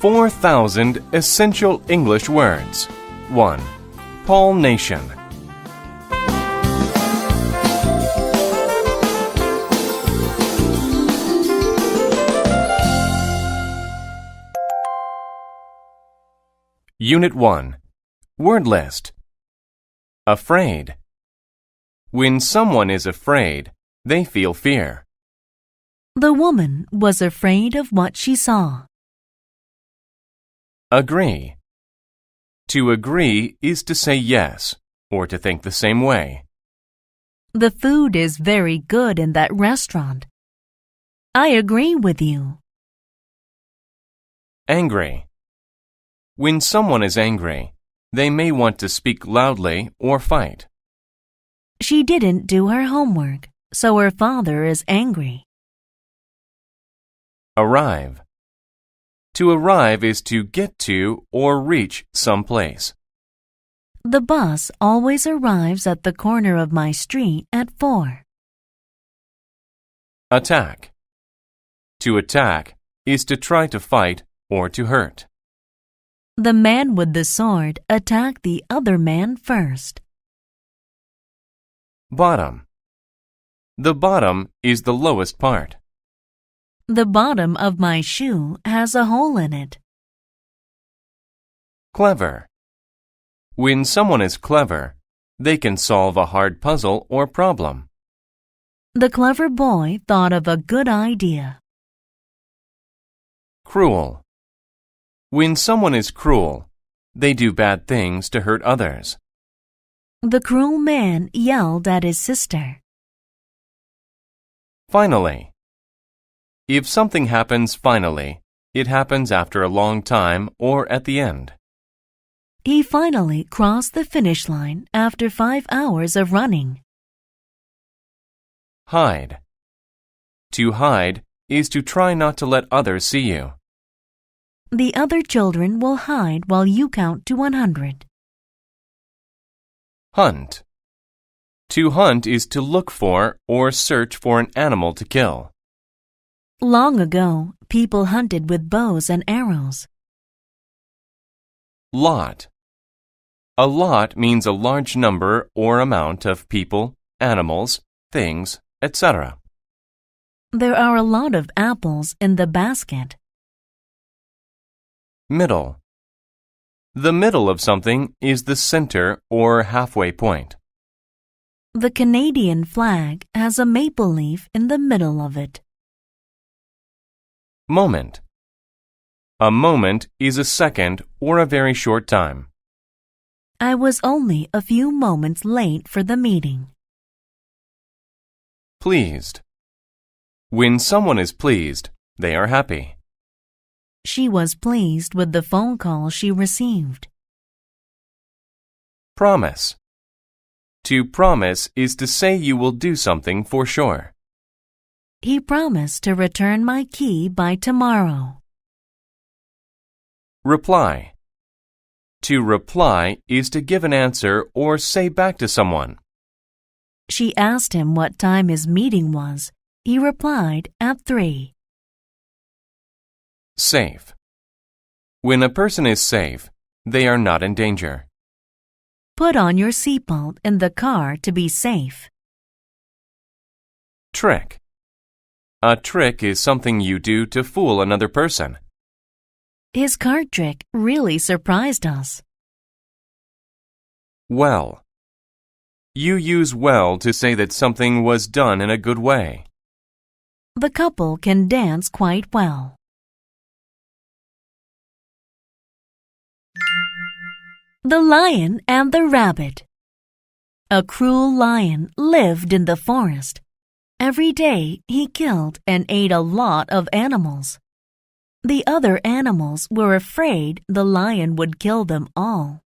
4,000 essential English words. 1. Pollination. Unit 1. Word list. Afraid. When someone is afraid, they feel fear. The woman was afraid of what she saw. Agree. To agree is to say yes, or to think the same way. The food is very good in that restaurant. I agree with you. Angry. When someone is angry, they may want to speak loudly or fight. She didn't do her homework, so her father is angry. Arrive. To arrive is to get to or reach some place. The bus always arrives at the corner of my street at 4. Attack. To attack is to try to fight or to hurt. The man with the sword attacked the other man first. Bottom. The bottom is the lowest part. The bottom of my shoe has a hole in it. Clever. When someone is clever, they can solve a hard puzzle or problem. The clever boy thought of a good idea. Cruel. When someone is cruel, they do bad things to hurt others. The cruel man yelled at his sister. Finally. If something happens finally, it happens after a long time or at the end. He finally crossed the finish line after 5 hours of running. Hide. To hide is to try not to let others see you. The other children will hide while you count to 100. Hunt. To hunt is to look for or search for an animal to kill. Long ago, people hunted with bows and arrows. Lot. A lot means a large number or amount of people, animals, things, etc. There are a lot of apples in the basket. Middle. The middle of something is the center or halfway point. The Canadian flag has a maple leaf in the middle of it. Moment. A moment is a second or a very short time. I was only a few moments late for the meeting. Pleased. When someone is pleased, they are happy. She was pleased with the phone call she received. Promise. To promise is to say you will do something for sure. He promised to return my key by tomorrow. Reply. To reply is to give an answer or say back to someone. She asked him what time his meeting was. He replied at 3. Safe. When a person is safe, they are not in danger. Put on your seatbelt in the car to be safe. Trick. A trick is something you do to fool another person. His card trick really surprised us. Well. You use well to say that something was done in a good way. The couple can dance quite well. The Lion and the Rabbit. A cruel lion lived in the forest. Every day he killed and ate a lot of animals. The other animals were afraid the lion would kill them all.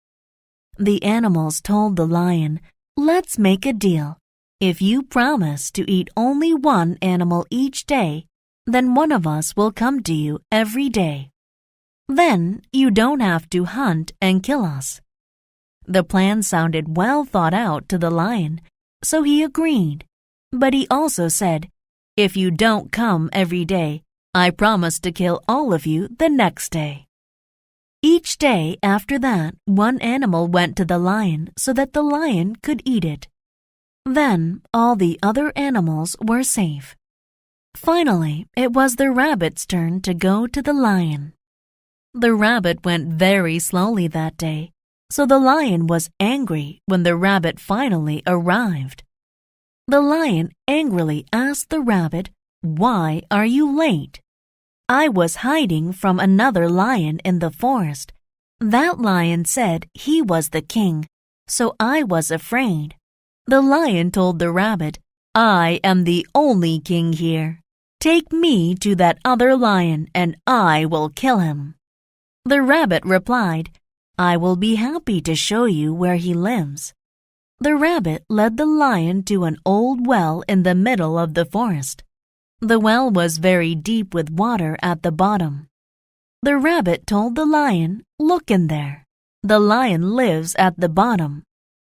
The animals told the lion, "Let's make a deal. If you promise to eat only one animal each day, then one of us will come to you every day. Then you don't have to hunt and kill us." The plan sounded well thought out to the lion, so he agreed. But he also said, "If you don't come every day, I promise to kill all of you the next day." Each day after that, one animal went to the lion so that the lion could eat it. Then all the other animals were safe. Finally, it was the rabbit's turn to go to the lion. The rabbit went very slowly that day, so the lion was angry when the rabbit finally arrived. The lion angrily asked the rabbit, "Why are you late?" "I was hiding from another lion in the forest. That lion said he was the king, so I was afraid." The lion told the rabbit, "I am the only king here. Take me to that other lion and I will kill him." The rabbit replied, "I will be happy to show you where he lives." The rabbit led the lion to an old well in the middle of the forest. The well was very deep with water at the bottom. The rabbit told the lion, "Look in there. The lion lives at the bottom."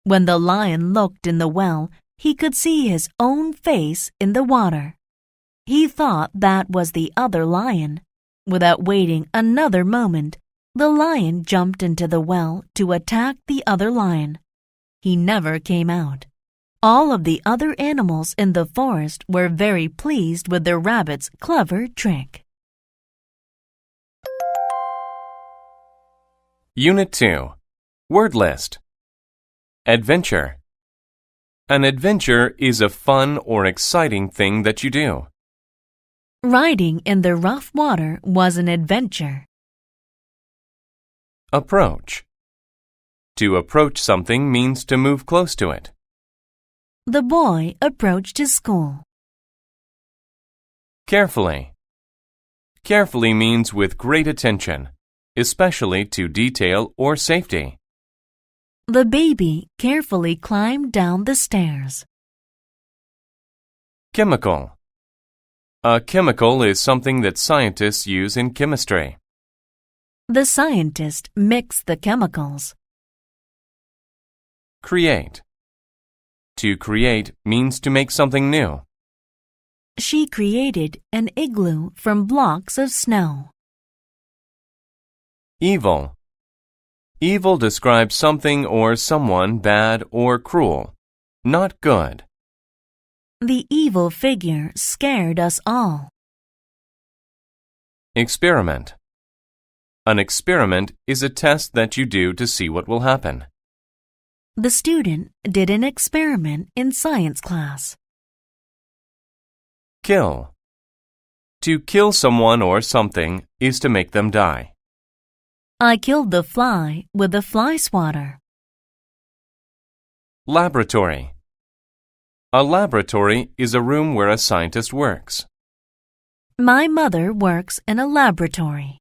When the lion looked in the well, he could see his own face in the water. He thought that was the other lion. Without waiting another moment, the lion jumped into the well to attack the other lion. He never came out. All of the other animals in the forest were very pleased with the rabbit's clever trick. Unit 2. Word list. Adventure. An adventure is a fun or exciting thing that you do. Riding in the rough water was an adventure. Approach. To approach something means to move close to it. The boy approached his school. Carefully. Carefully means with great attention, especially to detail or safety. The baby carefully climbed down the stairs. Chemical. A chemical is something that scientists use in chemistry. The scientist mixed the chemicals. Create. To create means to make something new. She created an igloo from blocks of snow. Evil. Evil describes something or someone bad or cruel, not good. The evil figure scared us all. Experiment. An experiment is a test that you do to see what will happen. The student did an experiment in science class. Kill. To kill someone or something is to make them die. I killed the fly with a fly swatter. Laboratory. A laboratory is a room where a scientist works. My mother works in a laboratory.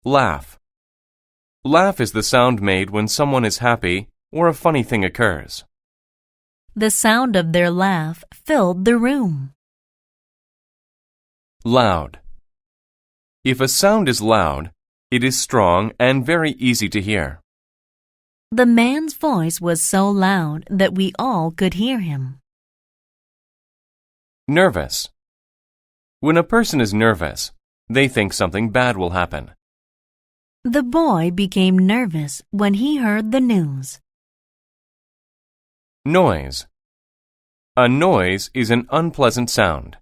Laugh. Laugh is the sound made when someone is happy or a funny thing occurs. The sound of their laugh filled the room. Loud. If a sound is loud, it is strong and very easy to hear. The man's voice was so loud that we all could hear him. Nervous. When a person is nervous, they think something bad will happen. The boy became nervous when he heard the news. Noise. A noise is an unpleasant sound.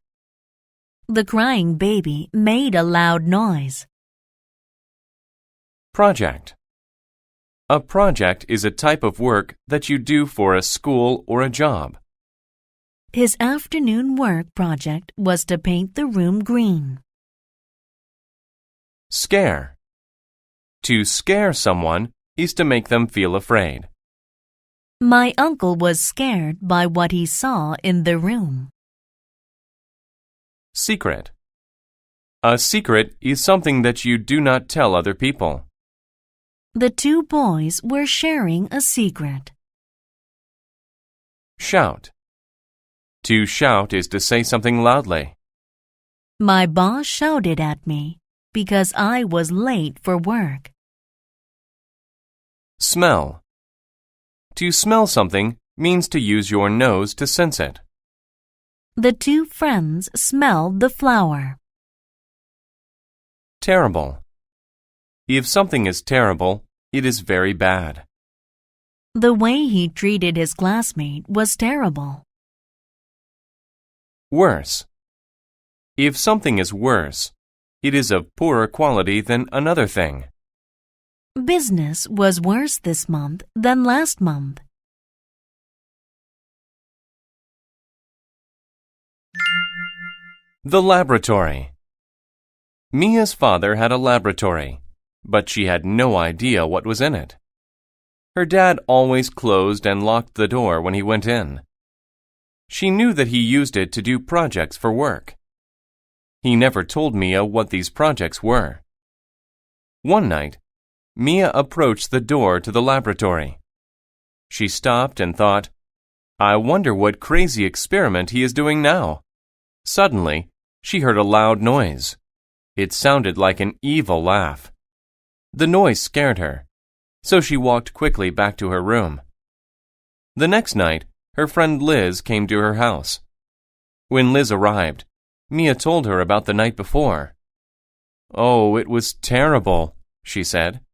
The crying baby made a loud noise. Project. A project is a type of work that you do for a school or a job. His afternoon work project was to paint the room green. Scare. To scare someone is to make them feel afraid. My uncle was scared by what he saw in the room. Secret. A secret is something that you do not tell other people. The two boys were sharing a secret. Shout. To shout is to say something loudly. My boss shouted at me because I was late for work. Smell. To smell something means to use your nose to sense it. The two friends smelled the flower. Terrible. If something is terrible, it is very bad. The way he treated his classmate was terrible. Worse. If something is worse, it is of poorer quality than another thing. Business was worse this month than last month. The laboratory. Mia's father had a laboratory, but she had no idea what was in it. Her dad always closed and locked the door when he went in. She knew that he used it to do projects for work. He never told Mia what these projects were. One night, Mia approached the door to the laboratory. She stopped and thought, "I wonder what crazy experiment he is doing now." Suddenly, she heard a loud noise. It sounded like an evil laugh. The noise scared her, so she walked quickly back to her room. The next night, her friend Liz came to her house. When Liz arrived, Mia told her about the night before. "Oh, it was terrible," she said.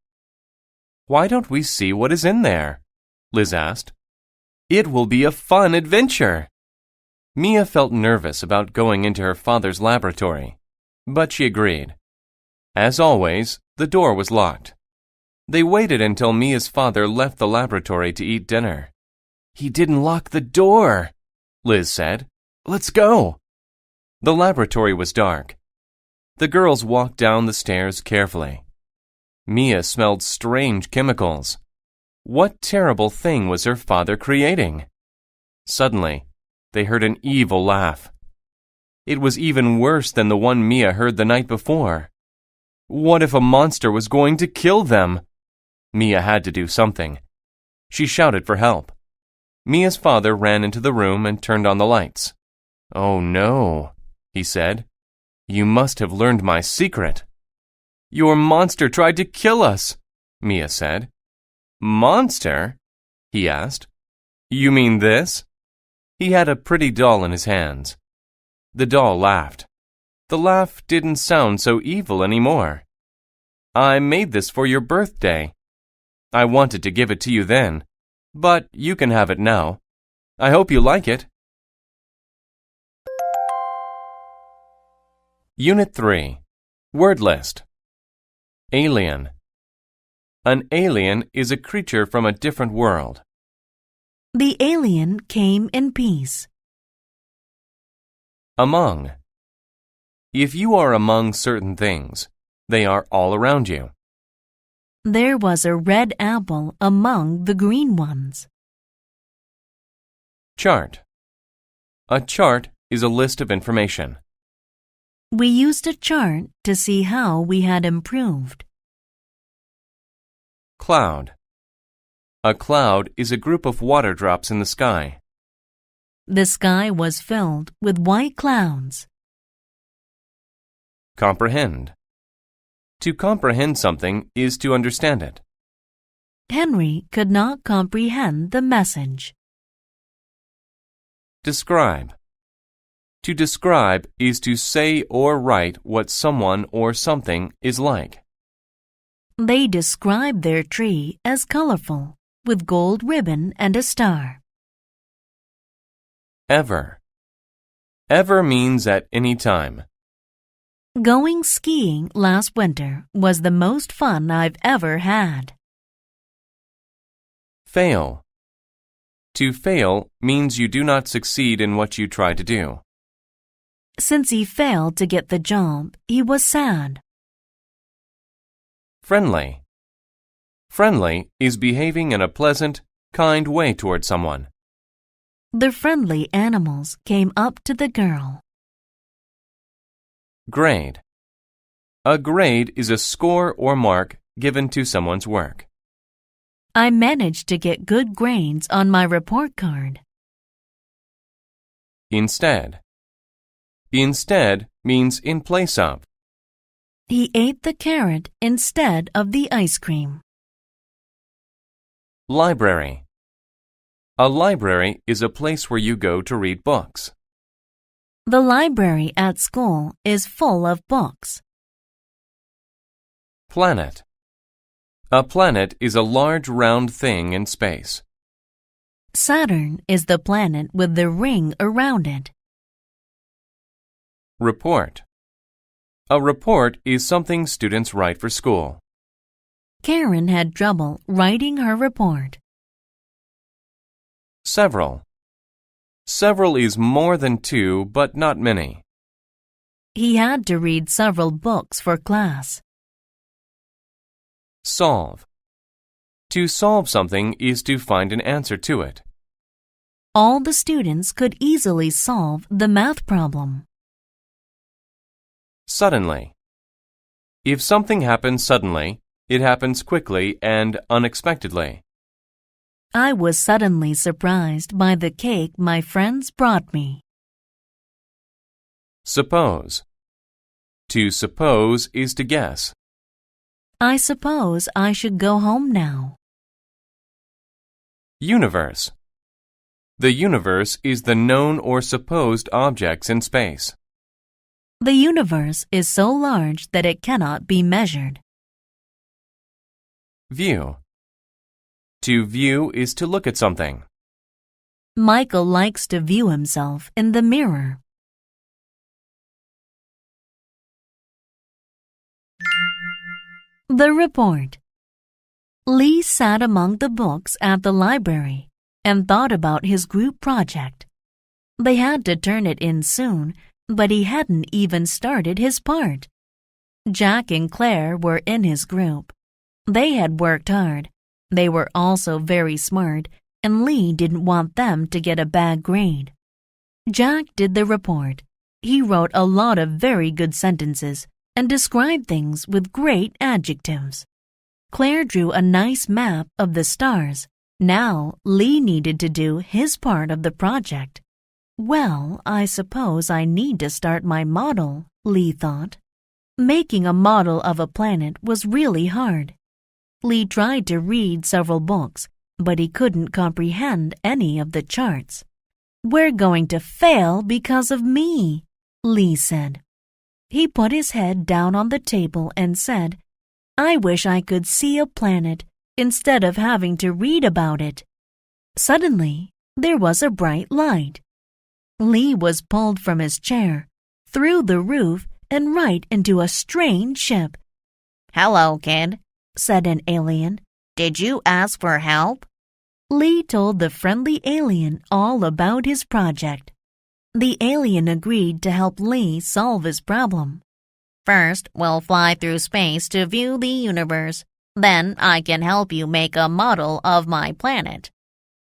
"Why don't we see what is in there?" Liz asked. "It will be a fun adventure." Mia felt nervous about going into her father's laboratory, but she agreed. As always, the door was locked. They waited until Mia's father left the laboratory to eat dinner. "He didn't lock the door," Liz said. "Let's go." The laboratory was dark. The girls walked down the stairs carefully. Mia smelled strange chemicals. What terrible thing was her father creating? Suddenly, they heard an evil laugh. It was even worse than the one Mia heard the night before. What if a monster was going to kill them? Mia had to do something. She shouted for help. Mia's father ran into the room and turned on the lights. "Oh no," he said. "You must have learned my secret." "Your monster tried to kill us," Mia said. "Monster?" he asked. "You mean this?" He had a pretty doll in his hands. The doll laughed. The laugh didn't sound so evil anymore. "I made this for your birthday. I wanted to give it to you then, but you can have it now. I hope you like it." Unit 3. Word List. Alien. An alien is a creature from a different world. The alien came in peace. Among. If you are among certain things, they are all around you. There was a red apple among the green ones. Chart. A chart is a list of information. We used a chart to see how we had improved. Cloud. A cloud is a group of water drops in the sky. The sky was filled with white clouds. Comprehend. To comprehend something is to understand it. Henry could not comprehend the message. Describe. To describe is to say or write what someone or something is like. They described their tree as colorful, with gold ribbon and a star. Ever. Ever means at any time. Going skiing last winter was the most fun I've ever had. Fail. To fail means you do not succeed in what you try to do. Since he failed to get the job, he was sad. Friendly. Friendly is behaving in a pleasant, kind way toward someone. The friendly animals came up to the girl. Grade. A grade is a score or mark given to someone's work. I managed to get good grades on my report card. Instead. Instead means in place of. He ate the carrot instead of the ice cream. Library. A library is a place where you go to read books. The library at school is full of books. Planet. A planet is a large round thing in space. Saturn is the planet with the ring around it. Report. A report is something students write for school. Karen had trouble writing her report. Several. Several is more than two, but not many. He had to read several books for class. Solve. To solve something is to find an answer to it. All the students could easily solve the math problem. Suddenly. If something happens suddenly, it happens quickly and unexpectedly. I was suddenly surprised by the cake my friends brought me. Suppose. To suppose is to guess. I suppose I should go home now. Universe. The universe is the known or supposed objects in space. The universe is so large that it cannot be measured. View. To view is to look at something. Michael likes to view himself in the mirror. The report. Lee sat among the books at the library and thought about his group project. They had to turn it in soon, but he hadn't even started his part. Jack and Claire were in his group. They had worked hard. They were also very smart, and Lee didn't want them to get a bad grade. Jack did the report. He wrote a lot of very good sentences and described things with great adjectives. Claire drew a nice map of the stars. Now Lee needed to do his part of the project. Well, I suppose I need to start my model, Lee thought. Making a model of a planet was really hard. Lee tried to read several books, but he couldn't comprehend any of the charts. "We're going to fail because of me," Lee said. He put his head down on the table and said, "I wish I could see a planet instead of having to read about it." Suddenly, there was a bright light. Lee was pulled from his chair, through the roof, and right into a strange ship. "Hello, kid," said an alien. "Did you ask for help?" Lee told the friendly alien all about his project. The alien agreed to help Lee solve his problem. "First, we'll fly through space to view the universe. Then I can help you make a model of my planet."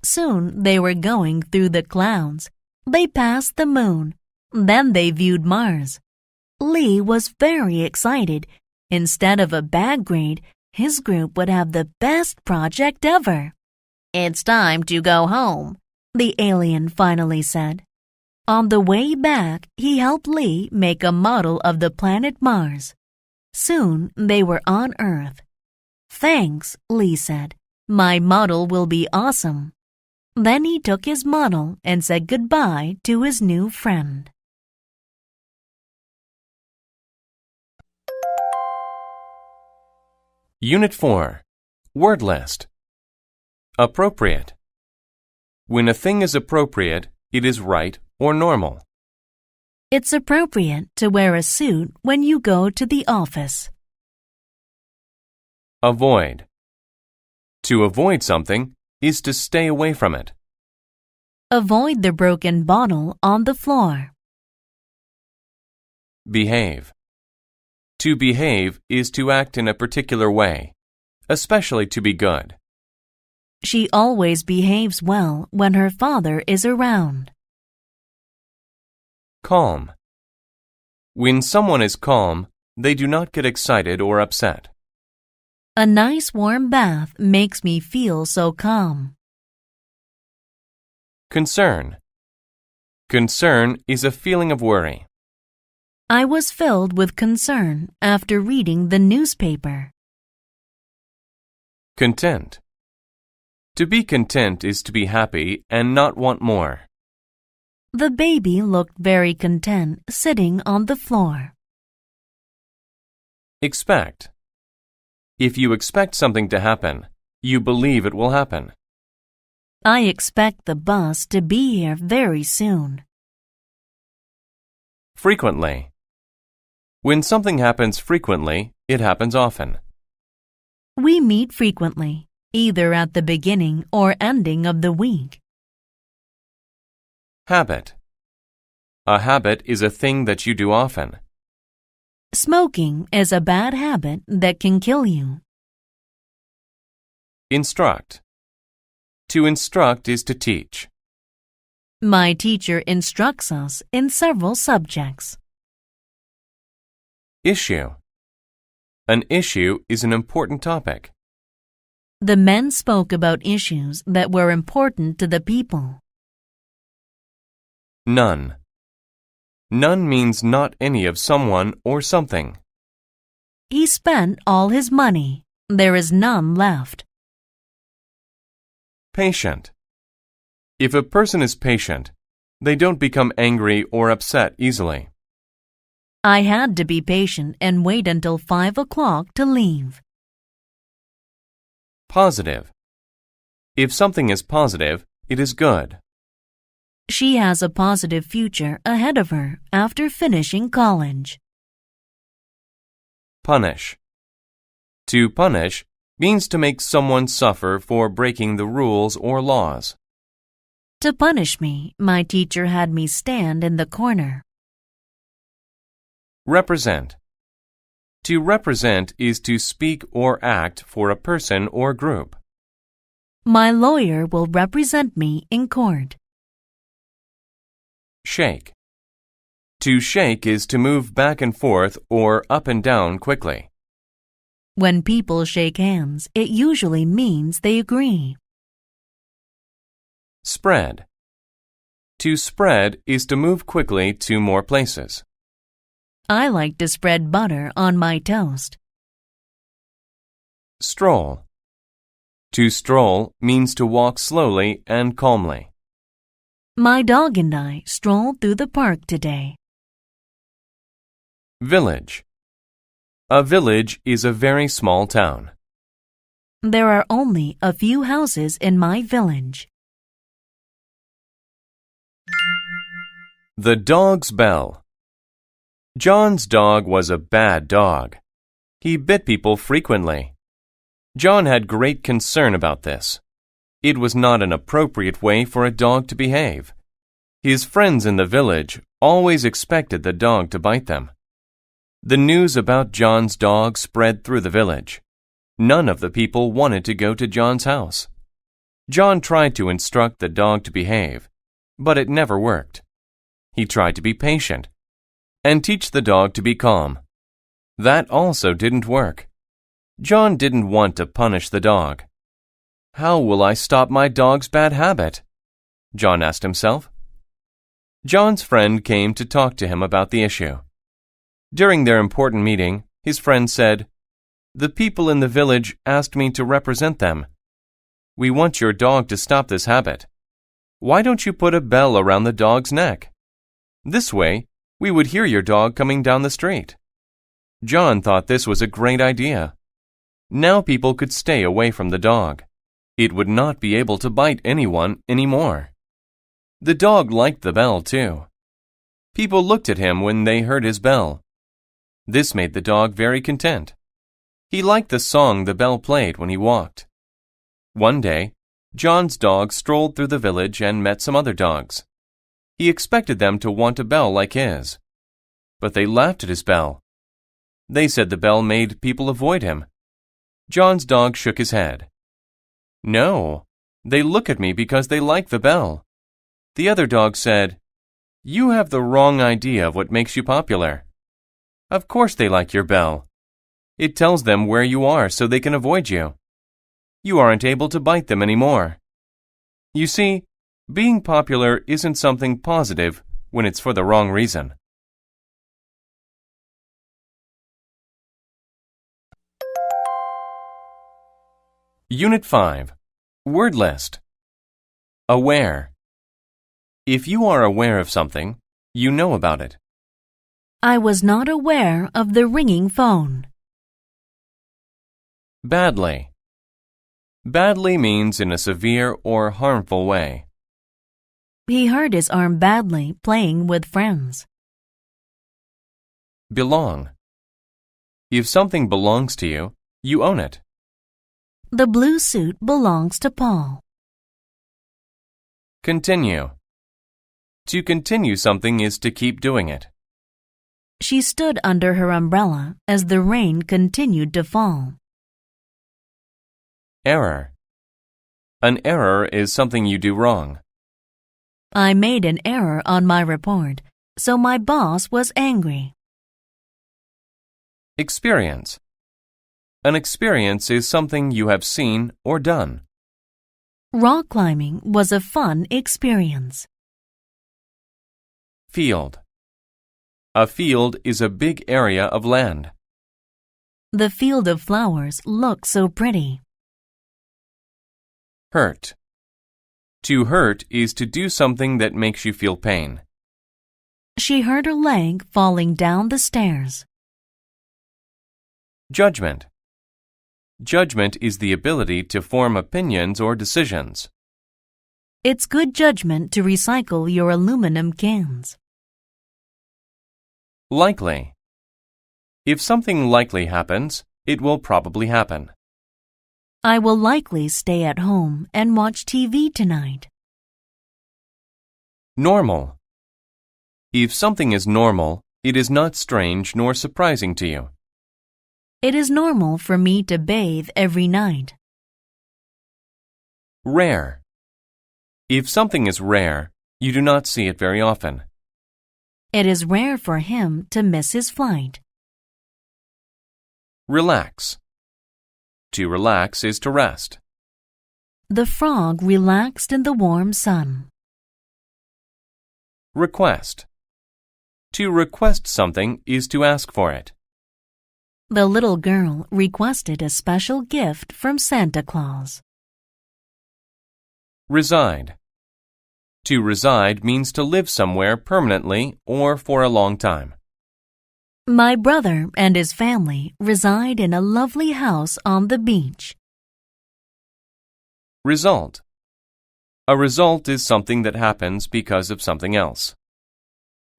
Soon they were going through the clouds. They passed the moon. Then they viewed Mars. Lee was very excited. Instead of a bad grade, his group would have the best project ever. "It's time to go home," the alien finally said. On the way back, he helped Lee make a model of the planet Mars. Soon they were on Earth. "Thanks," Lee said. "My model will be awesome." Then he took his model and said goodbye to his new friend. Unit 4. Word list. Appropriate. When a thing is appropriate, it is right or normal. It's appropriate to wear a suit when you go to the office. Avoid. To avoid something is to stay away from it. Avoid the broken bottle on the floor. Behave. To behave is to act in a particular way, especially to be good. She always behaves well when her father is around. Calm. When someone is calm, they do not get excited or upset. A nice warm bath makes me feel so calm. Concern. Concern is a feeling of worry. I was filled with concern after reading the newspaper. Content. To be content is to be happy and not want more. The baby looked very content sitting on the floor. Expect. If you expect something to happen, you believe it will happen. I expect the bus to be here very soon. Frequently. When something happens frequently, it happens often. We meet frequently, either at the beginning or ending of the week. Habit. A habit is a thing that you do often. Smoking is a bad habit that can kill you. Instruct. To instruct is to teach. My teacher instructs us in several subjects. Issue. An issue is an important topic. The men spoke about issues that were important to the people. None. None means not any of someone or something. He spent all his money. There is none left. Patient. If a person is patient, they don't become angry or upset easily. I had to be patient and wait until 5 o'clock to leave. Positive. If something is positive, it is good. She has a positive future ahead of her after finishing college. Punish. To punish means to make someone suffer for breaking the rules or laws. To punish me, my teacher had me stand in the corner. Represent. To represent is to speak or act for a person or group. My lawyer will represent me in court. Shake. To shake is to move back and forth or up and down quickly. When people shake hands, it usually means they agree. Spread. To spread is to move quickly to more places. I like to spread butter on my toast. Stroll. To stroll means to walk slowly and calmly. My dog and I strolled through the park today. Village. A village is a very small town. There are only a few houses in my village. The dog's bell. John's dog was a bad dog. He bit people frequently. John had great concern about this. It was not an appropriate way for a dog to behave. His friends in the village always expected the dog to bite them. The news about John's dog spread through the village. None of the people wanted to go to John's house. John tried to instruct the dog to behave, but it never worked. He tried to be patient and teach the dog to be calm. That also didn't work. John didn't want to punish the dog. How will I stop my dog's bad habit? John asked himself. John's friend came to talk to him about the issue. During their important meeting, his friend said, "The people in the village asked me to represent them. We want your dog to stop this habit. Why don't you put a bell around the dog's neck? This way, we would hear your dog coming down the street." John thought this was a great idea. Now people could stay away from the dog. It would not be able to bite anyone anymore. The dog liked the bell too. People looked at him when they heard his bell. This made the dog very content. He liked the song the bell played when he walked. One day, John's dog strolled through the village and met some other dogs. He expected them to want a bell like his. But they laughed at his bell. They said the bell made people avoid him. John's dog shook his head. "No, they look at me because they like the bell." The other dog said, "You have the wrong idea of what makes you popular. Of course they like your bell. It tells them where you are so they can avoid you. You aren't able to bite them anymore. You see, being popular isn't something positive when it's for the wrong reason." Unit 5. Word list. Aware. If you are aware of something, you know about it. I was not aware of the ringing phone. Badly. Badly means in a severe or harmful way. He hurt his arm badly playing with friends. Belong. If something belongs to you, you own it. The blue suit belongs to Paul. Continue. To continue something is to keep doing it. She stood under her umbrella as the rain continued to fall. Error. An error is something you do wrong. I made an error on my report, so my boss was angry. Experience. An experience is something you have seen or done. Rock climbing was a fun experience. Field. A field is a big area of land. The field of flowers looked so pretty. Hurt. To hurt is to do something that makes you feel pain. She hurt her leg falling down the stairs. Judgment. Judgment is the ability to form opinions or decisions. It's good judgment to recycle your aluminum cans. Likely. If something likely happens, it will probably happen. I will likely stay at home and watch TV tonight. Normal. If something is normal, it is not strange nor surprising to you. It is normal for me to bathe every night. Rare. If something is rare, you do not see it very often. It is rare for him to miss his flight. Relax. To relax is to rest. The frog relaxed in the warm sun. Request. To request something is to ask for it. The little girl requested a special gift from Santa Claus. Reside. To reside means to live somewhere permanently or for a long time. My brother and his family reside in a lovely house on the beach. Result. A result is something that happens because of something else.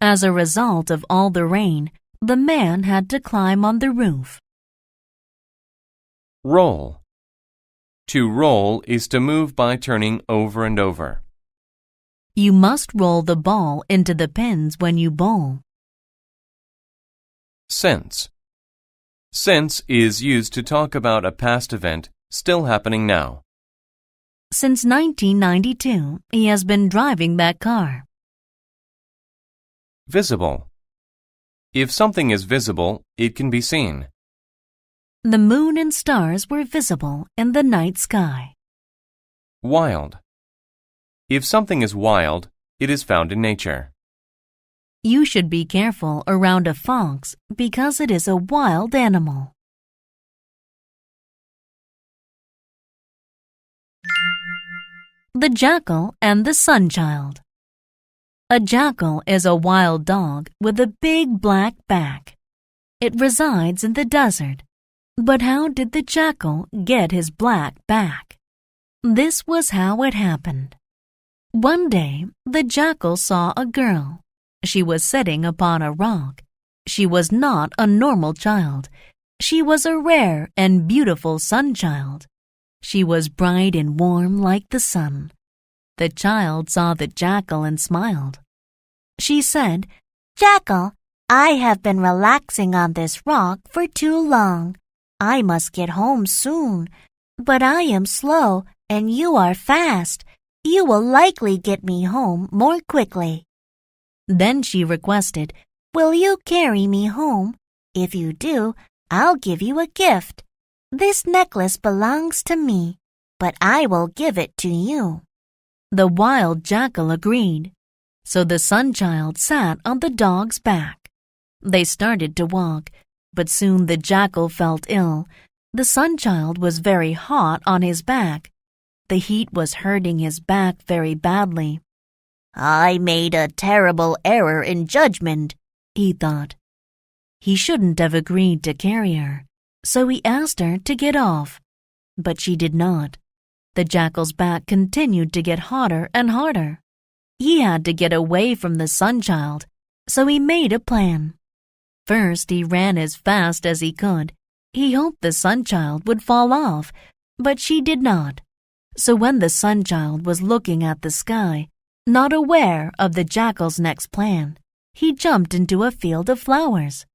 As a result of all the rain, the man had to climb on the roof. Roll. To roll is to move by turning over and over. You must roll the ball into the pins when you bowl. Since. Since is used to talk about a past event still happening now. Since 1992, he has been driving that car. Visible. If something is visible, it can be seen. The moon and stars were visible in the night sky. Wild. If something is wild, it is found in nature. You should be careful around a fox because it is a wild animal. The Jackal and the Sunchild. A jackal is a wild dog with a big black back. It resides in the desert. But how did the jackal get his black back? This was how it happened. One day, the jackal saw a girl. She was sitting upon a rock. She was not a normal child. She was a rare and beautiful sun-child. She was bright and warm like the sun. The child saw the jackal and smiled. She said, "Jackal, I have been relaxing on this rock for too long. I must get home soon. But I am slow and you are fast. You will likely get me home more quickly." Then she requested, "Will you carry me home? If you do, I'll give you a gift. This necklace belongs to me, but I will give it to you." The wild jackal agreed. So the sun-child sat on the dog's back. They started to walk, but soon the jackal felt ill. The sun-child was very hot on his back. The heat was hurting his back very badly. "I made a terrible error in judgment," he thought. He shouldn't have agreed to carry her. so he asked her to get off. But she did not. The jackal's back continued to get hotter and harder. He had to get away from the Sun-Child, so he made a plan. First, he ran as fast as he could. He hoped the Sun-Child would fall off, but she did not. So when the Sun-Child was looking at the sky, not aware of the jackal's next plan, he jumped into a field of flowers.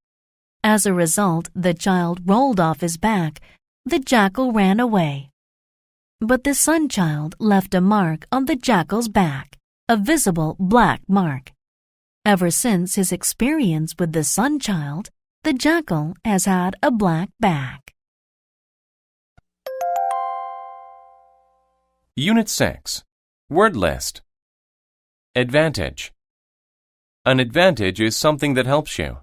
As a result, the child rolled off his back. The jackal ran away. But the Sun-Child left a mark on the jackal's back, a visible black mark. Ever since his experience with the Sun-Child, the jackal has had a black back. Unit 6. Word list. Advantage. An advantage is something that helps you.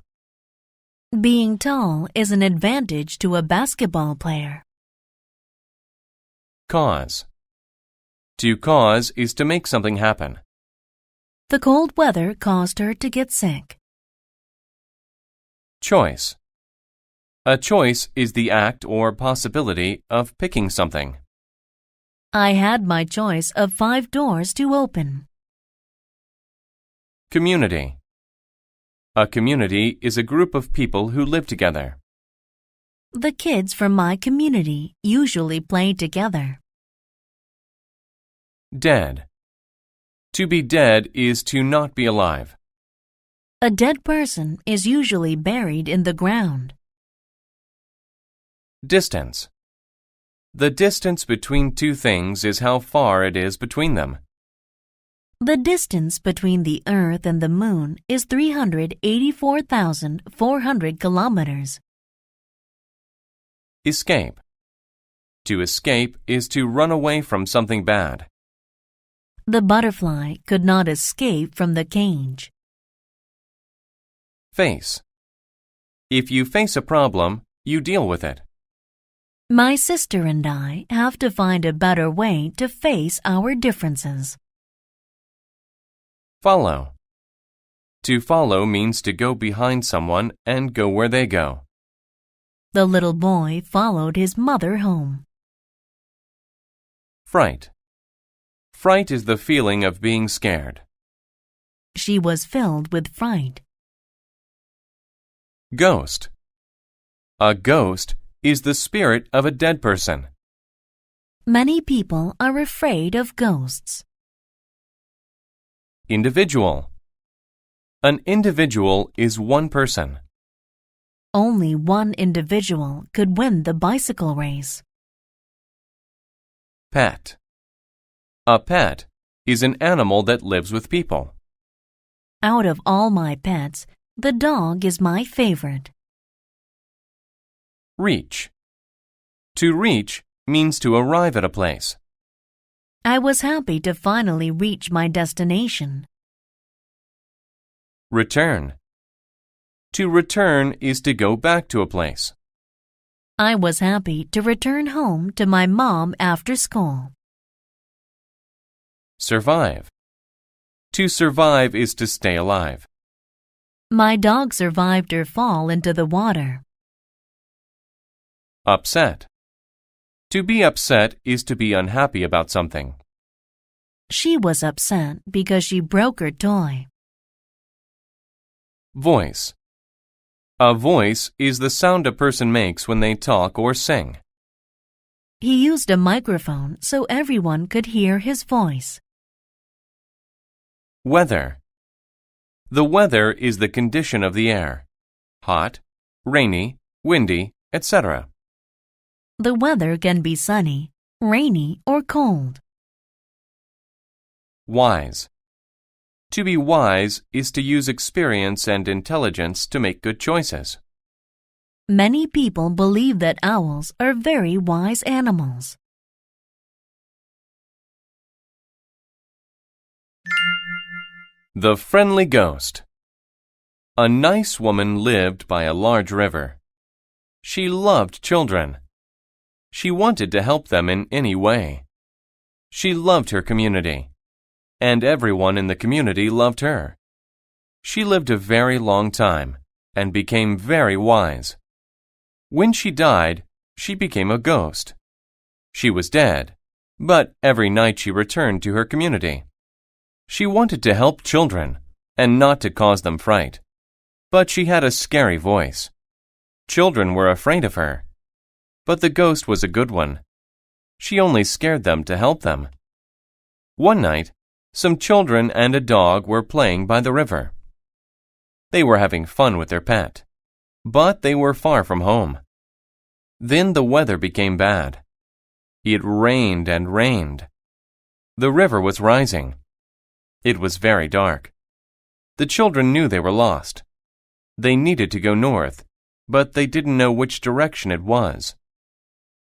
Being tall is an advantage to a basketball player. Cause. To cause is to make something happen. The cold weather caused her to get sick. Choice. A choice is the act or possibility of picking something. I had my choice of 5 doors to open. Community. A community is a group of people who live together. The kids from my community usually play together. Dead. To be dead is to not be alive. A dead person is usually buried in the ground. Distance. The distance between two things is how far it is between them. The distance between the Earth and the Moon is 384,400 kilometers. Escape. To escape is to run away from something bad. The butterfly could not escape from the cage. Face. If you face a problem, you deal with it. My sister and I have to find a better way to face our differences. Follow. To follow means to go behind someone and go where they go. The little boy followed his mother home. Fright. Fright is the feeling of being scared. She was filled with fright. Ghost. A ghost is the spirit of a dead person. Many people are afraid of ghosts. Individual. An individual is one person. Only one individual could win the bicycle race. Pet. A pet is an animal that lives with people. Out of all my pets, the dog is my favorite. Reach. To reach means to arrive at a place. I was happy to finally reach my destination. Return. To return is to go back to a place. I was happy to return home to my mom after school. Survive. To survive is to stay alive. My dog survived her fall into the water. Upset. To be upset is to be unhappy about something. She was upset because she broke her toy. Voice. A voice is the sound a person makes when they talk or sing. He used a microphone so everyone could hear his voice. Weather. The weather is the condition of the air. Hot, rainy, windy, etc. The weather can be sunny, rainy, or cold. Wise. To be wise is to use experience and intelligence to make good choices. Many people believe that owls are very wise animals. The Friendly Ghost. A nice woman lived by a large river. She loved children. She wanted to help them in any way. She loved her community, and everyone in the community loved her. She lived a very long time and became very wise. When she died, she became a ghost. She was dead, but every night she returned to her community. She wanted to help children and not to cause them fright, but she had a scary voice. Children were afraid of her, but the ghost was a good one. She only scared them to help them. One night, some children and a dog were playing by the river. They were having fun with their pet, but they were far from home. Then the weather became bad. It rained and rained. The river was rising. It was very dark. The children knew they were lost. They needed to go north, but they didn't know which direction it was.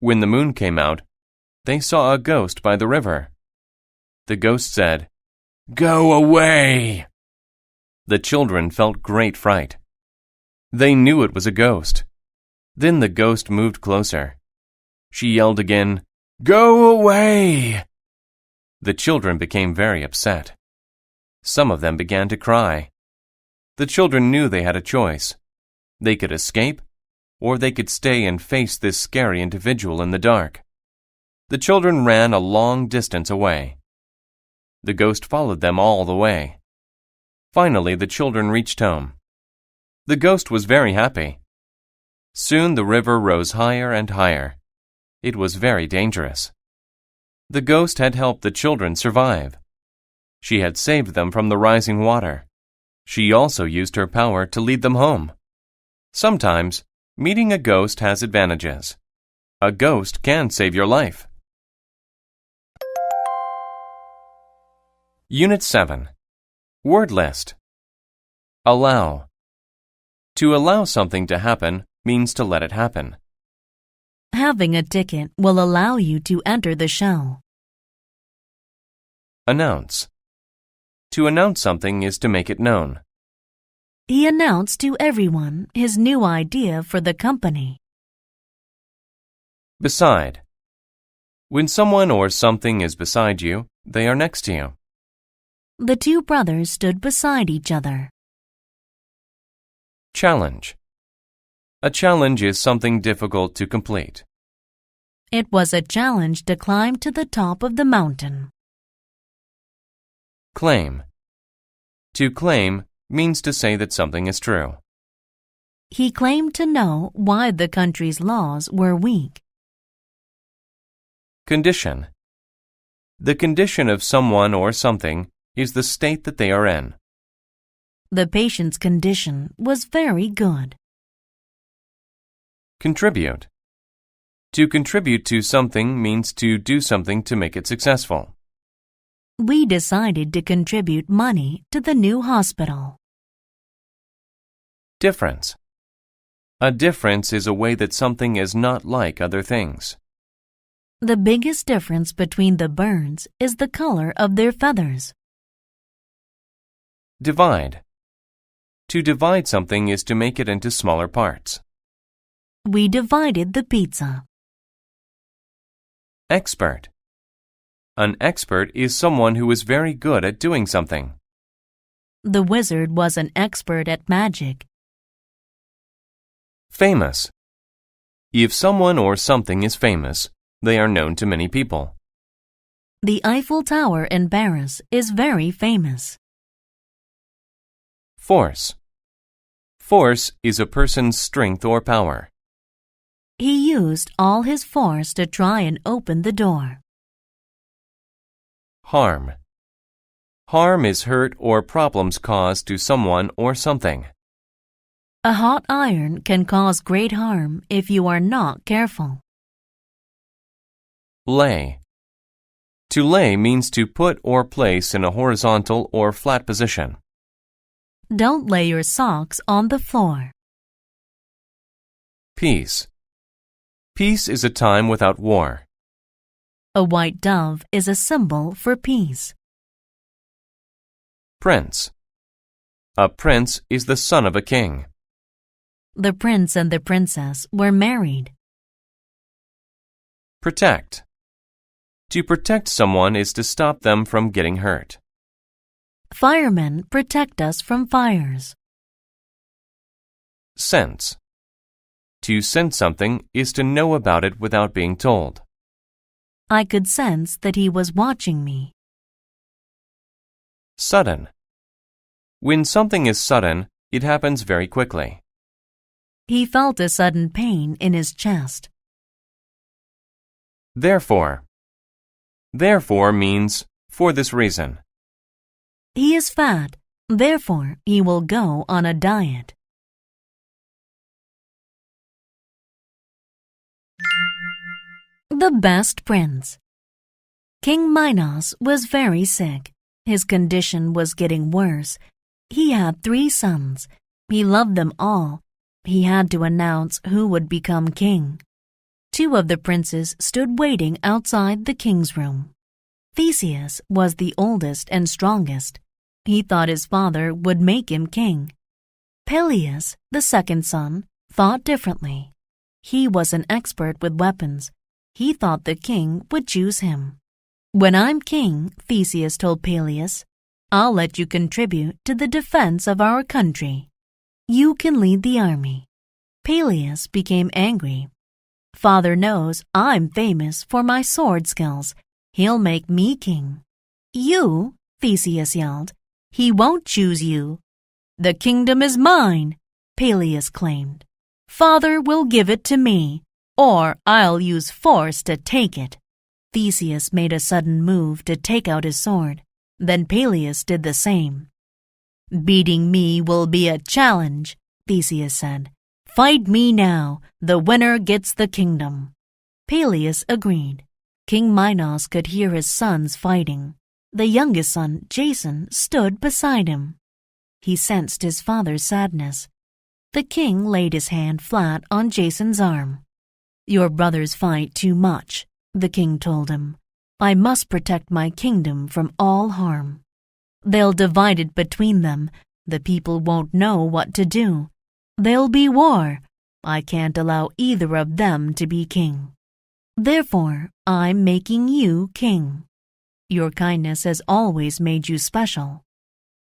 When the moon came out, they saw a ghost by the river. The ghost said, "Go away!" The children felt great fright. They knew it was a ghost. Then the ghost moved closer. She yelled again, "Go away!" The children became very upset. Some of them began to cry. The children knew they had a choice. They could escape, or they could stay and face this scary individual in the dark. The children ran a long distance away. The ghost followed them all the way. Finally, the children reached home. The ghost was very happy. Soon the river rose higher and higher. It was very dangerous. The ghost had helped the children survive. She had saved them from the rising water. She also used her power to lead them home. Sometimes, meeting a ghost has advantages. A ghost can save your life. Unit 7. Word list. Allow. To allow something to happen means to let it happen. Having a ticket will allow you to enter the show. Announce. To announce something is to make it known. He announced to everyone his new idea for the company. Beside. When someone or something is beside you, they are next to you. The two brothers stood beside each other. Challenge. A challenge is something difficult to complete. It was a challenge to climb to the top of the mountain. Claim. To claim means to say that something is true. He claimed to know why the country's laws were weak. Condition. The condition of someone or something is the state that they are in. The patient's condition was very good. Contribute. To contribute to something means to do something to make it successful. We decided to contribute money to the new hospital. Difference. A difference is a way that something is not like other things. The biggest difference between the birds is the color of their feathers. Divide. To divide something is to make it into smaller parts. We divided the pizza. Expert. An expert is someone who is very good at doing something. The wizard was an expert at magic. Famous. If someone or something is famous, they are known to many people. The Eiffel Tower in Paris is very famous. Force. Force is a person's strength or power. He used all his force to try and open the door. Harm. Harm is hurt or problems caused to someone or something. A hot iron can cause great harm if you are not careful. Lay. To lay means to put or place in a horizontal or flat position. Don't lay your socks on the floor. Peace. Peace is a time without war. A white dove is a symbol for peace. Prince. A prince is the son of a king. The prince and the princess were married. Protect. To protect someone is to stop them from getting hurt. Firemen protect us from fires. Sense. To sense something is to know about it without being told. I could sense that he was watching me. Sudden. When something is sudden, it happens very quickly. He felt a sudden pain in his chest. Therefore. Therefore means for this reason. He is fat, therefore he will go on a diet. The Best Prince. King Minos was very sick. His condition was getting worse. He had 3 sons. He loved them all. He had to announce who would become king. 2 of the princes stood waiting outside the king's room. Theseus was the oldest and strongest. He thought his father would make him king. Peleus, the second son, thought differently. He was an expert with weapons. He thought the king would choose him. "When I'm king," Theseus told Peleus, "I'll let you contribute to the defense of our country. You can lead the army." Peleus became angry. "Father knows I'm famous for my sword skills. He'll make me king." "You?" Theseus yelled. "He won't choose you." "The kingdom is mine," Peleus claimed. "Father will give it to me, or I'll use force to take it." Theseus made a sudden move to take out his sword. Then Peleus did the same. "Beating me will be a challenge," Theseus said. "Fight me now. The winner gets the kingdom." Peleus agreed. King Minos could hear his sons fighting. The youngest son, Jason, stood beside him. He sensed his father's sadness. The king laid his hand flat on Jason's arm. "Your brothers fight too much," the king told him. "I must protect my kingdom from all harm. They'll divide it between them. The people won't know what to do. There'll be war. I can't allow either of them to be king. Therefore, I'm making you king. Your kindness has always made you special.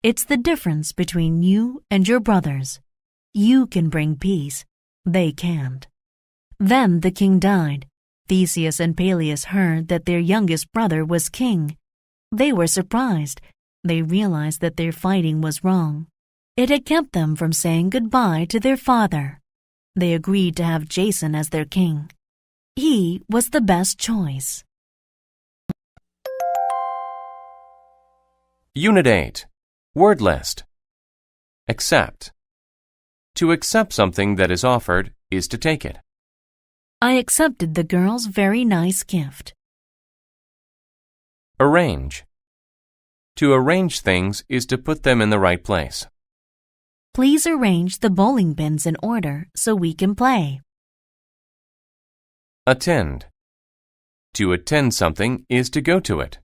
It's the difference between you and your brothers. You can bring peace. They can't." Then the king died. Theseus and Peleus heard that their youngest brother was king. They were surprised. They realized that their fighting was wrong. It had kept them from saying goodbye to their father. They agreed to have Jason as their king. He was the best choice. Unit 8. Word list. Accept. To accept something that is offered is to take it. I accepted the girl's very nice gift. Arrange. To arrange things is to put them in the right place. Please arrange the bowling pins in order so we can play. Attend. To attend something is to go to it.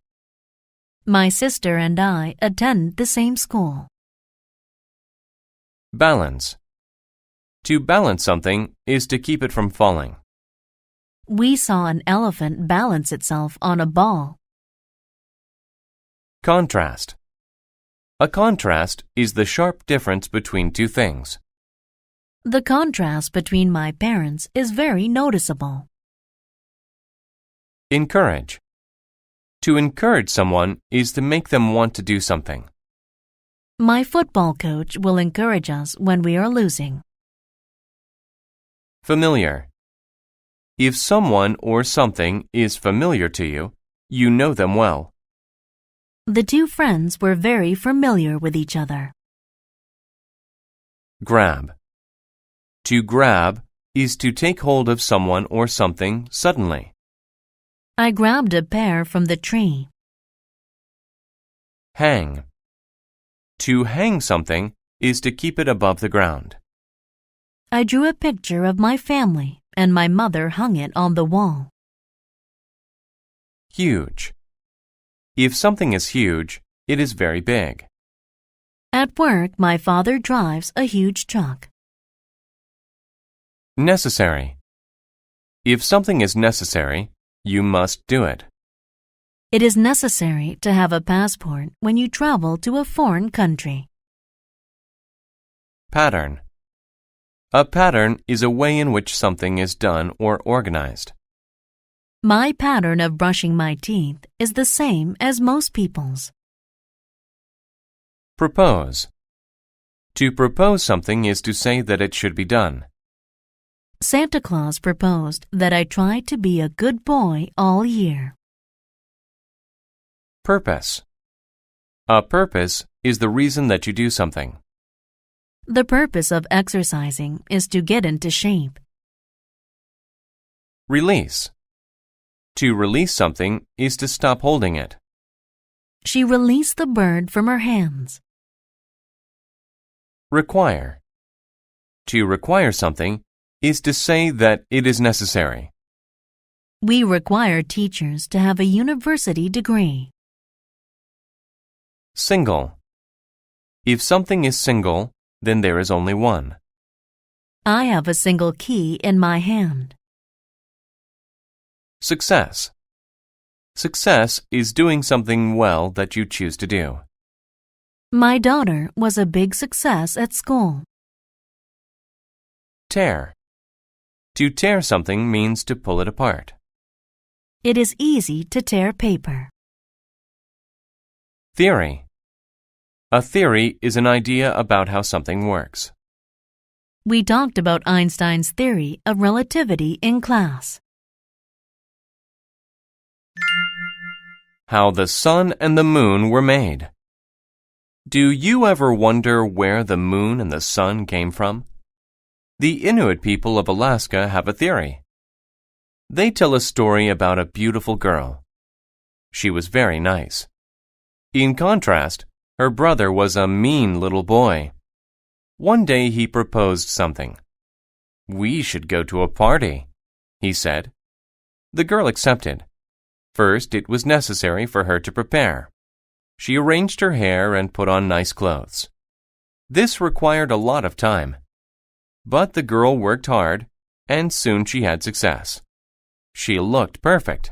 My sister and I attend the same school. Balance. To balance something is to keep it from falling. We saw an elephant balance itself on a ball. Contrast. A contrast is the sharp difference between two things. The contrast between my parents is very noticeable. Encourage. To encourage someone is to make them want to do something. My football coach will encourage us when we are losing. Familiar. If someone or something is familiar to you, you know them well. The 2 friends were very familiar with each other. Grab. To grab is to take hold of someone or something suddenly. I grabbed a pear from the tree. Hang. To hang something is to keep it above the ground. I drew a picture of my family and my mother hung it on the wall. Huge. If something is huge, it is very big. At work, my father drives a huge truck. Necessary. If something is necessary, you must do it. It is necessary to have a passport when you travel to a foreign country. Pattern. A pattern is a way in which something is done or organized. My pattern of brushing my teeth is the same as most people's. Propose. To propose something is to say that it should be done. Santa Claus proposed that I try to be a good boy all year. Purpose. A purpose is the reason that you do something. The purpose of exercising is to get into shape. Release. To release something is to stop holding it. She released the bird from her hands. Require. To require something is to say that it is necessary. We require teachers to have a university degree. Single. If something is single, then there is only one. I have a single key in my hand. Success. Success is doing something well that you choose to do. My daughter was a big success at school. Tear. To tear something means to pull it apart. It is easy to tear paper. Theory. A theory is an idea about how something works. We talked about Einstein's theory of relativity in class. How the sun and the moon were made. Do you ever wonder where the moon and the sun came from? The Inuit people of Alaska have a theory. They tell a story about a beautiful girl. She was very nice. In contrast, her brother was a mean little boy. One day he proposed something. "We should go to a party," he said. The girl accepted. First, it was necessary for her to prepare. She arranged her hair and put on nice clothes. This required a lot of time. But the girl worked hard, and soon she had success. She looked perfect.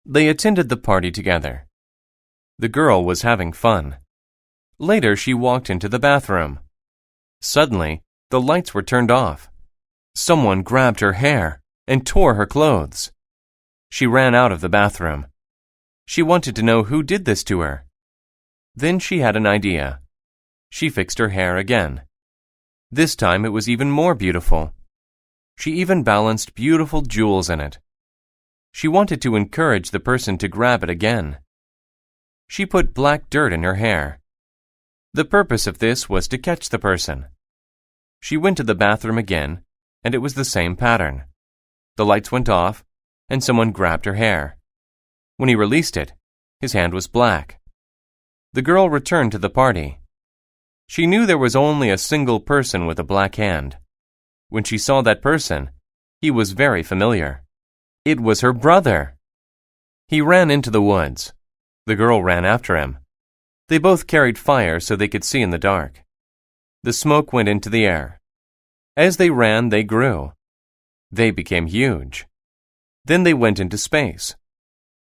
They attended the party together. The girl was having fun. Later, she walked into the bathroom. Suddenly, the lights were turned off. Someone grabbed her hair and tore her clothes. She ran out of the bathroom. She wanted to know who did this to her. Then she had an idea. She fixed her hair again. This time it was even more beautiful. She even balanced beautiful jewels in it. She wanted to encourage the person to grab it again. She put black dirt in her hair. The purpose of this was to catch the person. She went to the bathroom again, and it was the same pattern. The lights went off, and someone grabbed her hair. When he released it, his hand was black. The girl returned to the party. She knew there was only a single person with a black hand. When she saw that person, he was very familiar. It was her brother. He ran into the woods. The girl ran after him. They both carried fire so they could see in the dark. The smoke went into the air. As they ran, they grew. They became huge. Then they went into space.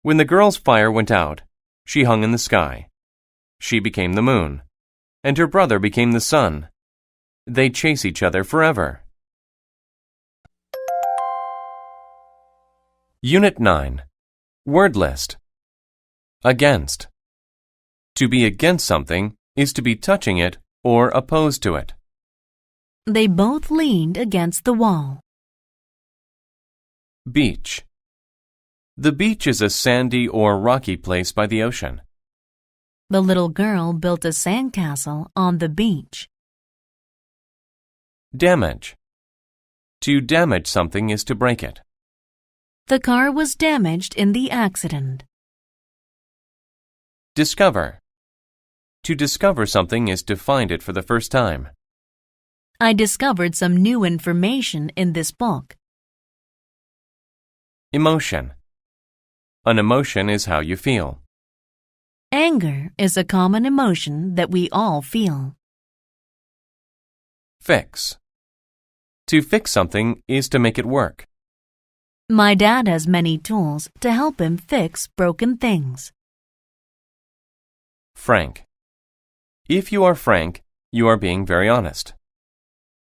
When the girl's fire went out, she hung in the sky. She became the moon, and her brother became the sun. They chase each other forever. Unit 9. Word list. Against. To be against something is to be touching it or opposed to it. They both leaned against the wall. Beach. The beach is a sandy or rocky place by the ocean. The little girl built a sandcastle on the beach. Damage. To damage something is to break it. The car was damaged in the accident. Discover. To discover something is to find it for the first time. I discovered some new information in this book. Emotion. An emotion is how you feel. Anger is a common emotion that we all feel. Fix. To fix something is to make it work. My dad has many tools to help him fix broken things. Frank. If you are frank, you are being very honest.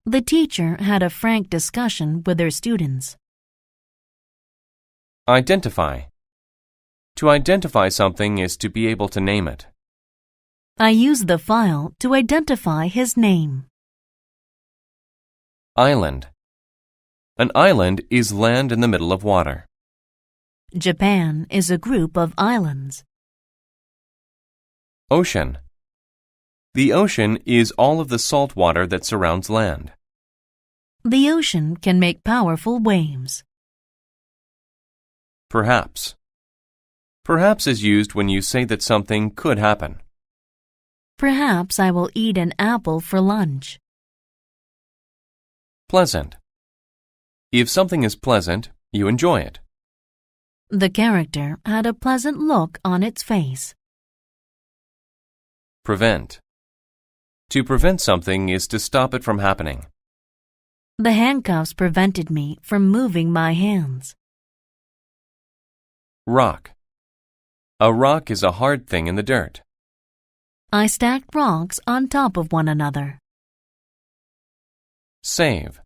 The teacher had a frank discussion with her students. Identify. To identify something is to be able to name it. I used the file to identify his name. Island. An island is land in the middle of water. Japan is a group of islands. Ocean. The ocean is all of the salt water that surrounds land. The ocean can make powerful waves. Perhaps. Perhaps is used when you say that something could happen. Perhaps I will eat an apple for lunch. Pleasant. If something is pleasant, you enjoy it. The character had a pleasant look on its face. Prevent. To prevent something is to stop it from happening. The handcuffs prevented me from moving my hands. Rock. A rock is a hard thing in the dirt. I stacked rocks on top of one another. Save.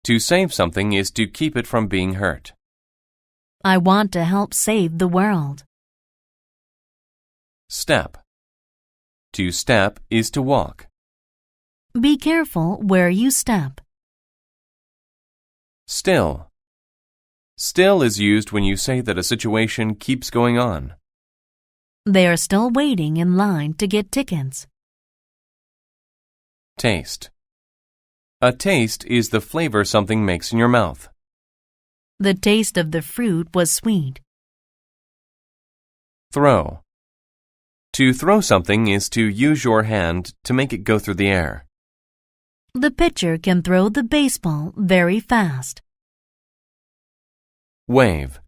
To save something is to keep it from being hurt. I want to help save the world. Step. To step is to walk. Be careful where you step. Still. Still is used when you say that a situation keeps going on. They are still waiting in line to get tickets. Taste. A taste is the flavor something makes in your mouth. The taste of the fruit was sweet. Throw. To throw something is to use your hand to make it go through the air. The pitcher can throw the baseball very fast. Wave.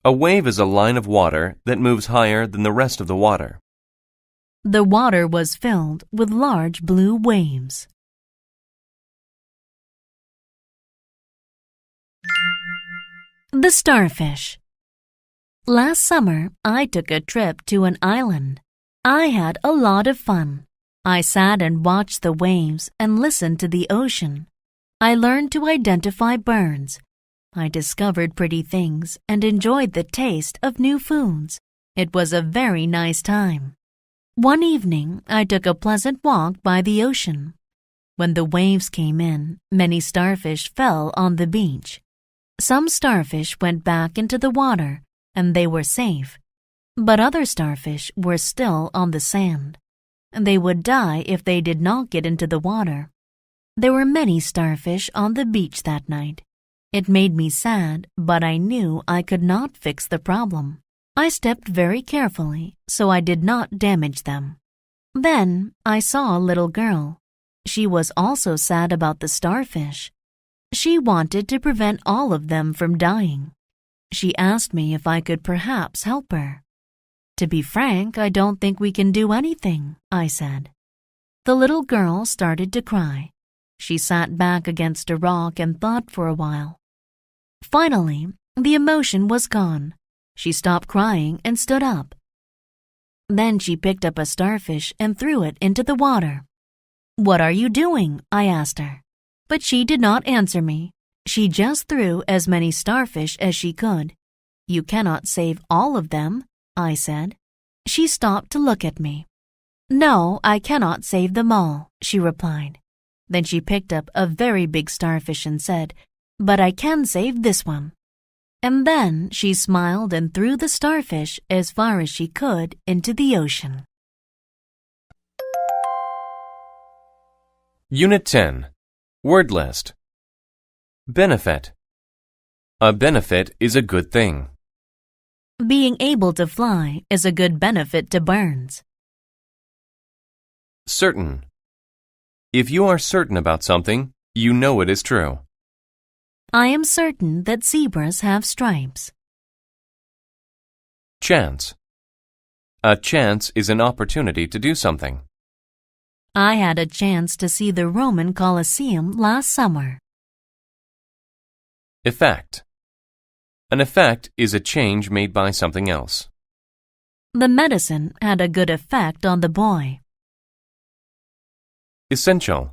A wave is a line of water that moves higher than the rest of the water. The water was filled with large blue waves. The starfish. Last summer, I took a trip to an island. I had a lot of fun. I sat and watched the waves and listened to the ocean. I learned to identify birds. I discovered pretty things and enjoyed the taste of new foods. It was a very nice time. One evening, I took a pleasant walk by the ocean. When the waves came in, many starfish fell on the beach. Some starfish went back into the water, and they were safe. But other starfish were still on the sand. They would die if they did not get into the water. There were many starfish on the beach that night. It made me sad, but I knew I could not fix the problem. I stepped very carefully, so I did not damage them. Then I saw a little girl. She was also sad about the starfish. She wanted to prevent all of them from dying. She asked me if I could perhaps help her. To be frank, I don't think we can do anything, I said. The little girl started to cry. She sat back against a rock and thought for a while. Finally, the emotion was gone. She stopped crying and stood up. Then she picked up a starfish and threw it into the water. "What are you doing?" I asked her. But she did not answer me. She just threw as many starfish as she could. "You cannot save all of them," I said. She stopped to look at me. "No, I cannot save them all," she replied. Then she picked up a very big starfish and said, "But I can save this one." And then she smiled and threw the starfish as far as she could into the ocean. Unit 10. Word list. Benefit. A benefit is a good thing. Being able to fly is a good benefit to birds. Certain. If you are certain about something, you know it is true. I am certain that zebras have stripes. Chance. A chance is an opportunity to do something. I had a chance to see the Roman Colosseum last summer. Effect. An effect is a change made by something else. The medicine had a good effect on the boy. Essential.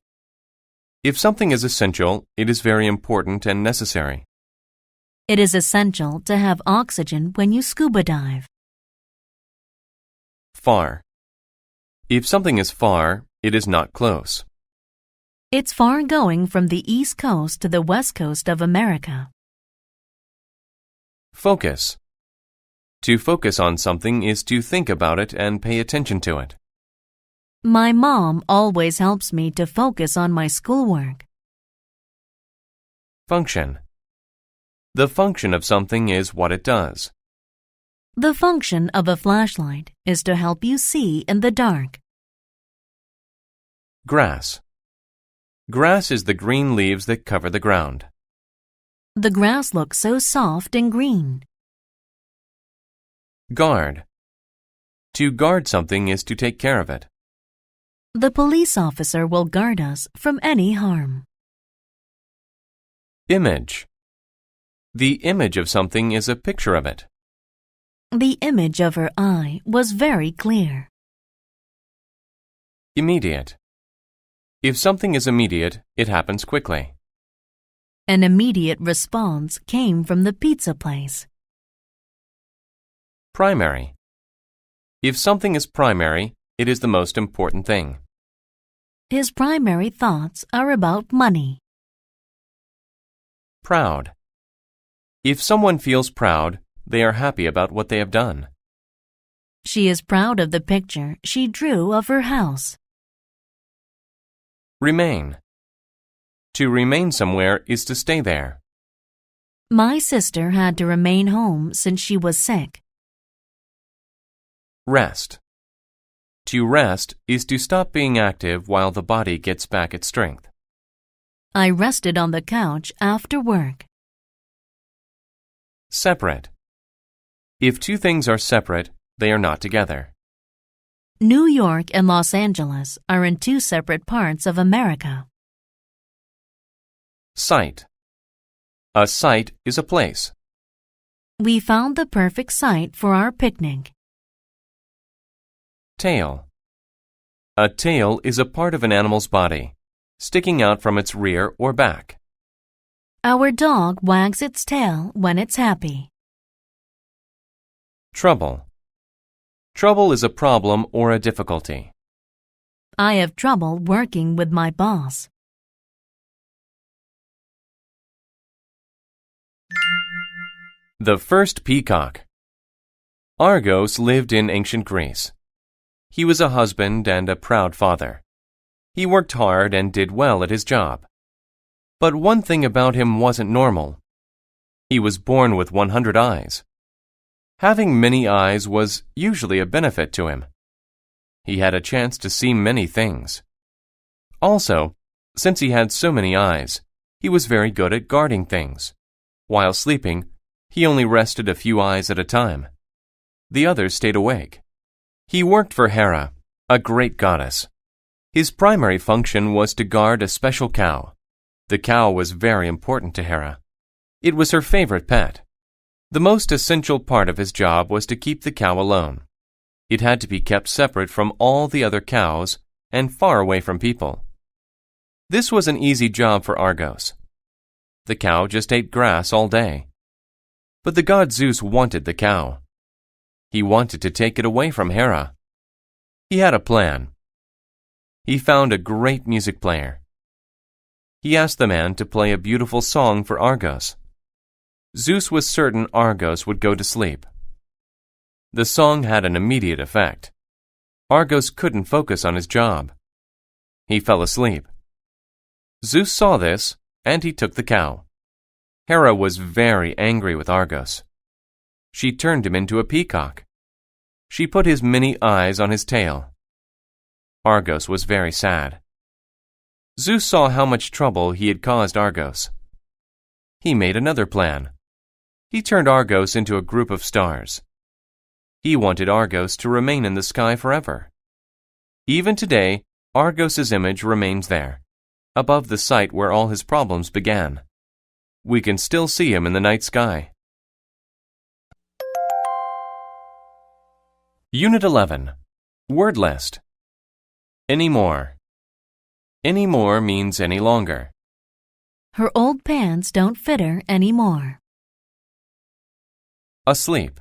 If something is essential, it is very important and necessary. It is essential to have oxygen when you scuba dive. Far. If something is far, it is not close. It's far going from the East Coast to the West Coast of America. Focus. To focus on something is to think about it and pay attention to it. My mom always helps me to focus on my schoolwork. Function. The function of something is what it does. The function of a flashlight is to help you see in the dark. Grass. Grass is the green leaves that cover the ground. The grass looks so soft and green. Guard. To guard something is to take care of it. The police officer will guard us from any harm. Image. The image of something is a picture of it. The image of her eye was very clear. Immediate. If something is immediate, it happens quickly. An immediate response came from the pizza place. Primary. If something is primary, it is the most important thing. His primary thoughts are about money. Proud. If someone feels proud, they are happy about what they have done. She is proud of the picture she drew of her house. Remain. To remain somewhere is to stay there. My sister had to remain home since she was sick. Rest. To rest is to stop being active while the body gets back its strength. I rested on the couch after work. Separate. If two things are separate, they are not together. New York and Los Angeles are in two separate parts of America. Site. A site is a place. We found the perfect site for our picnic. Tail. A tail is a part of an animal's body, sticking out from its rear or back. Our dog wags its tail when it's happy. Trouble. Trouble is a problem or a difficulty. I have trouble working with my boss. The first peacock. Argos lived in ancient Greece. He was a husband and a proud father. He worked hard and did well at his job. But one thing about him wasn't normal. He was born with 100 eyes. Having many eyes was usually a benefit to him. He had a chance to see many things. Also, since he had so many eyes, he was very good at guarding things. While sleeping, he only rested a few eyes at a time. The others stayed awake. He worked for Hera, a great goddess. His primary function was to guard a special cow. The cow was very important to Hera. It was her favorite pet. The most essential part of his job was to keep the cow alone. It had to be kept separate from all the other cows and far away from people. This was an easy job for Argos. The cow just ate grass all day. But the god Zeus wanted the cow. He wanted to take it away from Hera. He had a plan. He found a great music player. He asked the man to play a beautiful song for Argos. Zeus was certain Argos would go to sleep. The song had an immediate effect. Argos couldn't focus on his job. He fell asleep. Zeus saw this, and he took the cow. Hera was very angry with Argos. She turned him into a peacock. She put his many eyes on his tail. Argos was very sad. Zeus saw how much trouble he had caused Argos. He made another plan. He turned Argos into a group of stars. He wanted Argos to remain in the sky forever. Even today, Argos's image remains there, above the site where all his problems began. We can still see him in the night sky. Unit 11. Word list. Anymore. Any more means any longer. Her old pants don't fit her anymore. Asleep.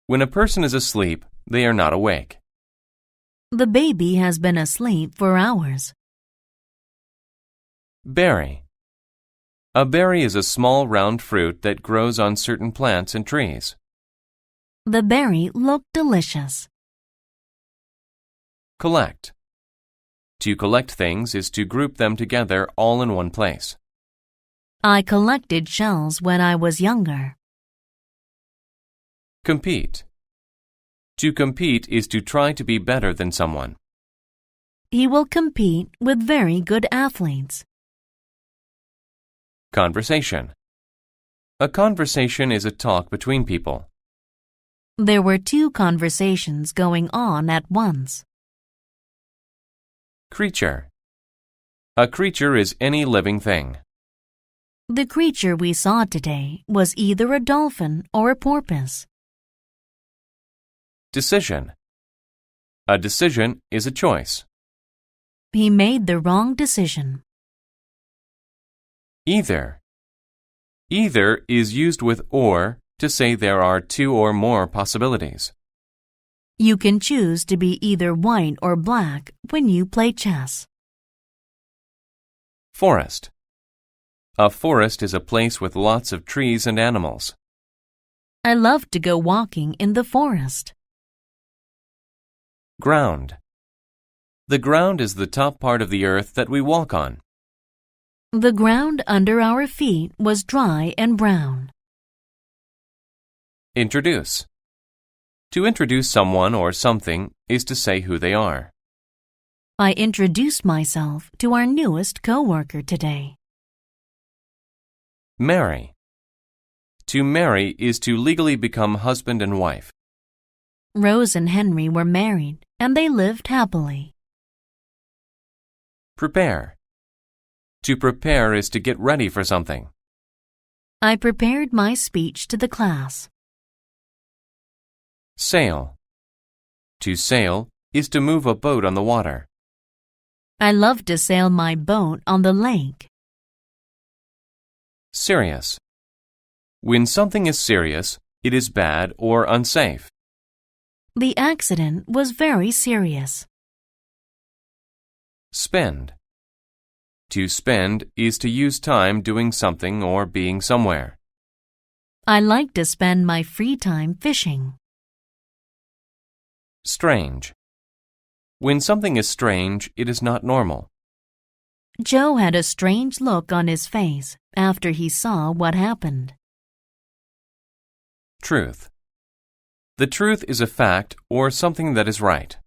When a person is asleep, they are not awake. The baby has been asleep for hours. Berry. A berry is a small round fruit that grows on certain plants and trees. The berry looked delicious. Collect. To collect things is to group them together all in one place. I collected shells when I was younger. Compete. To compete is to try to be better than someone. He will compete with very good athletes. Conversation. A conversation is a talk between people. There were two conversations going on at once. Creature. A creature is any living thing. The creature we saw today was either a dolphin or a porpoise. Decision. A decision is a choice. He made the wrong decision. Either. Either is used with or to say there are two or more possibilities. You can choose to be either white or black when you play chess. Forest. A forest is a place with lots of trees and animals. I love to go walking in the forest. Ground. The ground is the top part of the earth that we walk on. The ground under our feet was dry and brown. Introduce. To introduce someone or something is to say who they are. I introduced myself to our newest coworker today. Marry. To marry is to legally become husband and wife. Rose and Henry were married, and they lived happily. Prepare. To prepare is to get ready for something. I prepared my speech to the class. Sail. To sail is to move a boat on the water. I love to sail my boat on the lake. Serious. When something is serious, it is bad or unsafe. The accident was very serious. Spend. To spend is to use time doing something or being somewhere. I like to spend my free time fishing. Strange. When something is strange, it is not normal. Joe had a strange look on his face after he saw what happened. Truth. The truth is a fact or something that is right.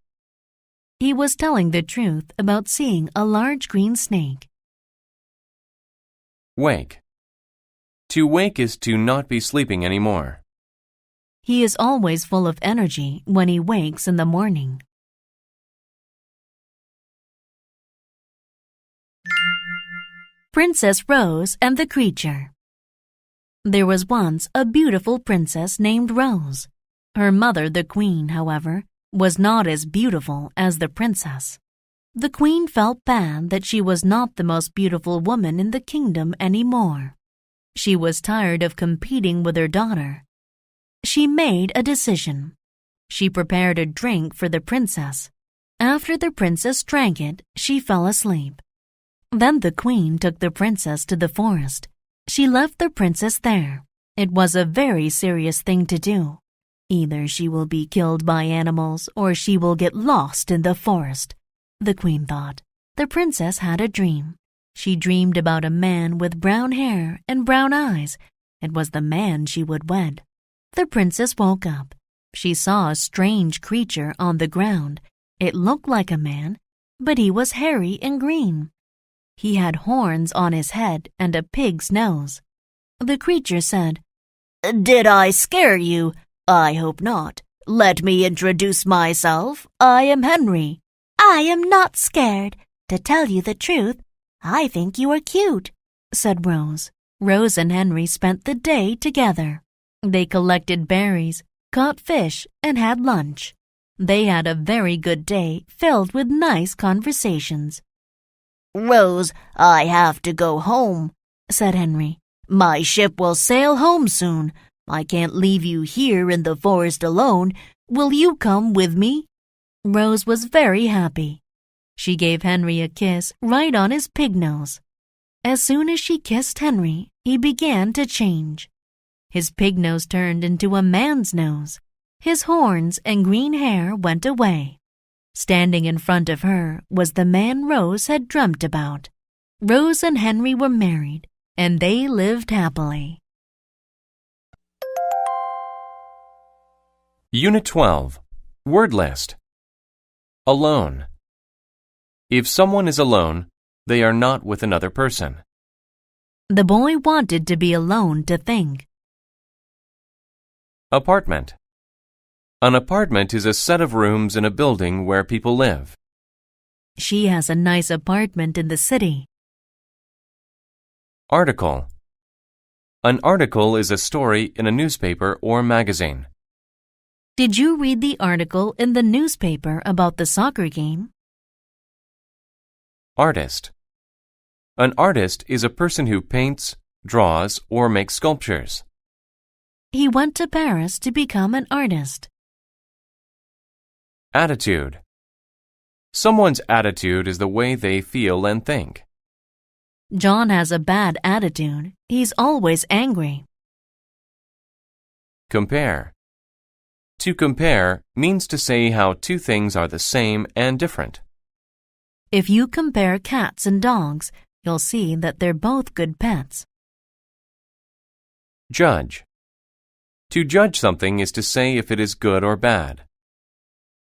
He was telling the truth about seeing a large green snake. Wake. To wake is to not be sleeping anymore. He is always full of energy when he wakes in the morning. Princess Rose and the Creature. There was once a beautiful princess named Rose. Her mother, the queen, however, was not as beautiful as the princess. The queen felt bad that she was not the most beautiful woman in the kingdom anymore. She was tired of competing with her daughter. She made a decision. She prepared a drink for the princess. After the princess drank it, she fell asleep. Then the queen took the princess to the forest. She left the princess there. It was a very serious thing to do. Either she will be killed by animals or she will get lost in the forest, the queen thought. The princess had a dream. She dreamed about a man with brown hair and brown eyes. It was the man she would wed. The princess woke up. She saw a strange creature on the ground. It looked like a man, but he was hairy and green. He had horns on his head and a pig's nose. The creature said, "Did I scare you? I hope not. Let me introduce myself. I am Henry." "I am not scared. To tell you the truth, I think you are cute," said Rose. Rose and Henry spent the day together. They collected berries, caught fish, and had lunch. They had a very good day filled with nice conversations. Rose, I have to go home, said Henry. My ship will sail home soon. I can't leave you here in the forest alone. Will you come with me? Rose was very happy. She gave Henry a kiss right on his pig nose. As soon as she kissed Henry, he began to change. His pig nose turned into a man's nose. His horns and green hair went away. Standing in front of her was the man Rose had dreamt about. Rose and Henry were married, and they lived happily. Unit 12. Word list. Alone. If someone is alone, they are not with another person. The boy wanted to be alone to think. Apartment. An apartment is a set of rooms in a building where people live. She has a nice apartment in the city. Article. An article is a story in a newspaper or magazine. Did you read the article in the newspaper about the soccer game? Artist. An artist is a person who paints, draws, or makes sculptures. He went to Paris to become an artist. Attitude. Someone's attitude is the way they feel and think. John has a bad attitude. He's always angry. Compare. To compare means to say how two things are the same and different. If you compare cats and dogs, you'll see that they're both good pets. Judge. To judge something is to say if it is good or bad.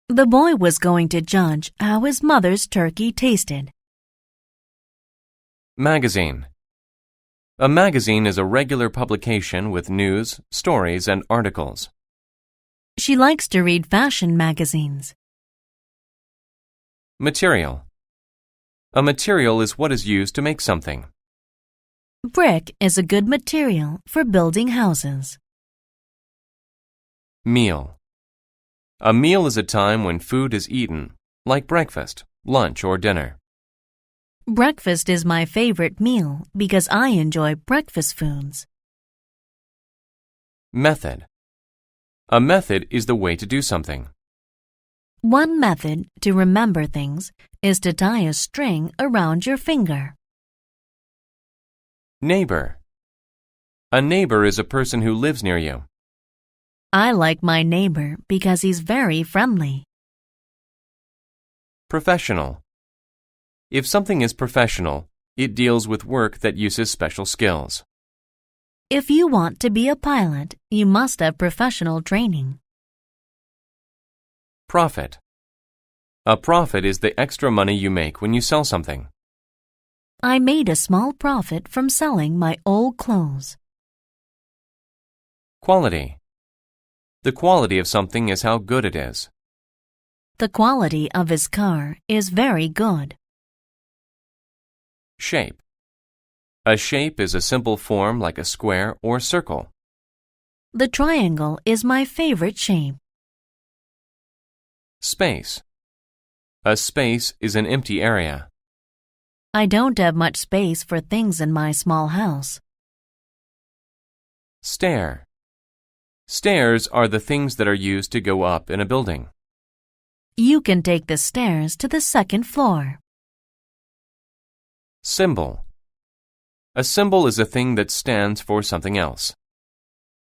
The boy was going to judge how his mother's turkey tasted. Magazine. A magazine is a regular publication with news, stories, and articles. She likes to read fashion magazines. Material. A material is what is used to make something. Brick is a good material for building houses. Meal. A meal is a time when food is eaten, like breakfast, lunch, or dinner. Breakfast is my favorite meal because I enjoy breakfast foods. Method. A method is the way to do something. One method to remember things is to tie a string around your finger. Neighbor. A neighbor is a person who lives near you. I like my neighbor because he's very friendly. Professional. If something is professional, it deals with work that uses special skills. If you want to be a pilot, you must have professional training. Profit. A profit is the extra money you make when you sell something. I made a small profit from selling my old clothes. Quality. The quality of something is how good it is. The quality of his car is very good. Shape. A shape is a simple form like a square or circle. The triangle is my favorite shape. Space. A space is an empty area. I don't have much space for things in my small house. Stair. Stairs are the things that are used to go up in a building. You can take the stairs to the second floor. Symbol. A symbol is a thing that stands for something else.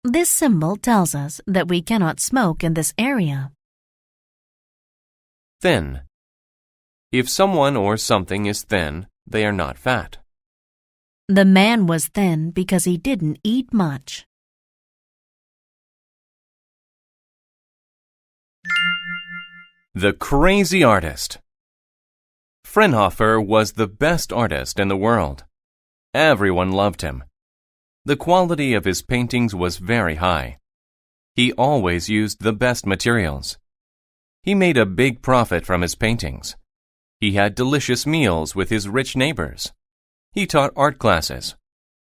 This symbol tells us that we cannot smoke in this area. Thin. If someone or something is thin, they are not fat. The man was thin because he didn't eat much. The crazy artist. Fraunhofer was the best artist in the world. Everyone loved him. The quality of his paintings was very high. He always used the best materials. He made a big profit from his paintings. He had delicious meals with his rich neighbors. He taught art classes.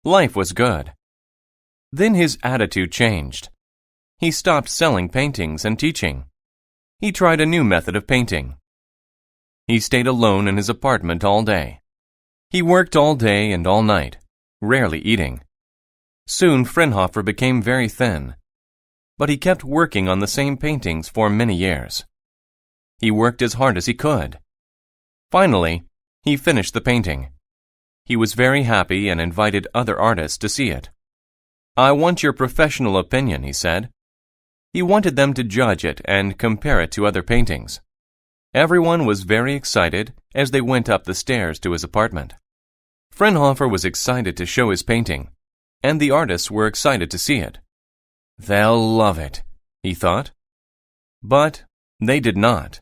Life was good. Then his attitude changed. He stopped selling paintings and teaching. He tried a new method of painting. He stayed alone in his apartment all day. He worked all day and all night, rarely eating. Soon Fraunhofer became very thin, but he kept working on the same paintings for many years. He worked as hard as he could. Finally, he finished the painting. He was very happy and invited other artists to see it. "I want your professional opinion," he said. He wanted them to judge it and compare it to other paintings. Everyone was very excited as they went up the stairs to his apartment. Fraunhofer was excited to show his painting, and the artists were excited to see it. "They'll love it," he thought. But they did not.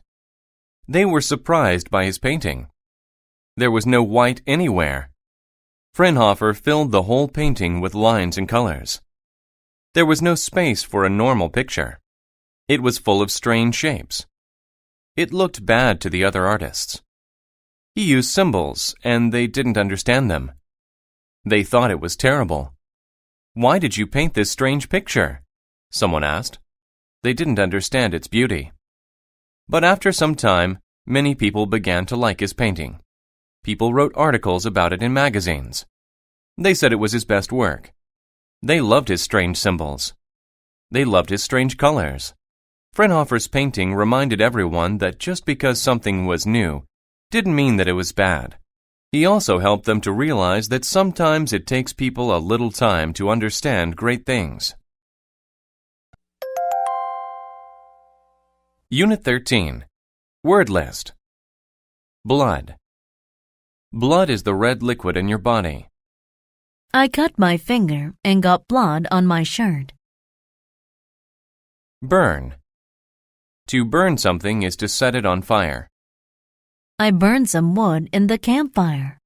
They were surprised by his painting. There was no white anywhere. Fraunhofer filled the whole painting with lines and colors. There was no space for a normal picture. It was full of strange shapes. It looked bad to the other artists. He used symbols, and they didn't understand them. They thought it was terrible. "Why did you paint this strange picture?" someone asked. They didn't understand its beauty. But after some time, many people began to like his painting. People wrote articles about it in magazines. They said it was his best work. They loved his strange symbols. They loved his strange colors. Fraunhofer's painting reminded everyone that just because something was new didn't mean that it was bad. He also helped them to realize that sometimes it takes people a little time to understand great things. Unit 13. Word list. Blood. Blood is the red liquid in your body. I cut my finger and got blood on my shirt. Burn. To burn something is to set it on fire. I burned some wood in the campfire.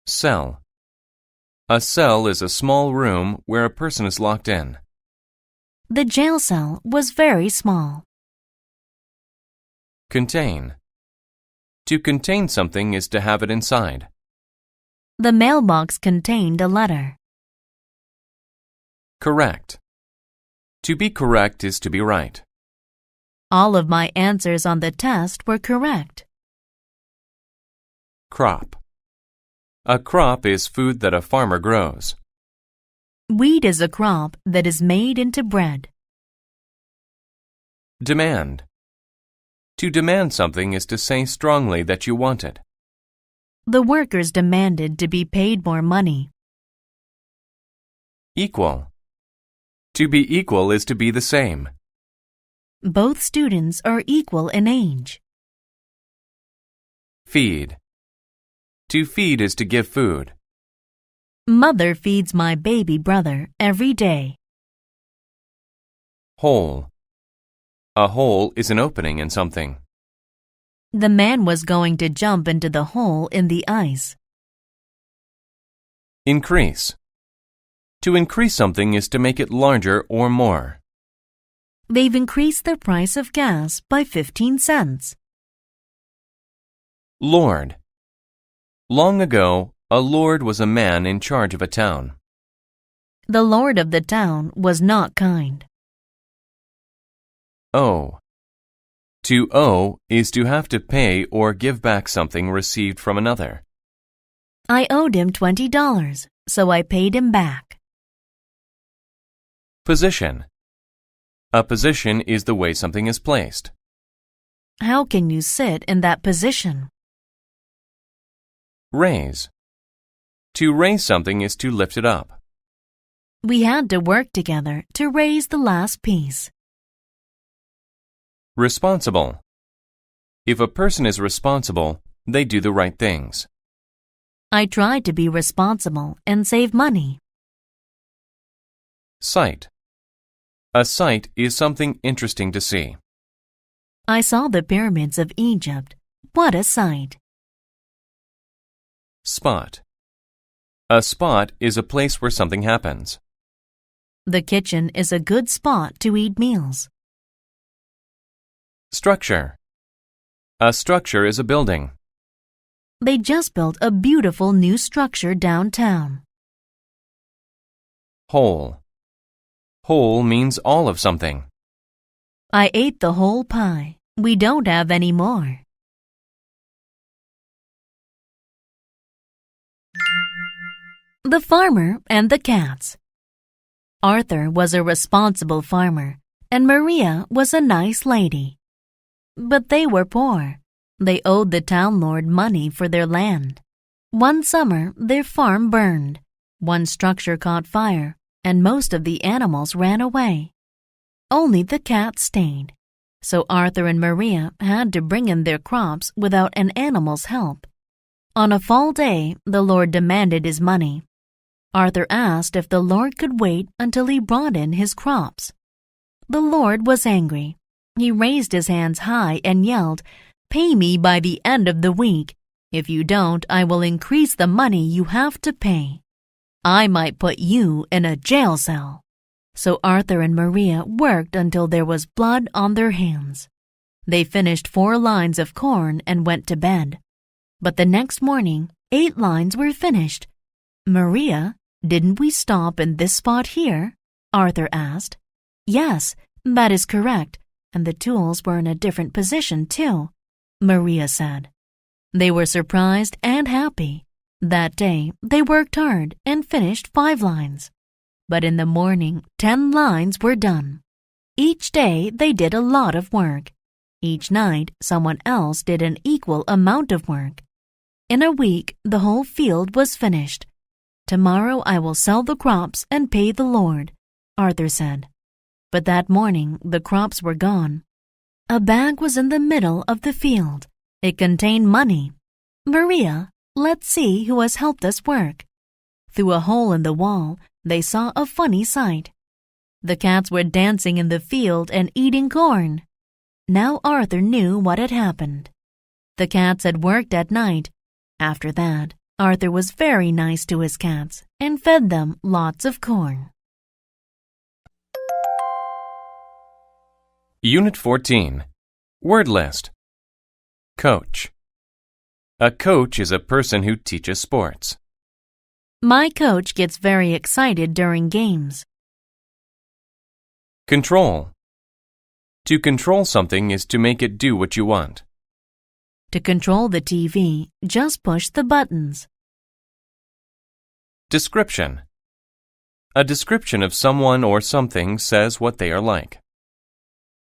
Cell. A cell is a small room where a person is locked in. The jail cell was very small. Contain. To contain something is to have it inside. The mailbox contained a letter. Correct. To be correct is to be right. All of my answers on the test were correct. Crop. A crop is food that a farmer grows. Wheat is a crop that is made into bread. Demand. To demand something is to say strongly that you want it. The workers demanded to be paid more money. Equal. To be equal is to be the same. Both students are equal in age. Feed. To feed is to give food. Mother feeds my baby brother every day. Hole. A hole is an opening in something. The man was going to jump into the hole in the ice. Increase. To increase something is to make it larger or more. They've increased the price of gas by 15 cents. Lord. Long ago, a lord was a man in charge of a town. The lord of the town was not kind. Owe. To owe is to have to pay or give back something received from another. I owed him $20, so I paid him back. Position. A position is the way something is placed. How can you sit in that position? Raise. To raise something is to lift it up. We had to work together to raise the last piece. Responsible. If a person is responsible, they do the right things. I tried to be responsible and save money. Sight. A sight is something interesting to see. I saw the pyramids of Egypt. What a sight! Spot. A spot is a place where something happens. The kitchen is a good spot to eat meals. Structure. A structure is a building. They just built a beautiful new structure downtown. Whole. Whole means all of something. I ate the whole pie. We don't have any more. The Farmer and the Cats. Arthur was a responsible farmer, and Maria was a nice lady. But they were poor. They owed the town lord money for their land. One summer, their farm burned. One structure caught fire, and most of the animals ran away. Only the cats stayed. So Arthur and Maria had to bring in their crops without an animal's help. On a fall day, the Lord demanded his money. Arthur asked if the Lord could wait until he brought in his crops. The Lord was angry. He raised his hands high and yelled, "Pay me by the end of the week. If you don't, I will increase the money you have to pay. I might put you in a jail cell." So Arthur and Maria worked until there was blood on their hands. They finished 4 lines of corn and went to bed. But the next morning, 8 lines were finished. "Maria, didn't we stop in this spot here?" Arthur asked. "Yes, that is correct, and the tools were in a different position too," Maria said. They were surprised and happy. That day, they worked hard and finished 5 lines. But in the morning, 10 lines were done. Each day, they did a lot of work. Each night, someone else did an equal amount of work. In a week, the whole field was finished. "Tomorrow I will sell the crops and pay the Lord," Arthur said. But that morning, the crops were gone. A bag was in the middle of the field. It contained money. "Maria, let's see who has helped us work." Through a hole in the wall, they saw a funny sight. The cats were dancing in the field and eating corn. Now Arthur knew what had happened. The cats had worked at night. After that, Arthur was very nice to his cats and fed them lots of corn. Unit 14. Word list. Coach. A coach is a person who teaches sports. My coach gets very excited during games. Control. To control something is to make it do what you want. To control the TV, just push the buttons. Description. A description of someone or something says what they are like.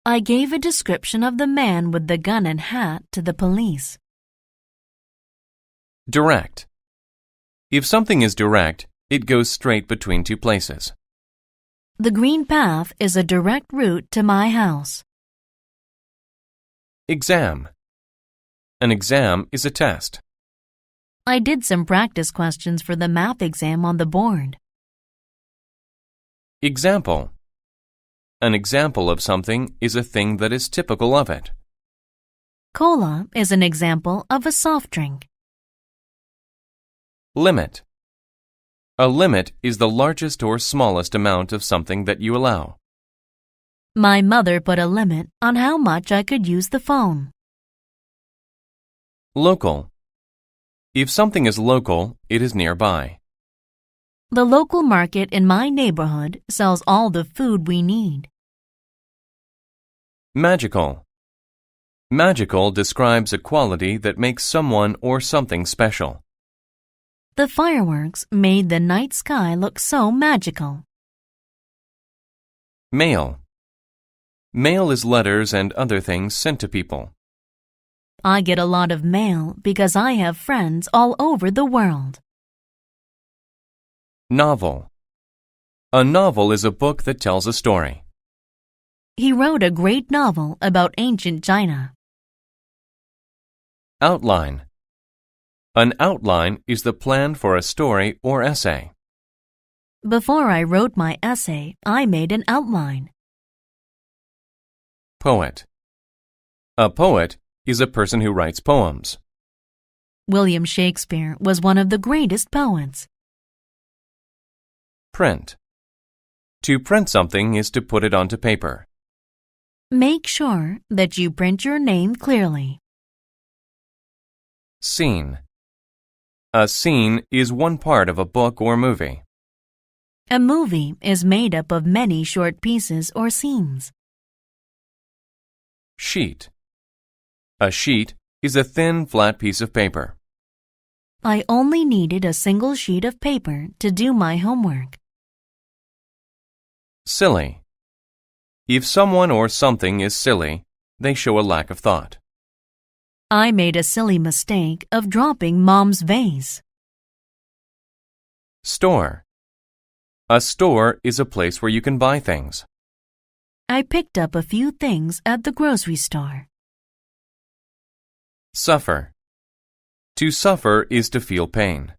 I gave a description of the man with the gun and hat to the police. Direct. If something is direct, it goes straight between 2 places. The green path is a direct route to my house. Exam. An exam is a test. I did some practice questions for the math exam on the board. Example. An example of something is a thing that is typical of it. Cola is an example of a soft drink. Limit. A limit is the largest or smallest amount of something that you allow. My mother put a limit on how much I could use the phone. Local. If something is local, it is nearby. The local market in my neighborhood sells all the food we need. Magical. Magical describes a quality that makes someone or something special. The fireworks made the night sky look so magical. Mail. Mail is letters and other things sent to people. I get a lot of mail because I have friends all over the world. Novel. A novel is a book that tells a story. He wrote a great novel about ancient China. Outline. An outline is the plan for a story or essay. Before I wrote my essay, I made an outline. Poet. A poet is a person who writes poems. William Shakespeare was one of the greatest poets. Print. To print something is to put it onto paper. Make sure that you print your name clearly. Scene. A scene is one part of a book or movie. A movie is made up of many short pieces or scenes. Sheet. A sheet is a thin, flat piece of paper. I only needed a single sheet of paper to do my homework. Silly. If someone or something is silly, they show a lack of thought. I made a silly mistake of dropping Mom's vase. Store. A store is a place where you can buy things. I picked up a few things at the grocery store. Suffer. To suffer is to feel pain.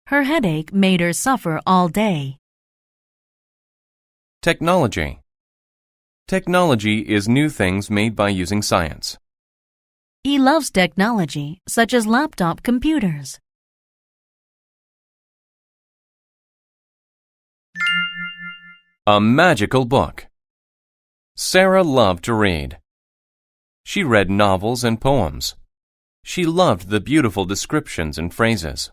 Her headache made her suffer all day. Technology. Technology is new things made by using science. He loves technology, such as laptop computers. A magical book. Sarah loved to read. She read novels and poems. She loved the beautiful descriptions and phrases.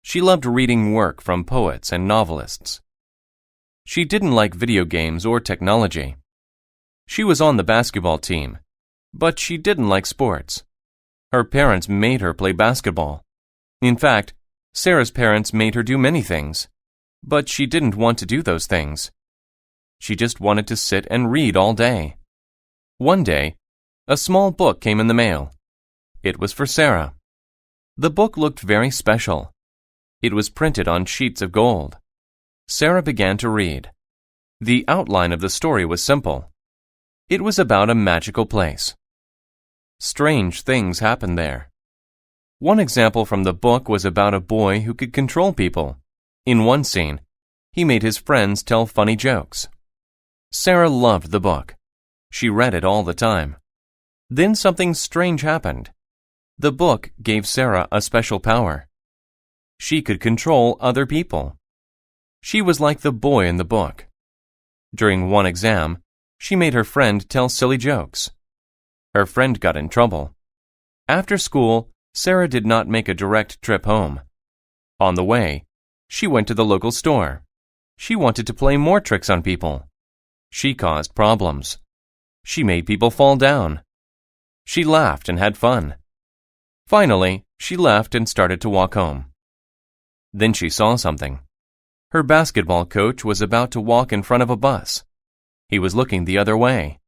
She loved reading work from poets and novelists. She didn't like video games or technology. She was on the basketball team, but she didn't like sports. Her parents made her play basketball. In fact, Sarah's parents made her do many things, but she didn't want to do those things. She just wanted to sit and read all day. One day, a small book came in the mail. It was for Sarah. The book looked very special. It was printed on sheets of gold. Sarah began to read. The outline of the story was simple. It was about a magical place. Strange things happened there. One example from the book was about a boy who could control people. In one scene, he made his friends tell funny jokes. Sarah loved the book. She read it all the time. Then something strange happened. The book gave Sarah a special power. She could control other people. She was like the boy in the book. During one exam, she made her friend tell silly jokes. Her friend got in trouble. After school, Sarah did not make a direct trip home. On the way, she went to the local store. She wanted to play more tricks on people. She caused problems. She made people fall down. She laughed and had fun. Finally, she left and started to walk home. Then she saw something. Her basketball coach was about to walk in front of a bus. He was looking the other way.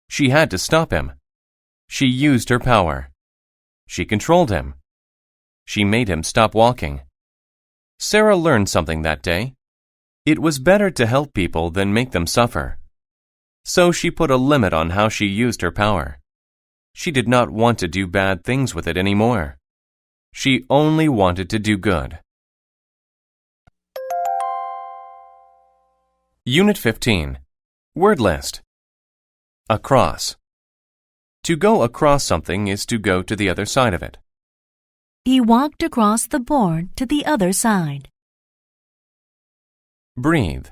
She had to stop him. She used her power. She controlled him. She made him stop walking. Sarah learned something that day. It was better to help people than make them suffer. So she put a limit on how she used her power. She did not want to do bad things with it anymore. She only wanted to do good. Unit 15. Word list. Across. To go across something is to go to the other side of it. He walked across the board to the other side. Breathe.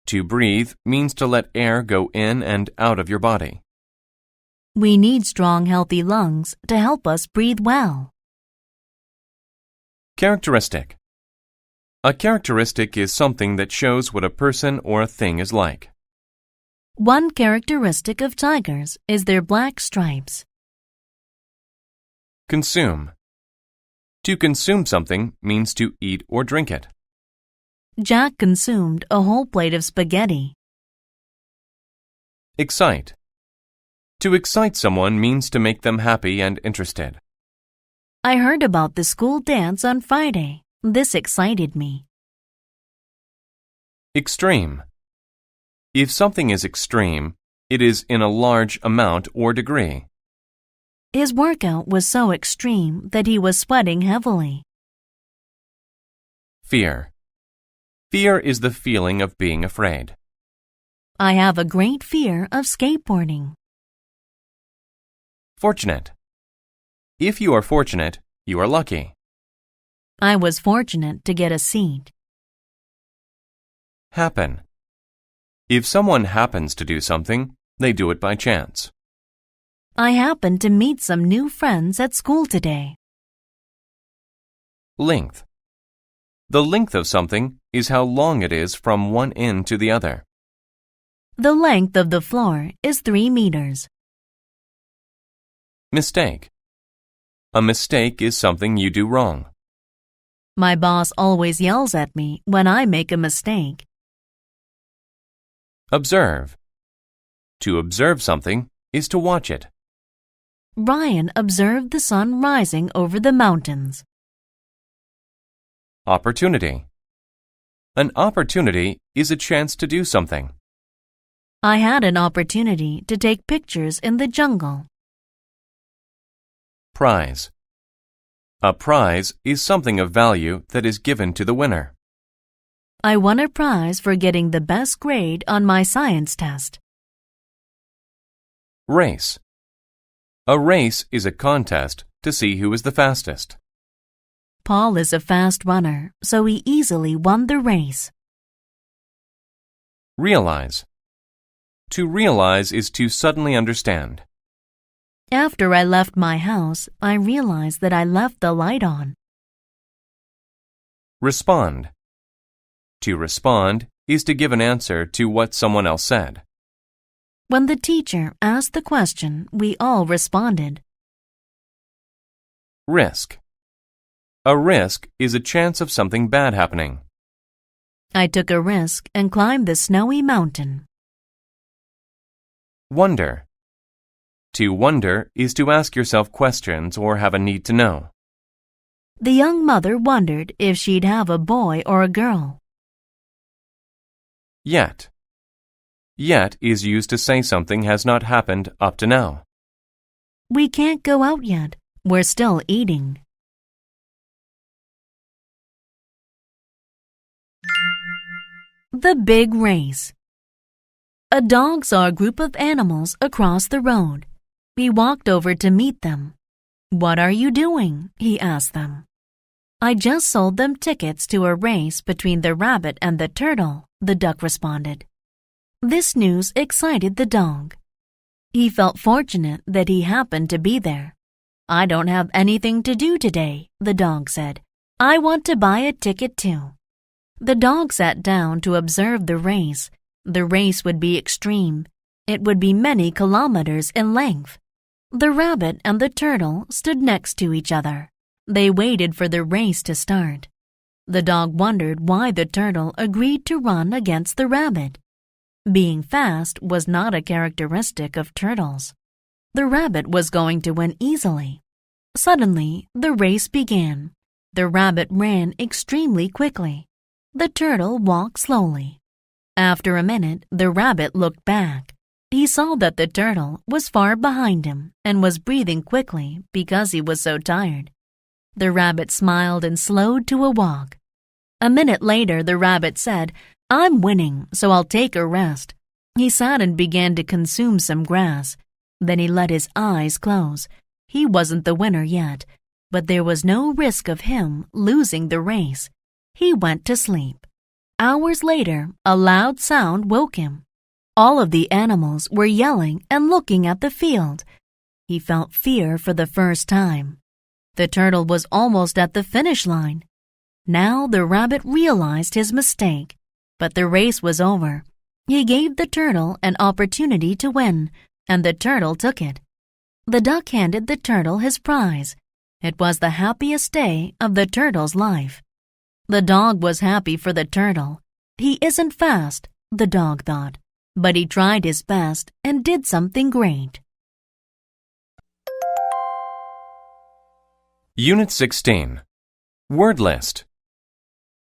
To breathe means to let air go in and out of your body. We need strong, healthy lungs to help us breathe well. Characteristic. A characteristic is something that shows what a person or a thing is like. One characteristic of tigers is their black stripes. Consume. To consume something means to eat or drink it. Jack consumed a whole plate of spaghetti. Excite. To excite someone means to make them happy and interested. I heard about the school dance on Friday. This excited me. Extreme. If something is extreme, it is in a large amount or degree. His workout was so extreme that he was sweating heavily. Fear. Fear is the feeling of being afraid. I have a great fear of skateboarding. Fortunate. If you are fortunate, you are lucky. I was fortunate to get a seat. Happen. If someone happens to do something, they do it by chance. I happened to meet some new friends at school today. Length. The length of something is how long it is from one end to the other. The length of the floor is 3 meters. Mistake. A mistake is something you do wrong. My boss always yells at me when I make a mistake. Observe. To observe something is to watch it. Ryan observed the sun rising over the mountains. Opportunity. An opportunity is a chance to do something. I had an opportunity to take pictures in the jungle. Prize. A prize is something of value that is given to the winner. I won a prize for getting the best grade on my science test. Race. A race is a contest to see who is the fastest. Paul is a fast runner, so he easily won the race. Realize. To realize is to suddenly understand. After I left my house, I realized that I left the light on. Respond. To respond is to give an answer to what someone else said. When the teacher asked the question, we all responded. Risk. A risk is a chance of something bad happening. I took a risk and climbed the snowy mountain. Wonder. To wonder is to ask yourself questions or have a need to know. The young mother wondered if she'd have a boy or a girl. Yet. Yet is used to say something has not happened up to now. We can't go out yet. We're still eating. The Big Race. A dog saw a group of animals across the road. He walked over to meet them. "What are you doing?" he asked them. "I just sold them tickets to a race between the rabbit and the turtle," the duck responded. This news excited the dog. He felt fortunate that he happened to be there. "I don't have anything to do today," the dog said. "I want to buy a ticket too." The dog sat down to observe the race. The race would be extreme. It would be many kilometers in length. The rabbit and the turtle stood next to each other. They waited for the race to start. The dog wondered why the turtle agreed to run against the rabbit. Being fast was not a characteristic of turtles. The rabbit was going to win easily. Suddenly, the race began. The rabbit ran extremely quickly. The turtle walked slowly. After a minute, the rabbit looked back. He saw that the turtle was far behind him and was breathing quickly because he was so tired. The rabbit smiled and slowed to a walk. A minute later, the rabbit said, "I'm winning, so I'll take a rest." He sat and began to consume some grass. Then he let his eyes close. He wasn't the winner yet, but there was no risk of him losing the race. He went to sleep. Hours later, a loud sound woke him. All of the animals were yelling and looking at the field. He felt fear for the first time. The turtle was almost at the finish line. Now the rabbit realized his mistake, but the race was over. He gave the turtle an opportunity to win, and the turtle took it. The duck handed the turtle his prize. It was the happiest day of the turtle's life. The dog was happy for the turtle. He isn't fast, the dog thought, but he tried his best and did something great. Unit 16. Word list.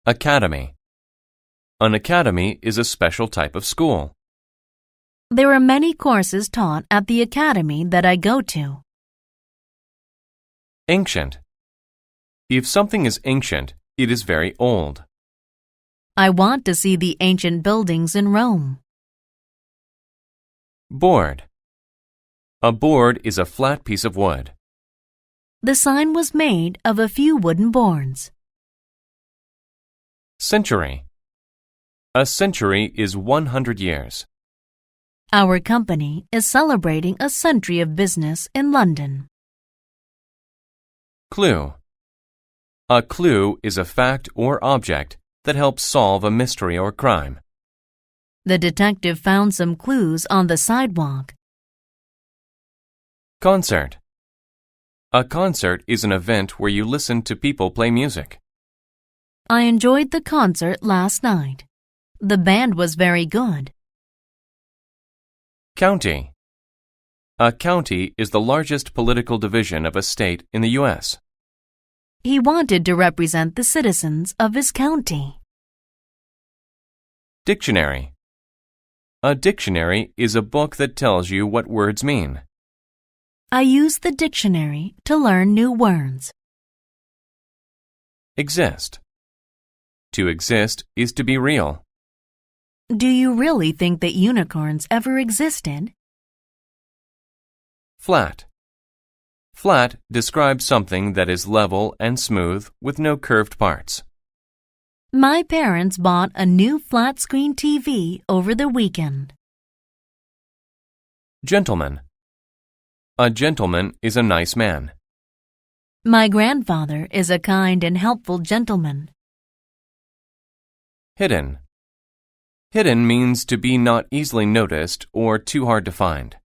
Academy. An academy is a special type of school. There are many courses taught at the academy that I go to. Ancient. If something is ancient, it is very old. I want to see the ancient buildings in Rome. Board. A board is a flat piece of wood. The sign was made of a few wooden boards. Century. A century is 100 years. Our company is celebrating a century of business in London. Clue. A clue is a fact or object that helps solve a mystery or crime. The detective found some clues on the sidewalk. Concert. A concert is an event where you listen to people play music. I enjoyed the concert last night. The band was very good. County. A county is the largest political division of a state in the U.S. He wanted to represent the citizens of his county. Dictionary. A dictionary is a book that tells you what words mean. I used the dictionary to learn new words. Exist. To exist is to be real. Do you really think that unicorns ever existed? Flat. Flat describes something that is level and smooth with no curved parts. My parents bought a new flat-screen TV over the weekend. Gentleman. A gentleman is a nice man. My grandfather is a kind and helpful gentleman. Hidden. Hidden means to be not easily noticed or too hard to find.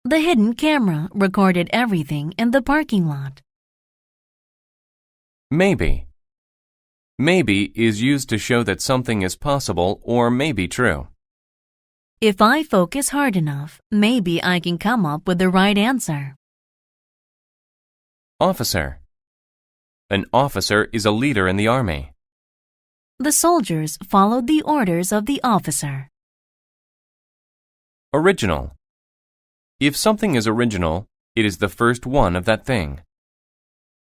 The hidden camera recorded everything in the parking lot. Maybe. Maybe is used to show that something is possible or may be true. If I focus hard enough, maybe I can come up with the right answer. Officer. An officer is a leader in the army. The soldiers followed the orders of the officer. Original. If something is original, it is the first one of that thing.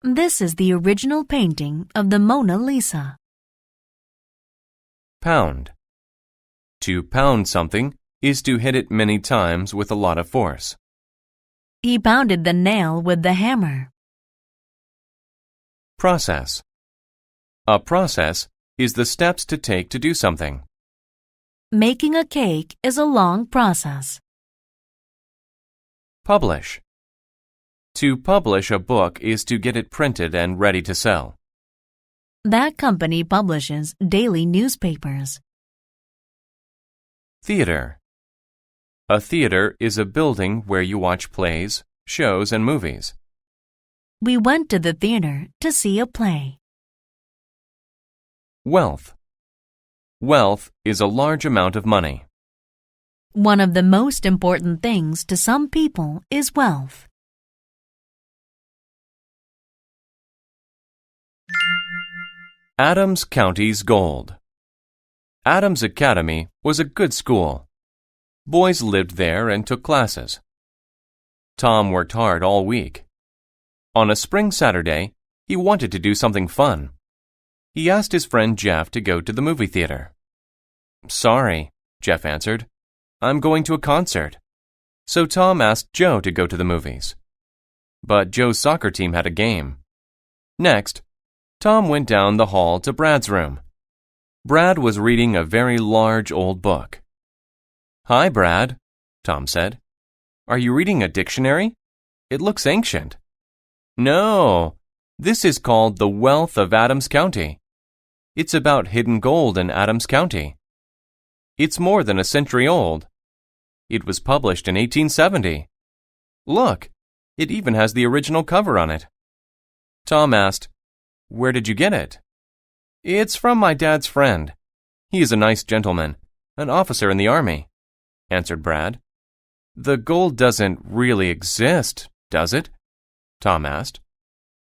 This is the original painting of the Mona Lisa. Pound. To pound something is to hit it many times with a lot of force. He pounded the nail with the hammer. Process. A process is the steps to take to do something. Making a cake is a long process. Publish. To publish a book is to get it printed and ready to sell. That company publishes daily newspapers. Theater. A theater is a building where you watch plays, shows, and movies. We went to the theater to see a play. Wealth. Wealth is a large amount of money. One of the most important things to some people is wealth. Adams County's gold. Adams Academy was a good school. Boys lived there and took classes. Tom worked hard all week. On a spring Saturday, he wanted to do something fun. He asked his friend Jeff to go to the movie theater. "Sorry," Jeff answered. "I'm going to a concert." So Tom asked Joe to go to the movies. But Joe's soccer team had a game. Next, Tom went down the hall to Brad's room. Brad was reading a very large old book. "Hi, Brad," Tom said. "Are you reading a dictionary? It looks ancient." "No, this is called The Wealth of Adams County. It's about hidden gold in Adams County. It's more than a century old. It was published in 1870. Look, it even has the original cover on it." Tom asked, "Where did you get it?" "It's from my dad's friend. He is a nice gentleman, an officer in the army," answered Brad. "The gold doesn't really exist, does it?" Tom asked.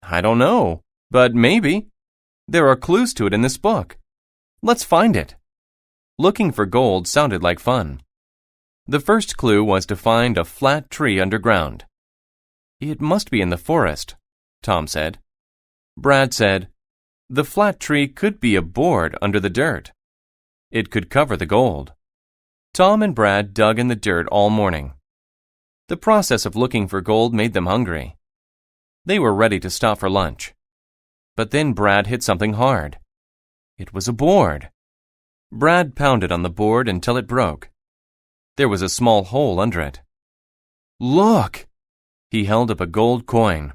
"I don't know, but maybe. There are clues to it in this book. Let's find it." Looking for gold sounded like fun. The first clue was to find a flat tree underground. "It must be in the forest," Tom said. Brad said, "The flat tree could be a board under the dirt. It could cover the gold." Tom and Brad dug in the dirt all morning. The process of looking for gold made them hungry. They were ready to stop for lunch. But then Brad hit something hard. It was a board. Brad pounded on the board until it broke. There was a small hole under it. "Look!" He held up a gold coin.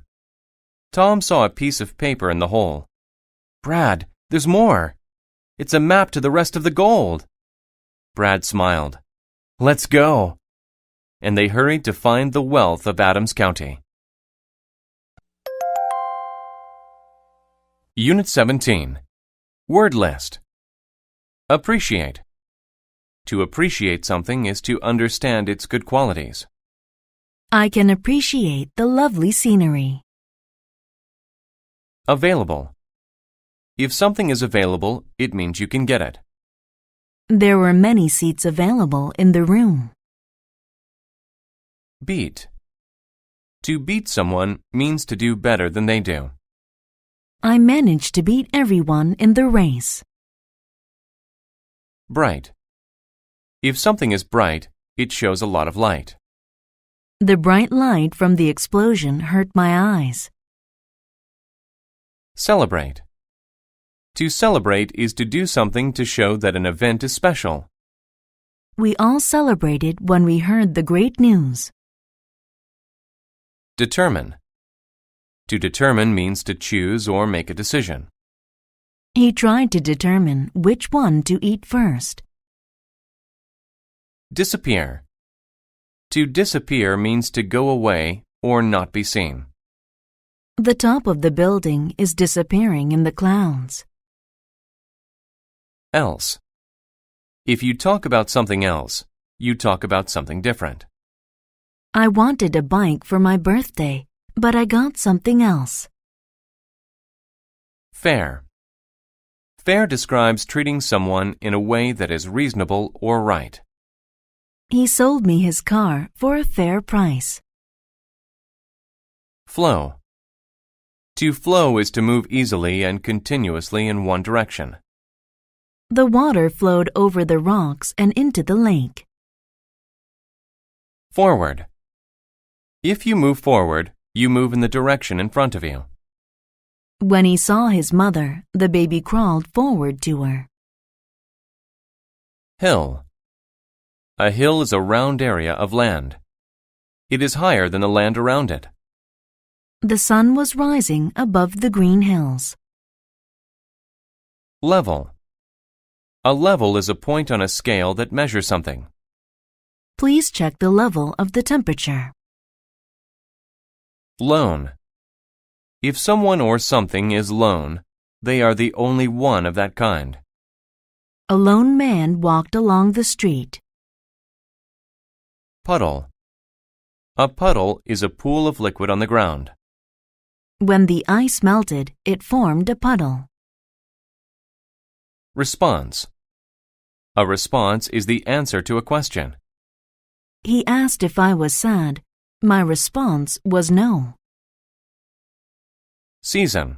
Tom saw a piece of paper in the hole. "Brad, there's more. It's a map to the rest of the gold." Brad smiled. "Let's go." And they hurried to find the wealth of Adams County. Unit 17. Word list. Appreciate. To appreciate something is to understand its good qualities. I can appreciate the lovely scenery. Available. If something is available, it means you can get it. There were many seats available in the room. Beat. To beat someone means to do better than they do. I managed to beat everyone in the race. Bright. If something is bright, it shows a lot of light. The bright light from the explosion hurt my eyes. Celebrate. To celebrate is to do something to show that an event is special. We all celebrated when we heard the great news. Determine. To determine means to choose or make a decision. He tried to determine which one to eat first. Disappear. To disappear means to go away or not be seen. The top of the building is disappearing in the clouds. Else. If you talk about something else, you talk about something different. I wanted a bike for my birthday, but I got something else. Fair. Fair describes treating someone in a way that is reasonable or right. He sold me his car for a fair price. Flow. To flow is to move easily and continuously in one direction. The water flowed over the rocks and into the lake. Forward. If you move forward, you move in the direction in front of you. When he saw his mother, the baby crawled forward to her. Hill. A hill is a round area of land. It is higher than the land around it. The sun was rising above the green hills. Level. A level is a point on a scale that measures something. Please check the level of the temperature. Lone. If someone or something is lone, they are the only one of that kind. A lone man walked along the street. Puddle. A puddle is a pool of liquid on the ground. When the ice melted, it formed a puddle. Response. A response is the answer to a question. He asked if I was sad. My response was no. Season.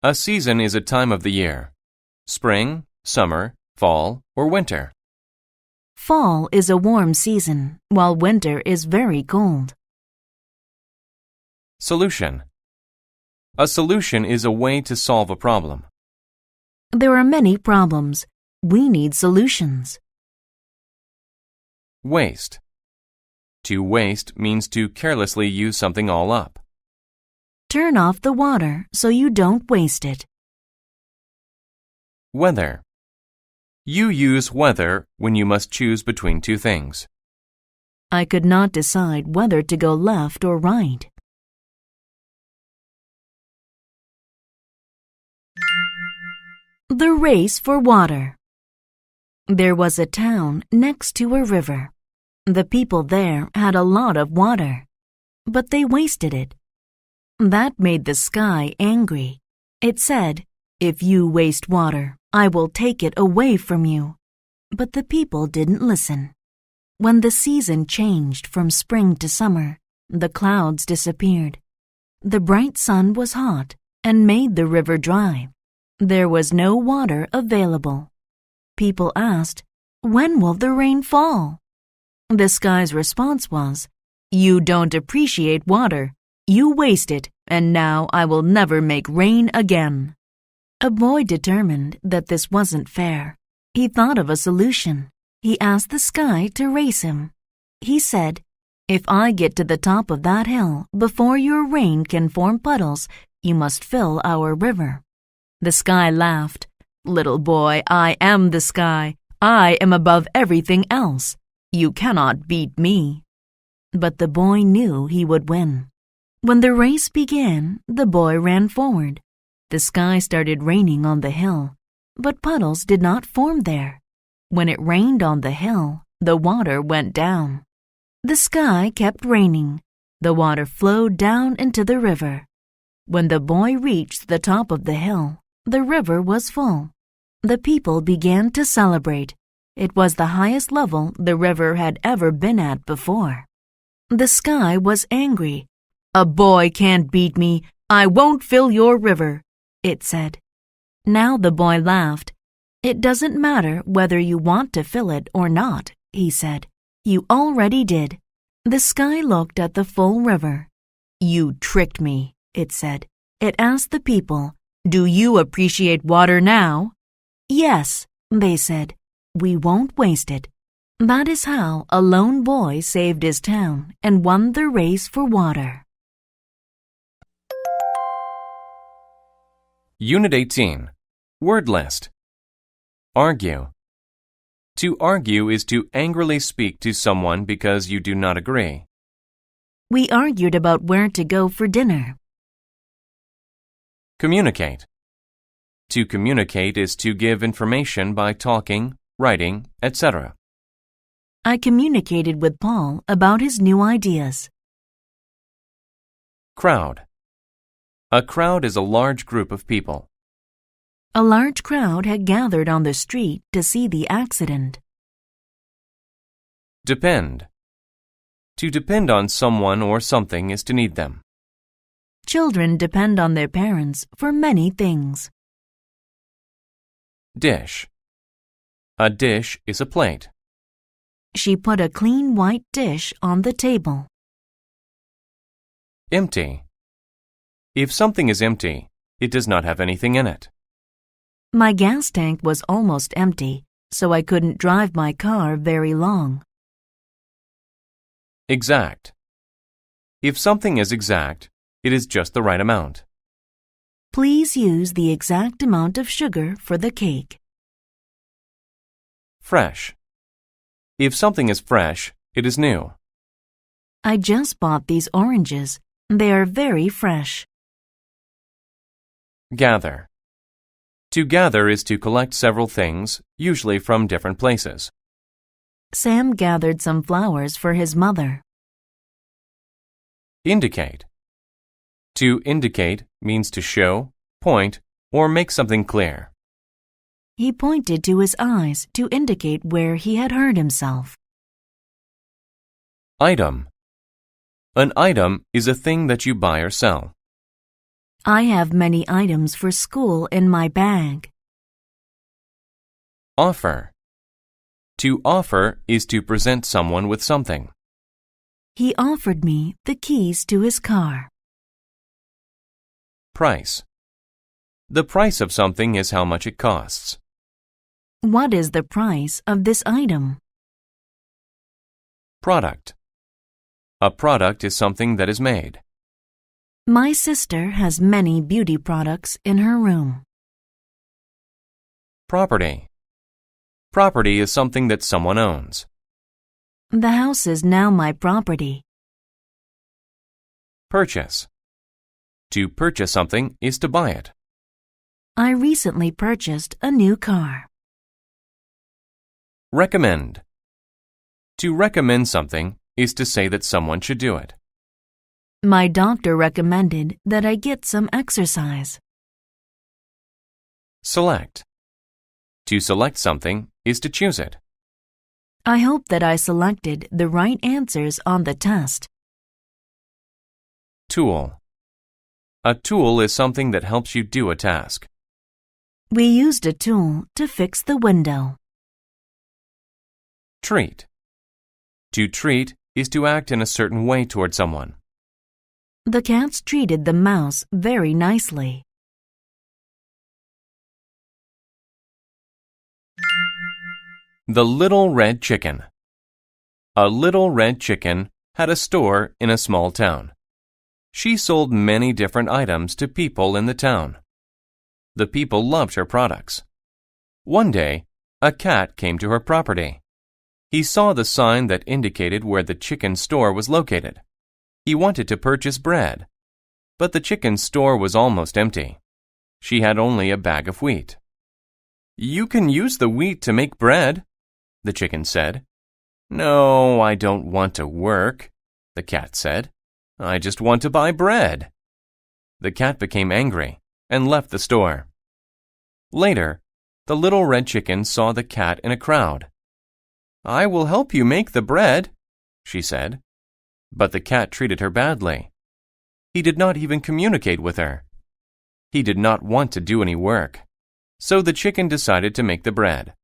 A season is a time of the year. Spring, summer, fall, or winter. Fall is a warm season, while winter is very cold. Solution. A solution is a way to solve a problem. There are many problems. We need solutions. Waste. To waste means to carelessly use something all up. Turn off the water so you don't waste it. Weather. You use weather when you must choose between two things. I could not decide whether to go left or right. The race for water. There was a town next to a river. The people there had a lot of water, but they wasted it. That made the sky angry. It said, "If you waste water, I will take it away from you." But the people didn't listen. When the season changed from spring to summer, the clouds disappeared. The bright sun was hot and made the river dry. There was no water available. People asked, "When will the rain fall?" The sky's response was, "You don't appreciate water. You waste it, and now I will never make rain again." A boy determined that this wasn't fair. He thought of a solution. He asked the sky to race him. He said, "If I get to the top of that hill before your rain can form puddles, you must fill our river." The sky laughed. "Little boy, I am the sky. I am above everything else. You cannot beat me." But the boy knew he would win. When the race began, the boy ran forward. The sky started raining on the hill, but puddles did not form there. When it rained on the hill, the water went down. The sky kept raining. The water flowed down into the river. When the boy reached the top of the hill, the river was full. The people began to celebrate. It was the highest level the river had ever been at before. The sky was angry. "A boy can't beat me. I won't fill your river," it said. Now the boy laughed. "It doesn't matter whether you want to fill it or not," he said. "You already did." The sky looked at the full river. "You tricked me," it said. It asked the people, "Do you appreciate water now?" "Yes," they said. "We won't waste it." That is how a lone boy saved his town and won the race for water. Unit 18. Word list. Argue. To argue is to angrily speak to someone because you do not agree. We argued about where to go for dinner. Communicate. To communicate is to give information by talking, writing, etc. I communicated with Paul about his new ideas. Crowd. A crowd is a large group of people. A large crowd had gathered on the street to see the accident. Depend. To depend on someone or something is to need them. Children depend on their parents for many things. Dish. A dish is a plate. She put a clean white dish on the table. Empty. If something is empty, it does not have anything in it. My gas tank was almost empty, so I couldn't drive my car very long. Exact. If something is exact, it is just the right amount. Please use the exact amount of sugar for the cake. Fresh. If something is fresh, it is new. I just bought these oranges. They are very fresh. Gather. To gather is to collect several things, usually from different places. Sam gathered some flowers for his mother. Indicate. To indicate means to show, point, or make something clear. He pointed to his eyes to indicate where he had hurt himself. Item. An item is a thing that you buy or sell. I have many items for school in my bag. Offer. To offer is to present someone with something. He offered me the keys to his car. Price. The price of something is how much it costs. What is the price of this item? Product. A product is something that is made. My sister has many beauty products in her room. Property. Property is something that someone owns. The house is now my property. Purchase. To purchase something is to buy it. I recently purchased a new car. Recommend. To recommend something is to say that someone should do it. My doctor recommended that I get some exercise. Select. To select something is to choose it. I hope that I selected the right answers on the test. Tool. A tool is something that helps you do a task. We used a tool to fix the window. Treat. To treat is to act in a certain way toward someone. The cats treated the mouse very nicely. The Little Red Chicken. A little red chicken had a store in a small town. She sold many different items to people in the town. The people loved her products. One day, a cat came to her property. He saw the sign that indicated where the chicken store was located. He wanted to purchase bread, but the chicken store was almost empty. She had only a bag of wheat. "You can use the wheat to make bread," the chicken said. "No, I don't want to work," the cat said. "I just want to buy bread." The cat became angry and left the store. Later, the little red chicken saw the cat in a crowd. "I will help you make the bread," she said. But the cat treated her badly. He did not even communicate with her. He did not want to do any work, so the chicken decided to make the bread.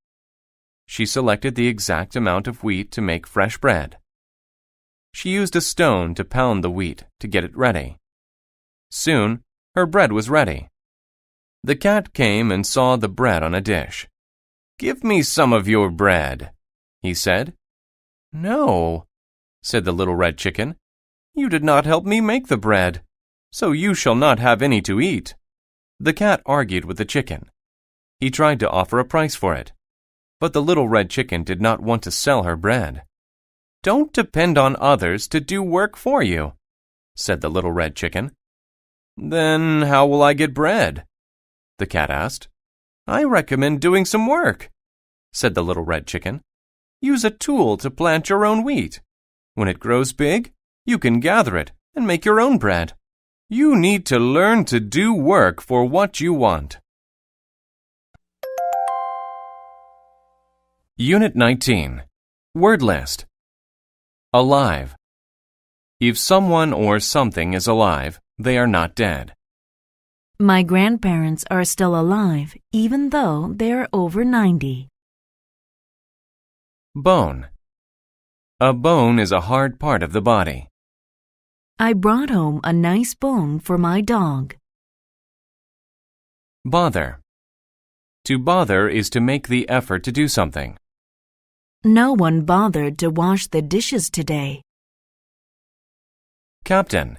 She selected the exact amount of wheat to make fresh bread. She used a stone to pound the wheat to get it ready. Soon, her bread was ready. The cat came and saw the bread on a dish. "Give me some of your bread," he said. "No," said the little red chicken. "You did not help me make the bread, so you shall not have any to eat." The cat argued with the chicken. He tried to offer a price for it, but the little red chicken did not want to sell her bread. "Don't depend on others to do work for you," said the little red chicken. "Then how will I get bread?" the cat asked. "I recommend doing some work," said the little red chicken. "Use a tool to plant your own wheat. When it grows big, you can gather it and make your own bread. You need to learn to do work for what you want." Unit 19. Word list. Alive. If someone or something is alive, they are not dead. My grandparents are still alive, even though they are over 90. Bone. A bone is a hard part of the body. I brought home a nice bone for my dog. Bother. To bother is to make the effort to do something. No one bothered to wash the dishes today. Captain.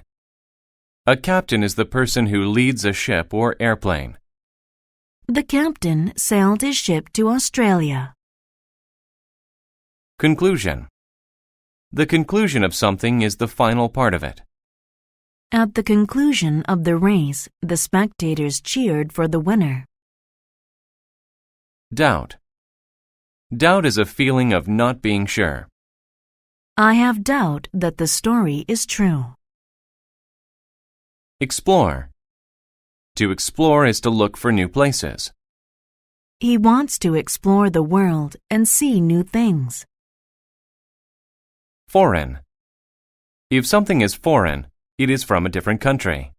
A captain is the person who leads a ship or airplane. The captain sailed his ship to Australia. Conclusion. The conclusion of something is the final part of it. At the conclusion of the race, the spectators cheered for the winner. Doubt. Doubt is a feeling of not being sure. I have doubt that the story is true. Explore. To explore is to look for new places. He wants to explore the world and see new things. Foreign. If something is foreign, it is from a different country.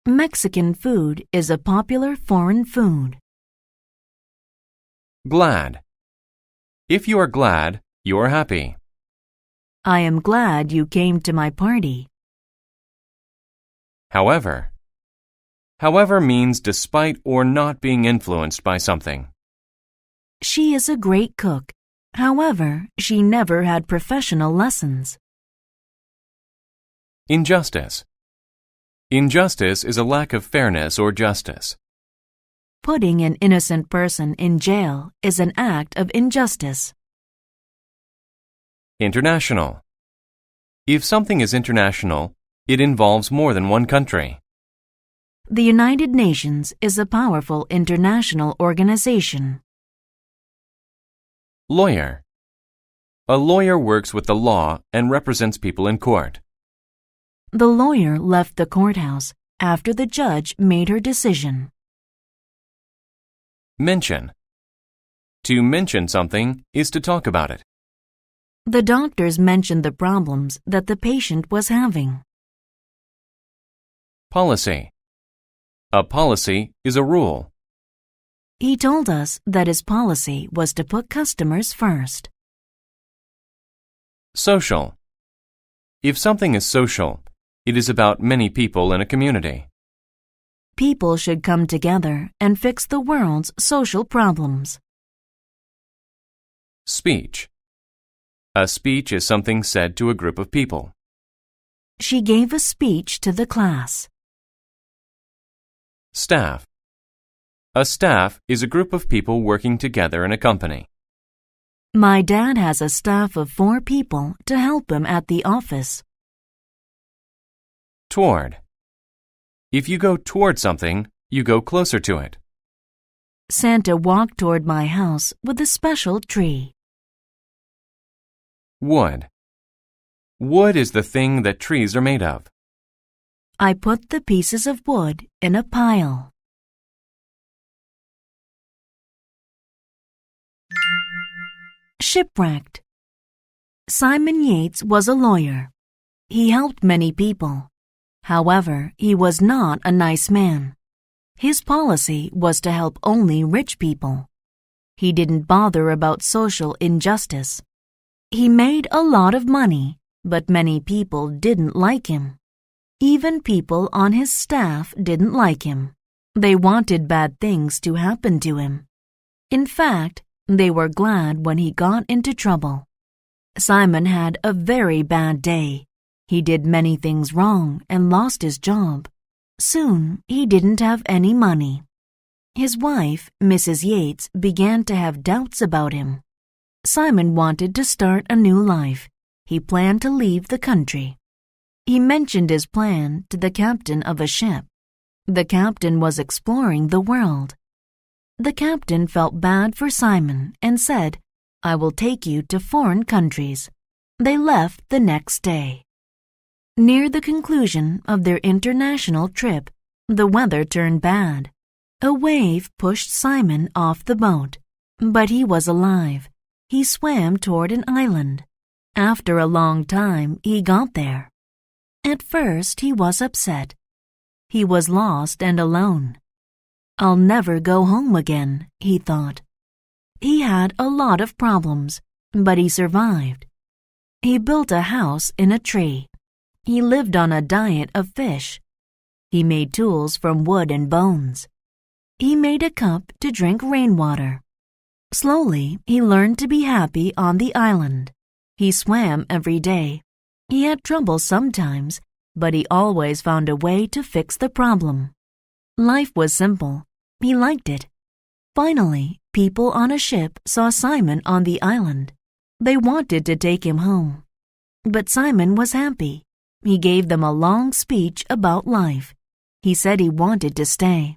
Mexican food is a popular foreign food. Glad. If you are glad, you are happy. I am glad you came to my party. However. However means despite or not being influenced by something. She is a great cook. However, she never had professional lessons. Injustice. Injustice is a lack of fairness or justice. Putting an innocent person in jail is an act of injustice. International. If something is international, it involves more than one country. The United Nations is a powerful international organization. Lawyer. A lawyer works with the law and represents people in court. The lawyer left the courthouse after the judge made her decision. Mention. To mention something is to talk about it. The doctors mentioned the problems that the patient was having. Policy. A policy is a rule. He told us that his policy was to put customers first. Social. If something is social, it is about many people in a community. People should come together and fix the world's social problems. Speech. A speech is something said to a group of people. She gave a speech to the class. Staff. A staff is a group of people working together in a company. My dad has a staff of 4 people to help him at the office. Toward. If you go toward something, You go closer to it. Santa walked toward my house with a special tree. Wood. Wood is the thing that trees are made of. I put the pieces of wood in a pile. Shipwrecked. Simon Yates was a lawyer. He helped many people. However, he was not a nice man. His policy was to help only rich people. He didn't bother about social injustice. He made a lot of money, but many people didn't like him. Even people on his staff didn't like him. They wanted bad things to happen to him. In fact, they were glad when he got into trouble. Simon had a very bad day. He did many things wrong and lost his job. Soon, he didn't have any money. His wife, Mrs. Yates, began to have doubts about him. Simon wanted to start a new life. He planned to leave the country. He mentioned his plan to the captain of a ship. The captain was exploring the world. The captain felt bad for Simon and said, "I will take you to foreign countries." They left the next day. Near the conclusion of their international trip, the weather turned bad. A wave pushed Simon off the boat, but he was alive. He swam toward an island. After a long time, he got there. At first, he was upset. He was lost and alone. "I'll never go home again," he thought. He had a lot of problems, but he survived. He built a house in a tree. He lived on a diet of fish. He made tools from wood and bones. He made a cup to drink rainwater. Slowly, he learned to be happy on the island. He swam every day. He had trouble sometimes, but he always found a way to fix the problem. Life was simple. He liked it. Finally, people on a ship saw Simon on the island. They wanted to take him home. But Simon was happy. He gave them a long speech about life. He said he wanted to stay.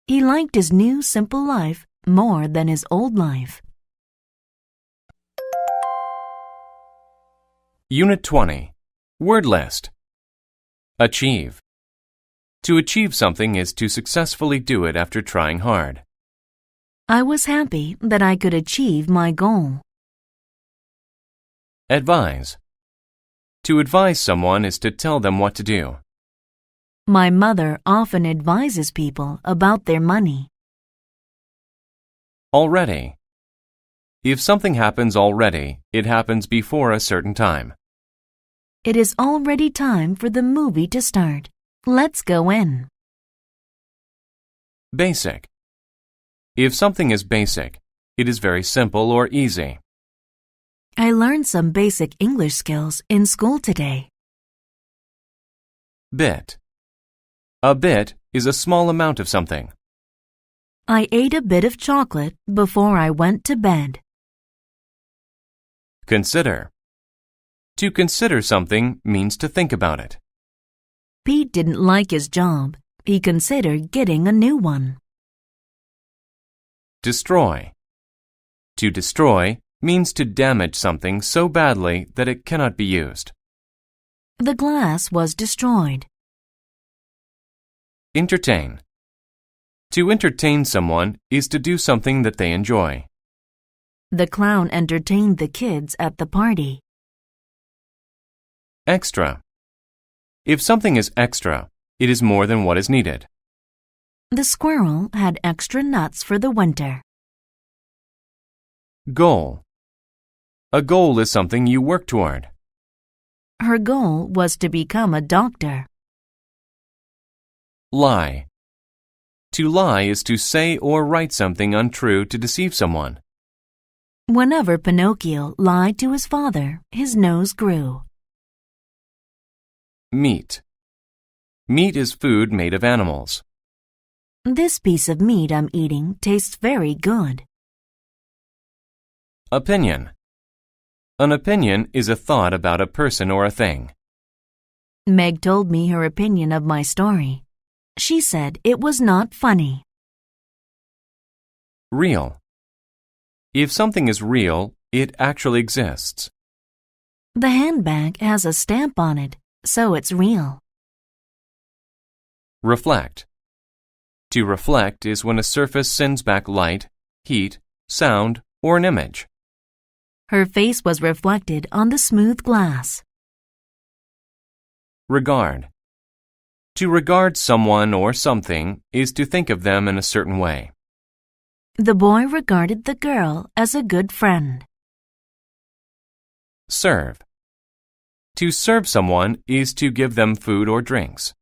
He liked his new simple life more than his old life. Unit 20. Word list. Achieve. To achieve something is to successfully do it after trying hard. I was happy that I could achieve my goal. Advise. To advise someone is to tell them what to do. My mother often advises people about their money. Already. If something happens already, it happens before a certain time. It is already time for the movie to start. Let's go in. Basic. If something is basic, it is very simple or easy. I learned some basic English skills in school today. Bit. A bit is a small amount of something. I ate a bit of chocolate before I went to bed. Consider. To consider something means to think about it. Pete didn't like his job. He considered getting a new one. Destroy. To destroy means to damage something so badly that it cannot be used. The glass was destroyed. Entertain. To entertain someone is to do something that they enjoy. The clown entertained the kids at the party. Extra. If something is extra, it is more than what is needed. The squirrel had extra nuts for the winter. Goal. A goal is something you work toward. Her goal was to become a doctor. Lie. To lie is to say or write something untrue to deceive someone. Whenever Pinocchio lied to his father, his nose grew. Meat. Meat is food made of animals. This piece of meat I'm eating tastes very good. Opinion. An opinion is a thought about a person or a thing. Meg told me her opinion of my story. She said it was not funny. Real. If something is real, it actually exists. The handbag has a stamp on it, so it's real. Reflect. To reflect is when a surface sends back light, heat, sound, or an image. Her face was reflected on the smooth glass. Regard. To regard someone or something is to think of them in a certain way. The boy regarded the girl as a good friend. Serve. To serve someone is to give them food or drinks.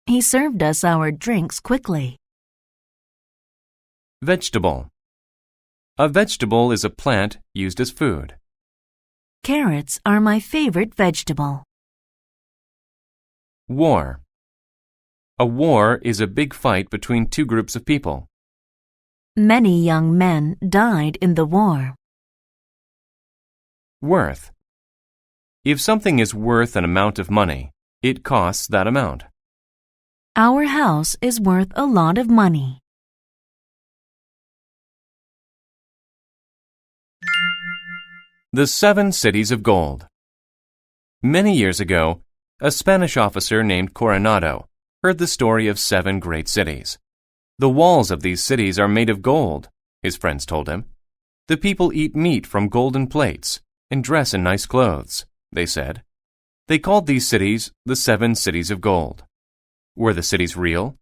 He served us our drinks quickly. Vegetable. A vegetable is a plant used as food. Carrots are my favorite vegetable. War. A war is a big fight between two groups of people. Many young men died in the war. Worth. If something is worth an amount of money, it costs that amount. Our house is worth a lot of money. The 7 Cities of Gold. Many years ago, a Spanish officer named Coronado heard the story of 7 great cities. The walls of these cities are made of gold, his friends told him. The people eat meat from golden plates and dress in nice clothes, they said. They called these cities the 7 Cities of Gold. Were the cities real?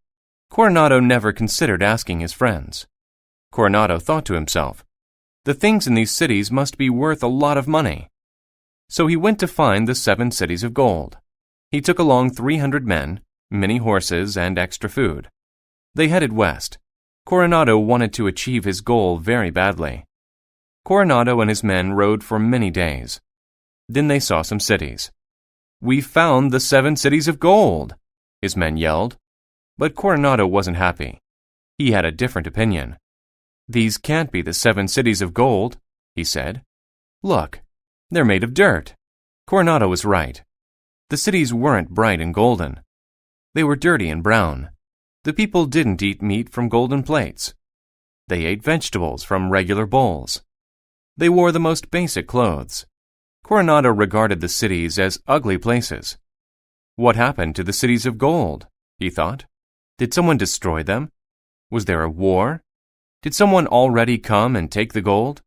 Coronado never considered asking his friends. Coronado thought to himself, the things in these cities must be worth a lot of money. So he went to find the 7 Cities of Gold. He took along 300 men, many horses, and extra food. They headed west. Coronado wanted to achieve his goal very badly. Coronado and his men rode for many days. Then they saw some cities. "We found the 7 Cities of Gold," his men yelled. But Coronado wasn't happy. He had a different opinion. "These can't be the 7 Cities of Gold," he said. "Look, they're made of dirt." Coronado was right. The cities weren't bright and golden. They were dirty and brown. The people didn't eat meat from golden plates. They ate vegetables from regular bowls. They wore the most basic clothes. Coronado regarded the cities as ugly places. What happened to the cities of gold? He thought. Did someone destroy them? Was there a war? Did someone already come and take the gold?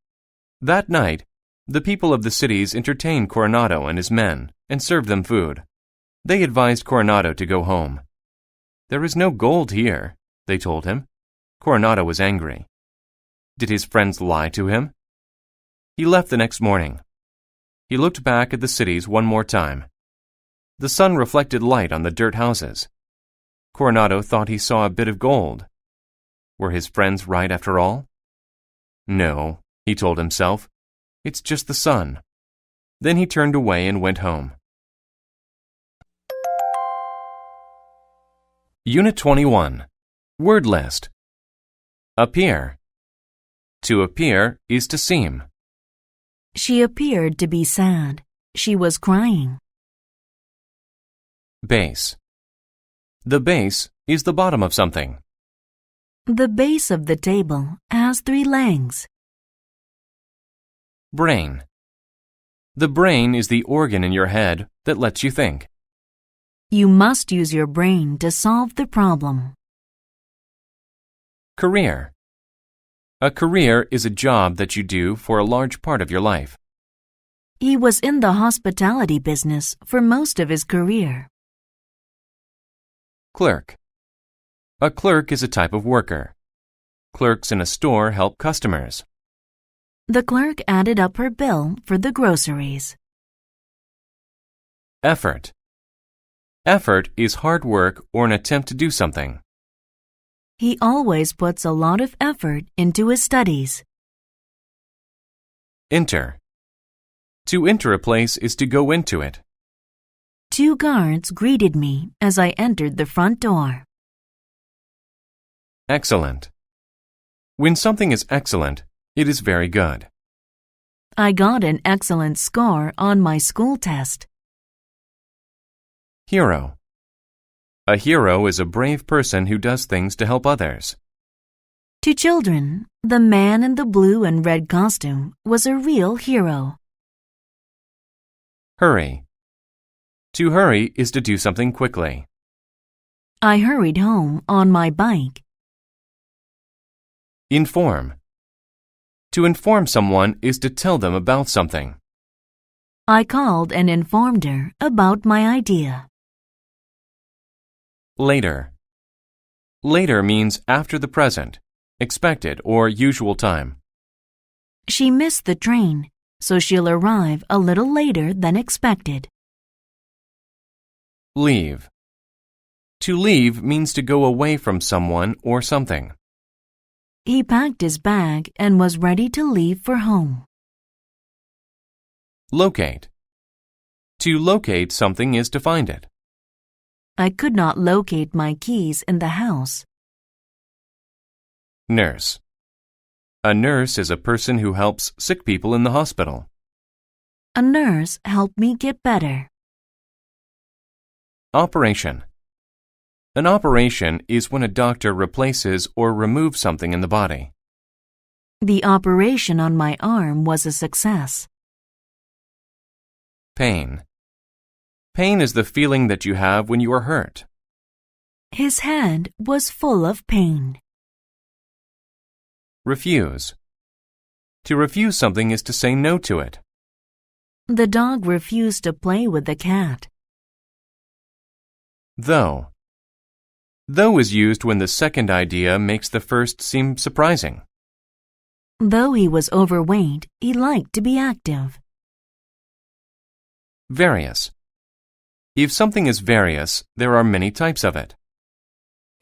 That night, the people of the cities entertained Coronado and his men and served them food. They advised Coronado to go home. "There is no gold here," they told him. Coronado was angry. Did his friends lie to him? He left the next morning. He looked back at the cities one more time. The sun reflected light on the dirt houses. Coronado thought he saw a bit of gold. Were his friends right after all? No, he told himself. It's just the sun. Then he turned away and went home. Unit 21. Word list. Appear. To appear is to seem. She appeared to be sad. She was crying. Base. The base is the bottom of something. The base of the table has 3 legs. Brain. The brain is the organ in your head that lets you think. You must use your brain to solve the problem. Career. A career is a job that you do for a large part of your life. He was in the hospitality business for most of his career. Clerk. A clerk is a type of worker. Clerks in a store help customers. The clerk added up her bill for the groceries. Effort. Effort is hard work or an attempt to do something. He always puts a lot of effort into his studies. Enter. To enter a place is to go into it. 2 guards greeted me as I entered the front door. Excellent. When something is excellent, it is very good. I got an excellent score on my school test. Hero. A hero is a brave person who does things to help others. To children, the man in the blue and red costume was a real hero. Hurry. To hurry is to do something quickly. I hurried home on my bike. Inform. To inform someone is to tell them about something. I called and informed her about my idea. Later. Later means after the present, expected or usual time. She missed the train, so she'll arrive a little later than expected. Leave. To leave means to go away from someone or something. He packed his bag and was ready to leave for home. Locate. To locate something is to find it. I could not locate my keys in the house. Nurse. A nurse is a person who helps sick people in the hospital. A nurse helped me get better. Operation. An operation is when a doctor replaces or removes something in the body. The operation on my arm was a success. Pain. Pain is the feeling that you have when you are hurt. His hand was full of pain. Refuse. To refuse something is to say no to it. The dog refused to play with the cat. Though. Though is used when the second idea makes the first seem surprising. Though he was overweight, he liked to be active. Various. If something is various, there are many types of it.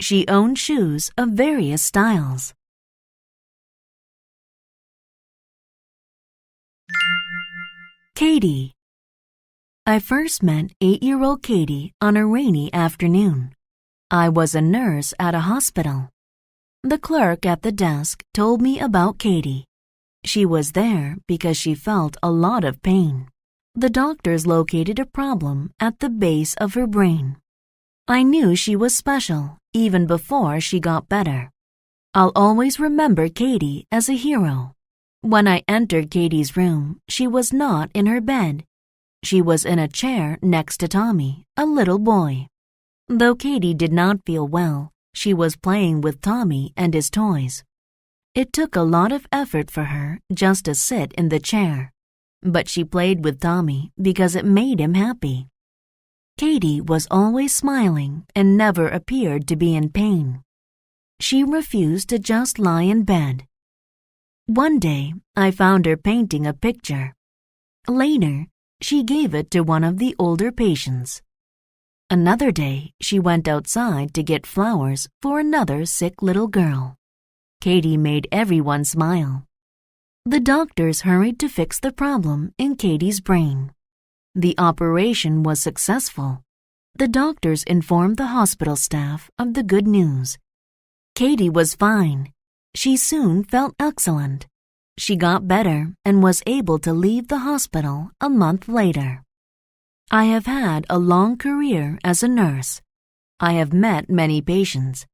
She owned shoes of various styles. Katie. I first met 8-year-old Katie on a rainy afternoon. I was a nurse at a hospital. The clerk at the desk told me about Katie. She was there because she felt a lot of pain. The doctors located a problem at the base of her brain. I knew she was special even before she got better. I'll always remember Katie as a hero. When I entered Katie's room, she was not in her bed. She was in a chair next to Tommy, a little boy. Though Katie did not feel well, she was playing with Tommy and his toys. It took a lot of effort for her just to sit in the chair, but she played with Tommy because it made him happy. Katie was always smiling and never appeared to be in pain. She refused to just lie in bed. One day, I found her painting a picture. Later, she gave it to one of the older patients. Another day, she went outside to get flowers for another sick little girl. Katie made everyone smile. The doctors hurried to fix the problem in Katie's brain. The operation was successful. The doctors informed the hospital staff of the good news. Katie was fine. She soon felt excellent. She got better and was able to leave the hospital a month later. I have had a long career as a nurse. I have met many patients.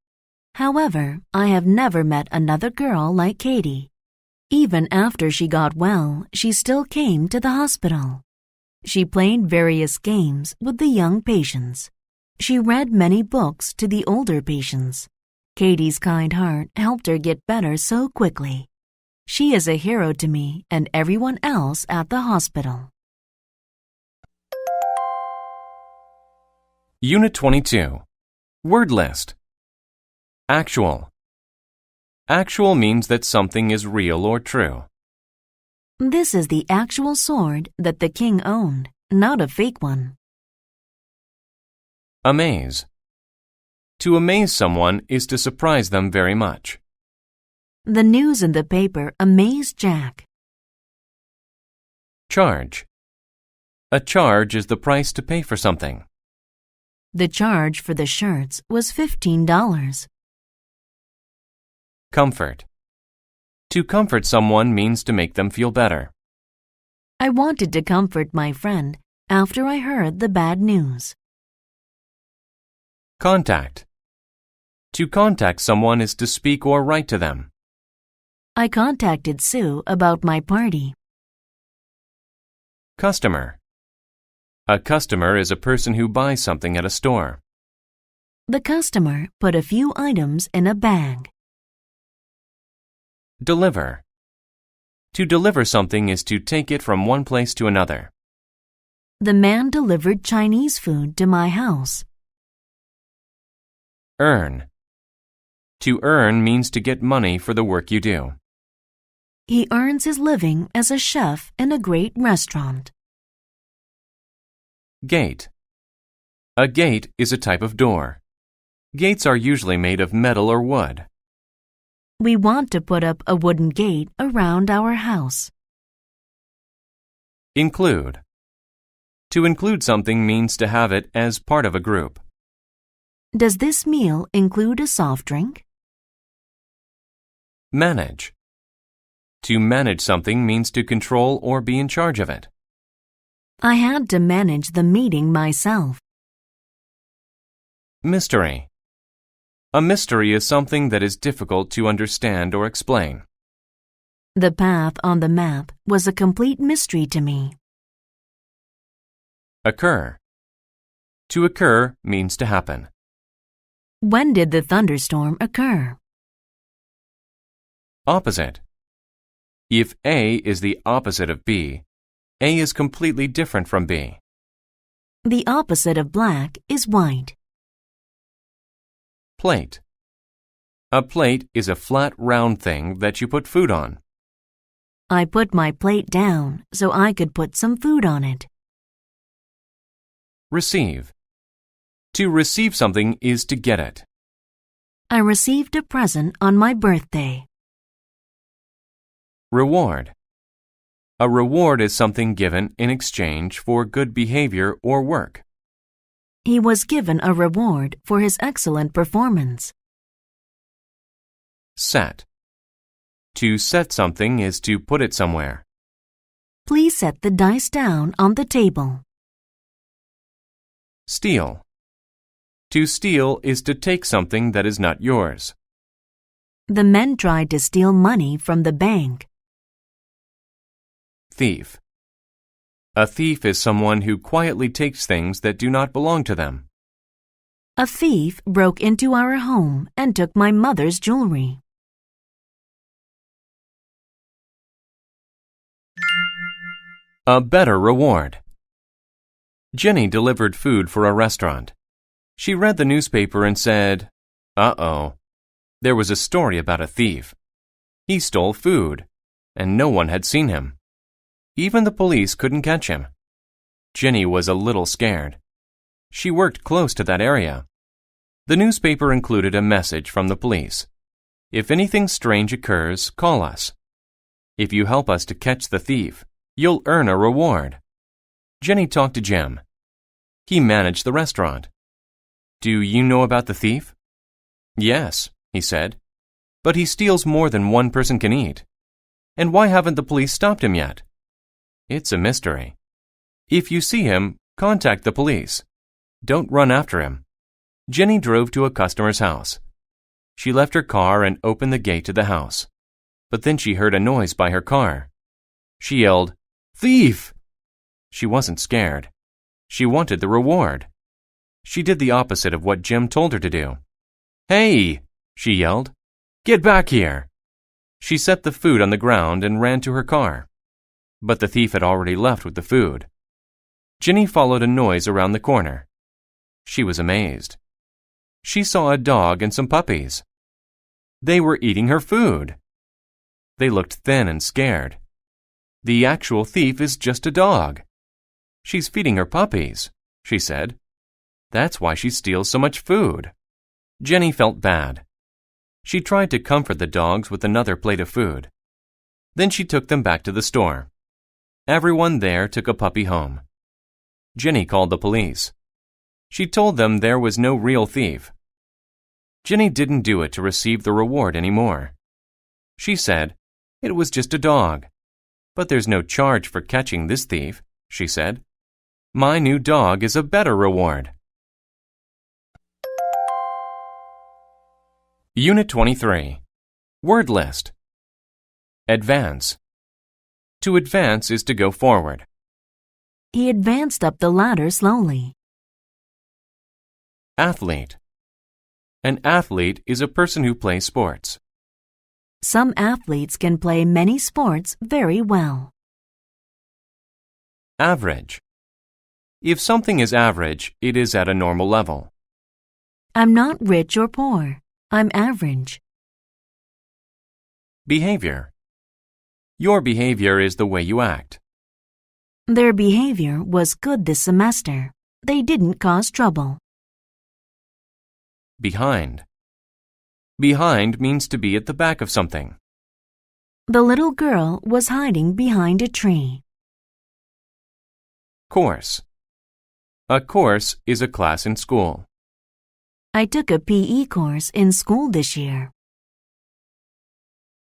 However, I have never met another girl like Katie. Even after she got well, she still came to the hospital. She played various games with the young patients. She read many books to the older patients. Katie's kind heart helped her get better so quickly. She is a hero to me and everyone else at the hospital. Unit 22. Word list. Actual. Actual means that something is real or true. This is the actual sword that the king owned, not a fake one. Amaze. To amaze someone is to surprise them very much. The news in the paper amazed Jack. Charge. A charge is the price to pay for something. The charge for the shirts was $15. Comfort. To comfort someone means to make them feel better. I wanted to comfort my friend after I heard the bad news. Contact. To contact someone is to speak or write to them. I contacted Sue about my party. Customer. A customer is a person who buys something at a store. The customer put a few items in a bag. Deliver. To deliver something is to take it from one place to another. The man delivered Chinese food to my house. Earn. To earn means to get money for the work you do. He earns his living as a chef in a great restaurant. Gate. A gate is a type of door. Gates are usually made of metal or wood. We want to put up a wooden gate around our house. Include. To include something means to have it as part of a group. Does this meal include a soft drink? Manage. To manage something means to control or be in charge of it. I had to manage the meeting myself. Mystery. A mystery is something that is difficult to understand or explain. The path on the map was a complete mystery to me. Occur. To occur means to happen. When did the thunderstorm occur? Opposite. If A is the opposite of B, A is completely different from B. The opposite of black is white. Plate. A plate is a flat, round thing that you put food on. I put my plate down so I could put some food on it. Receive. To receive something is to get it. I received a present on my birthday. Reward. A reward is something given in exchange for good behavior or work. He was given a reward for his excellent performance. Set. To set something is to put it somewhere. Please set the dice down on the table. Steal. To steal is to take something that is not yours. The men tried to steal money from the bank. Thief. A thief is someone who quietly takes things that do not belong to them. A thief broke into our home and took my mother's jewelry. A better reward. Jenny delivered food for a restaurant. She read the newspaper and said, "Uh-oh. There was a story about a thief. He stole food, and no one had seen him. Even the police couldn't catch him." Jenny was a little scared. She worked close to that area. The newspaper included a message from the police. "If anything strange occurs, call us. If you help us to catch the thief, you'll earn a reward." Jenny talked to Jim. He managed the restaurant. "Do you know about the thief?" "Yes," he said. "But he steals more than one person can eat. And why haven't the police stopped him yet?" "It's a mystery. If you see him, contact the police. Don't run after him." Jenny drove to a customer's house. She left her car and opened the gate to the house. But then she heard a noise by her car. She yelled, "Thief!" She wasn't scared. She wanted the reward. She did the opposite of what Jim told her to do. "Hey!" she yelled. "Get back here!" She set the food on the ground and ran to her car. But the thief had already left with the food. Jenny followed a noise around the corner. She was amazed. She saw a dog and some puppies. They were eating her food. They looked thin and scared. "The actual thief is just a dog. She's feeding her puppies," she said. "That's why she steals so much food." Jenny felt bad. She tried to comfort the dogs with another plate of food. Then she took them back to the store. Everyone there took a puppy home. Jenny called the police. She told them there was no real thief. Jenny didn't do it to receive the reward anymore. She said, "It was just a dog. But there's no charge for catching this thief," she said. "My new dog is a better reward." Unit 23. Word list. Advance. To advance is to go forward. He advanced up the ladder slowly. Athlete. An athlete is a person who plays sports. Some athletes can play many sports very well. Average. If something is average, it is at a normal level. I'm not rich or poor. I'm average. Behavior. Your behavior is the way you act. Their behavior was good this semester. They didn't cause trouble. Behind. Behind means to be at the back of something. The little girl was hiding behind a tree. Course. A course is a class in school. I took a PE course in school this year.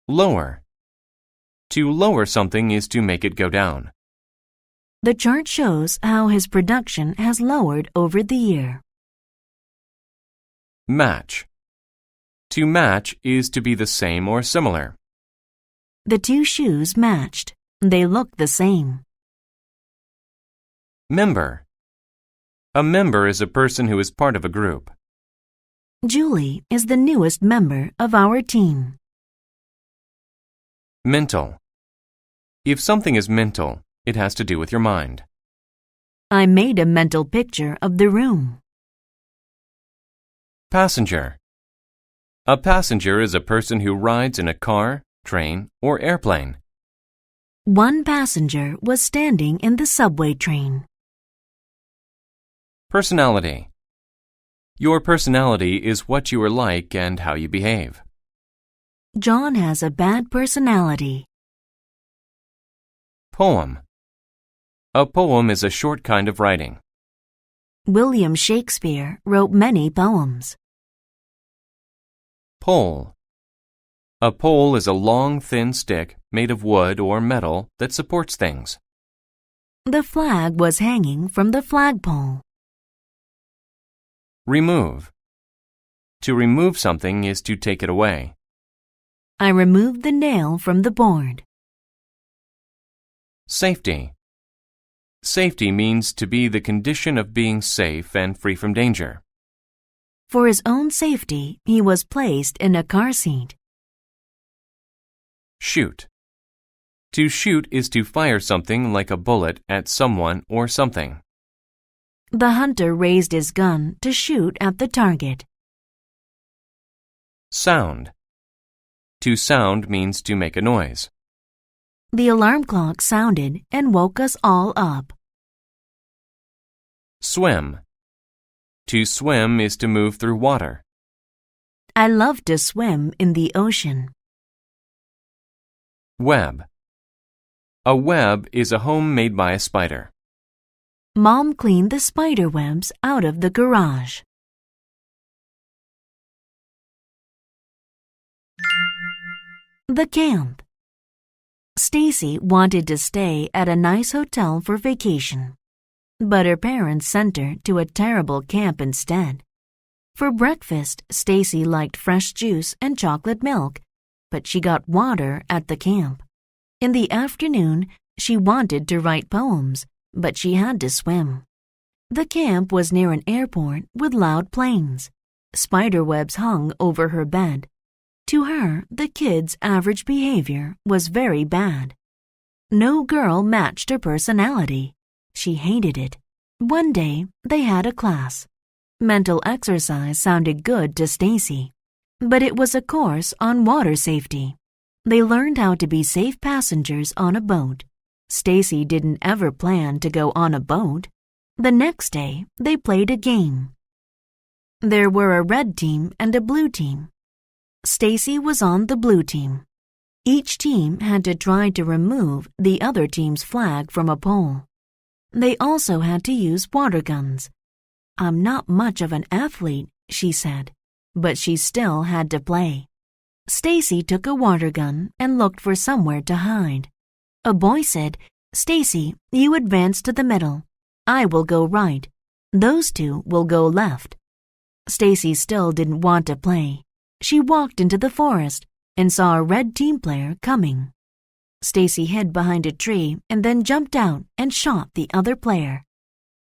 Lower. To lower something is to make it go down. The chart shows how his production has lowered over the year. Match. To match is to be the same or similar. The two shoes matched. They look the same. Member. A member is a person who is part of a group. Julie is the newest member of our team. Mental. If something is mental, it has to do with your mind. I made a mental picture of the room. Passenger. A passenger is a person who rides in a car, train, or airplane. One passenger was standing in the subway train. Personality. Your personality is what you are like and how you behave. John has a bad personality. Poem. A poem is a short kind of writing. William Shakespeare wrote many poems. Pole. A pole is a long, thin stick made of wood or metal that supports things. The flag was hanging from the flagpole. Remove. To remove something is to take it away. I removed the nail from the board. Safety. Safety means to be the condition of being safe and free from danger. For his own safety, he was placed in a car seat. Shoot. To shoot is to fire something like a bullet at someone or something. The hunter raised his gun to shoot at the target. Sound. To sound means to make a noise. The alarm clock sounded and woke us all up. Swim. To swim is to move through water. I love to swim in the ocean. Web. A web is a home made by a spider. Mom cleaned the spider webs out of the garage. The camp. Stacy wanted to stay at a nice hotel for vacation, but her parents sent her to a terrible camp instead. For breakfast, Stacy liked fresh juice and chocolate milk, but she got water at the camp. In the afternoon, she wanted to write poems, but she had to swim. The camp was near an airport with loud planes. Spider webs hung over her bed. To her, the kids' average behavior was very bad. No girl matched her personality. She hated it. One day, they had a class. Mental exercise sounded good to Stacy, but it was a course on water safety. They learned how to be safe passengers on a boat. Stacy didn't ever plan to go on a boat. The next day, they played a game. There were a red team and a blue team. Stacy was on the blue team. Each team had to try to remove the other team's flag from a pole. They also had to use water guns. I'm not much of an athlete, she said, but she still had to play. Stacy took a water gun and looked for somewhere to hide. A boy said, "Stacy, you advance to the middle. I will go right. Those two will go left." Stacy still didn't want to play. she walked into the forest and saw a red team player coming. Stacy hid behind a tree and then jumped out and shot the other player.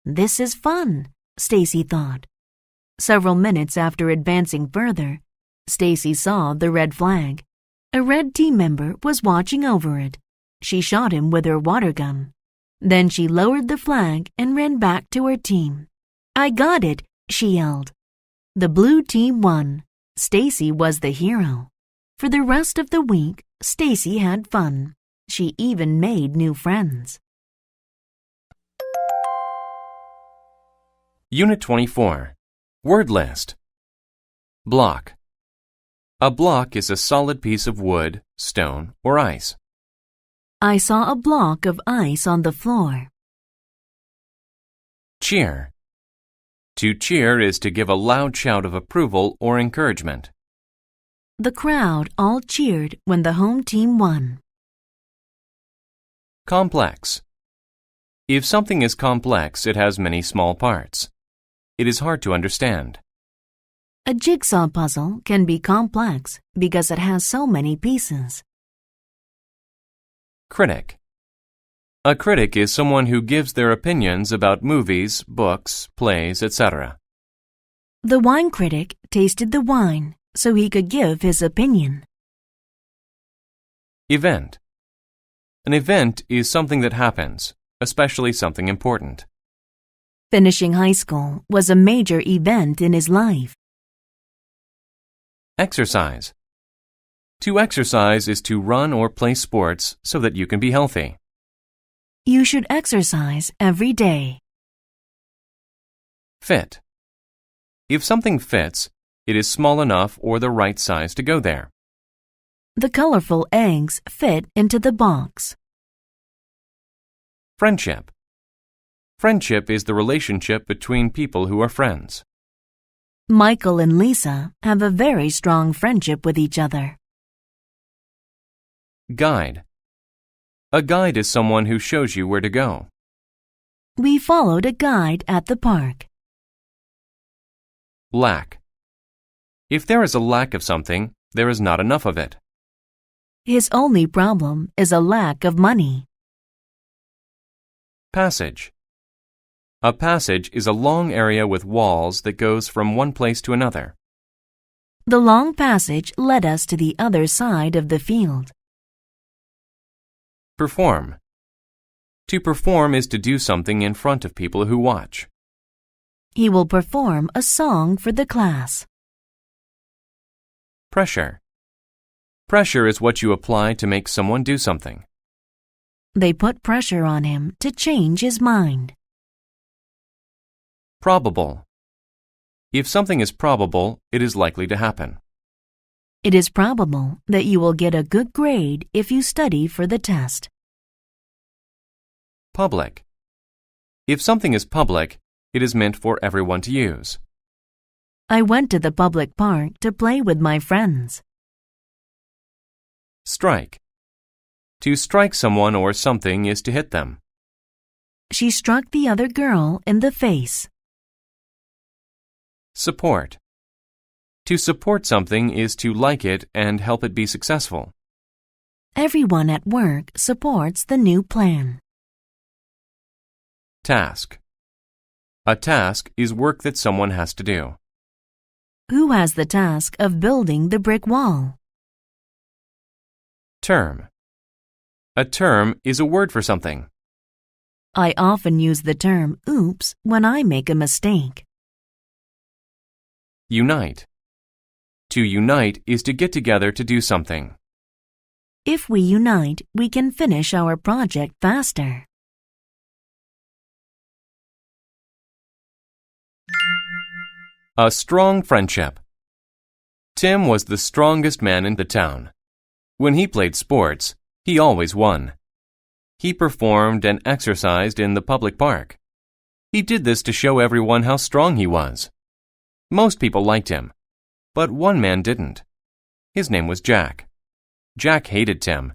This is fun, Stacy thought. Several minutes after advancing further, Stacy saw the red flag. A red team member was watching over it. She shot him with her water gun. Then she lowered the flag and ran back to her team. "I got it," she yelled. The blue team won. Stacy was the hero. For the rest of the week, Stacy had fun. She even made new friends. Unit 24. Word list. Block. A block is a solid piece of wood, stone, or ice. I saw a block of ice on the floor. Cheer. To cheer is to give a loud shout of approval or encouragement. The crowd all cheered when the home team won. Complex. If something is complex, it has many small parts. It is hard to understand. A jigsaw puzzle can be complex because it has so many pieces. Critic. A critic is someone who gives their opinions about movies, books, plays, etc. The wine critic tasted the wine so he could give his opinion. Event. An event is something that happens, especially something important. Finishing high school was a major event in his life. Exercise. To exercise is to run or play sports so that you can be healthy. You should exercise every day. Fit. If something fits, it is small enough or the right size to go there. The colorful eggs fit into the box. Friendship. Friendship is the relationship between people who are friends. Michael and Lisa have a very strong friendship with each other. Guide. A guide is someone who shows you where to go. We followed a guide at the park. Lack. If there is a lack of something, there is not enough of it. His only problem is a lack of money. Passage. A passage is a long area with walls that goes from one place to another. The long passage led us to the other side of the field. Perform. To perform is to do something in front of people who watch. He will perform a song for the class. Pressure. Pressure is what you apply to make someone do something. They put pressure on him to change his mind. Probable. If something is probable, it is likely to happen. It is probable that you will get a good grade if you study for the test. Public. If something is public, it is meant for everyone to use. I went to the public park to play with my friends. Strike. To strike someone or something is to hit them. She struck the other girl in the face. Support. To support something is to like it and help it be successful. Everyone at work supports the new plan. Task. A task is work that someone has to do. Who has the task of building the brick wall? Term. A term is a word for something. I often use the term oops when I make a mistake. Unite. To unite is to get together to do something. If we unite, we can finish our project faster. A strong friendship. Tim was the strongest man in the town. When he played sports, he always won. He performed and exercised in the public park. He did this to show everyone how strong he was. Most people liked him, but one man didn't. His name was Jack. Jack hated Tim.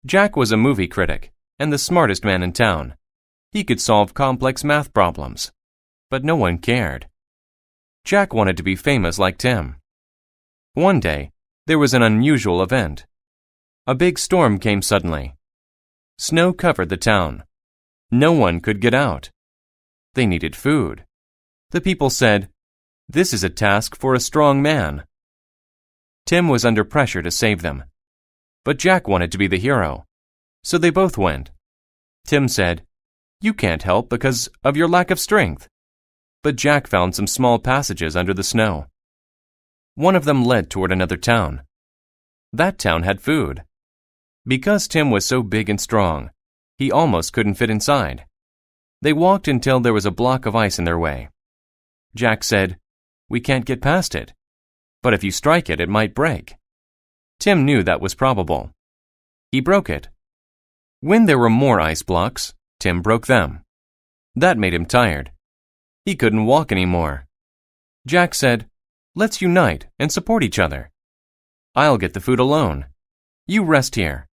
Jack was a movie critic and the smartest man in town. He could solve complex math problems, but no one cared. Jack wanted to be famous like Tim. One day, there was an unusual event. A big storm came suddenly. Snow covered the town. No one could get out. They needed food. The people said, "This is a task for a strong man." Tim was under pressure to save them. But Jack wanted to be the hero. So they both went. Tim said, "You can't help because of your lack of strength." But Jack found some small passages under the snow. One of them led toward another town. That town had food. Because Tim was so big and strong, he almost couldn't fit inside. They walked until there was a block of ice in their way. Jack said, "We can't get past it. But if you strike it, it might break." Tim knew that was probable. He broke it. When there were more ice blocks, Tim broke them. That made him tired. He couldn't walk anymore. Jack said, "Let's unite and support each other. I'll get the food alone. You rest here."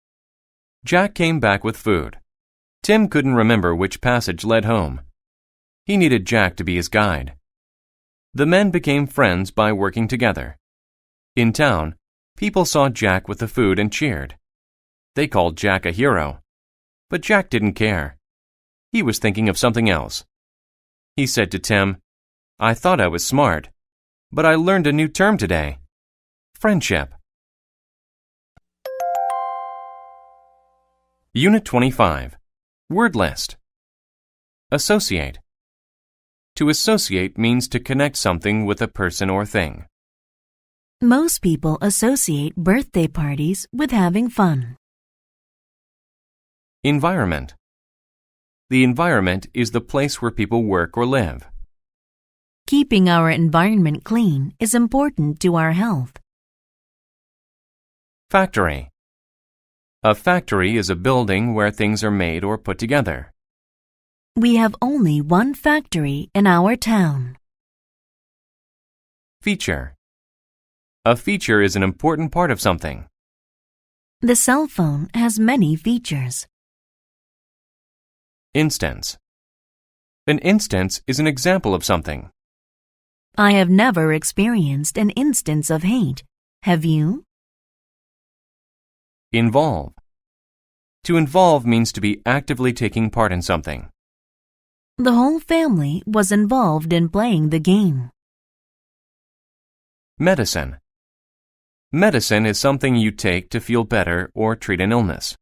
Jack came back with food. Tim couldn't remember which passage led home. He needed Jack to be his guide. The men became friends by working together. In town, people saw Jack with the food and cheered. They called Jack a hero. But Jack didn't care. He was thinking of something else. He said to Tim, "I thought I was smart, but I learned a new term today. Friendship." Unit 25. Word list. Associate. To associate means to connect something with a person or thing. Most people associate birthday parties with having fun. Environment. The environment is the place where people work or live. Keeping our environment clean is important to our health. Factory. A factory is a building where things are made or put together. We have only one factory in our town. Feature. A feature is an important part of something. The cell phone has many features. Instance. An instance is an example of something. I have never experienced an instance of hate. Have you? Involve. To involve means to be actively taking part in something. The whole family was involved in playing the game. Medicine. Medicine is something you take to feel better or treat an illness.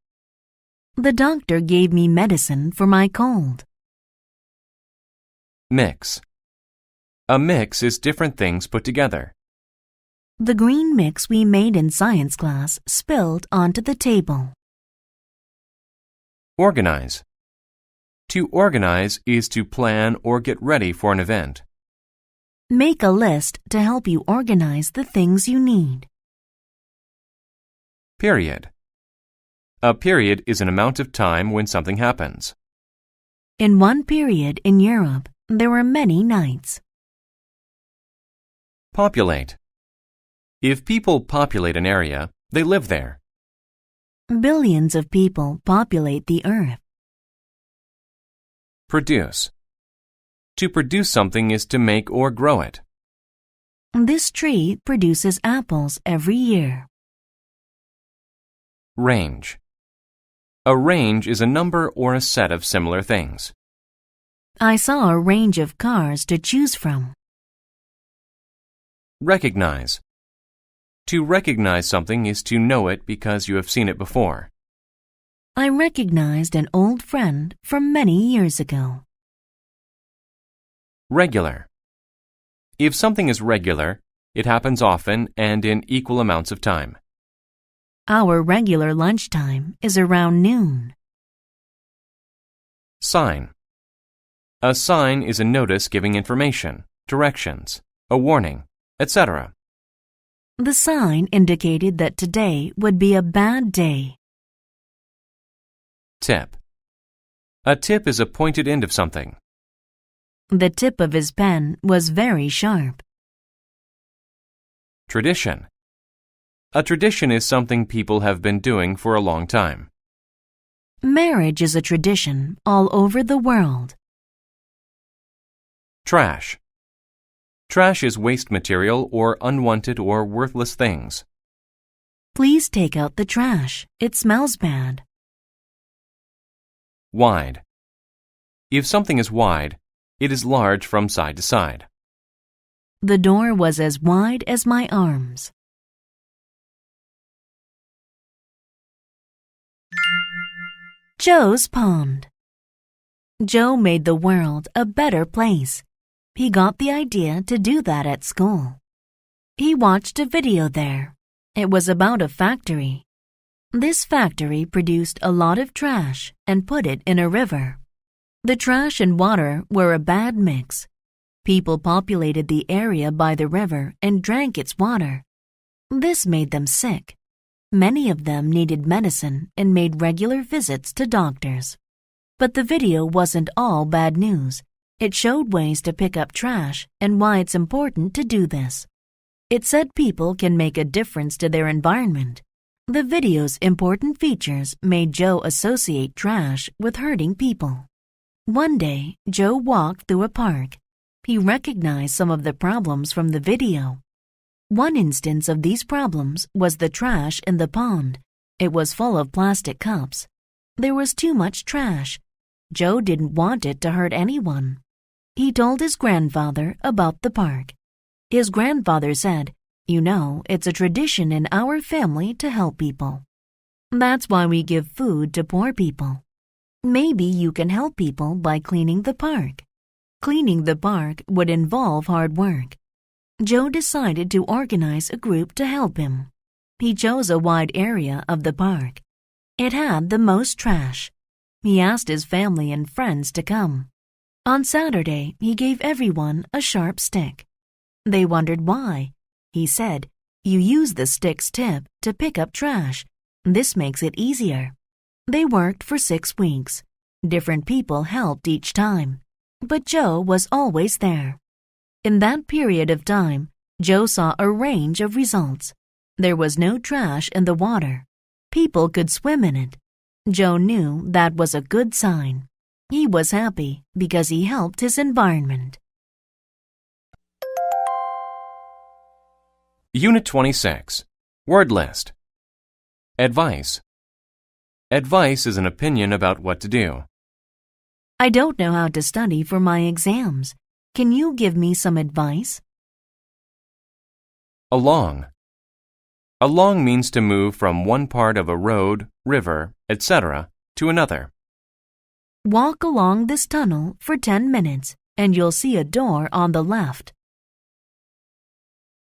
The doctor gave me medicine for my cold. Mix. A mix is different things put together. The green mix we made in science class spilled onto the table. Organize. To organize is to plan or get ready for an event. Make a list to help you organize the things you need. Period. A period is an amount of time when something happens. In one period in Europe, there were many nights. Populate. If people populate an area, they live there. Billions of people populate the earth. Produce. To produce something is to make or grow it. This tree produces apples every year. Range. A range is a number or a set of similar things. I saw a range of cars to choose from. Recognize. To recognize something is to know it because you have seen it before. I recognized an old friend from many years ago. Regular. If something is regular, it happens often and in equal amounts of time. Our regular lunchtime is around noon. Sign. A sign is a notice giving information, directions, a warning, etc. The sign indicated that today would be a bad day. Tip. A tip is a pointed end of something. The tip of his pen was very sharp. Tradition. A tradition is something people have been doing for a long time. Marriage is a tradition all over the world. Trash. Trash is waste material or unwanted or worthless things. Please take out the trash. It smells bad. Wide. If something is wide, it is large from side to side. The door was as wide as my arms. Joe's pond. Joe made the world a better place. He got the idea to do that at school. He watched a video there. It was about a factory. This factory produced a lot of trash and put it in a river. The trash and water were a bad mix. People populated the area by the river and drank its water. This made them sick. Many of them needed medicine and made regular visits to doctors. But the video wasn't all bad news. It showed ways to pick up trash and why it's important to do this. It said people can make a difference to their environment. The video's important features made Joe associate trash with hurting people. One day, Joe walked through a park. He recognized some of the problems from the video. One instance of these problems was the trash in the pond. It was full of plastic cups. There was too much trash. Joe didn't want it to hurt anyone. He told his grandfather about the park. His grandfather said, "You know, it's a tradition in our family to help people. That's why we give food to poor people. Maybe you can help people by cleaning the park." Cleaning the park would involve hard work. Joe decided to organize a group to help him. He chose a wide area of the park. It had the most trash. He asked his family and friends to come. On Saturday, he gave everyone a sharp stick. They wondered why. He said, "You use the stick's tip to pick up trash. This makes it easier." They worked for 6 weeks. Different people helped each time, but Joe was always there. In that period of time, Joe saw a range of results. There was no trash in the water. People could swim in it. Joe knew that was a good sign. He was happy because he helped his environment. Unit 26. Word list. Advice. Advice is an opinion about what to do. I don't know how to study for my exams. Can you give me some advice? Along. Along means to move from one part of a road, river, etc. to another. Walk along this tunnel for 10 minutes and you'll see a door on the left.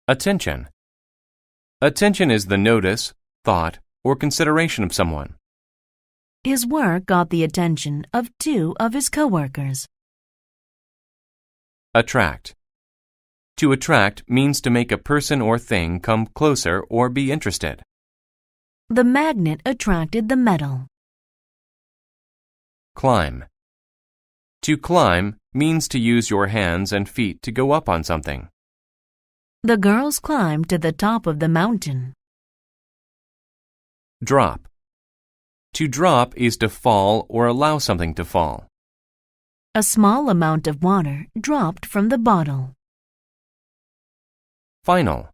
Attention. Attention is the notice, thought, or consideration of someone. His work got the attention of 2 of his coworkers. Attract. To attract means to make a person or thing come closer or be interested. The magnet attracted the metal. Climb. To climb means to use your hands and feet to go up on something. The girls climbed to the top of the mountain. Drop. To drop is to fall or allow something to fall. A small amount of water dropped from the bottle. Final.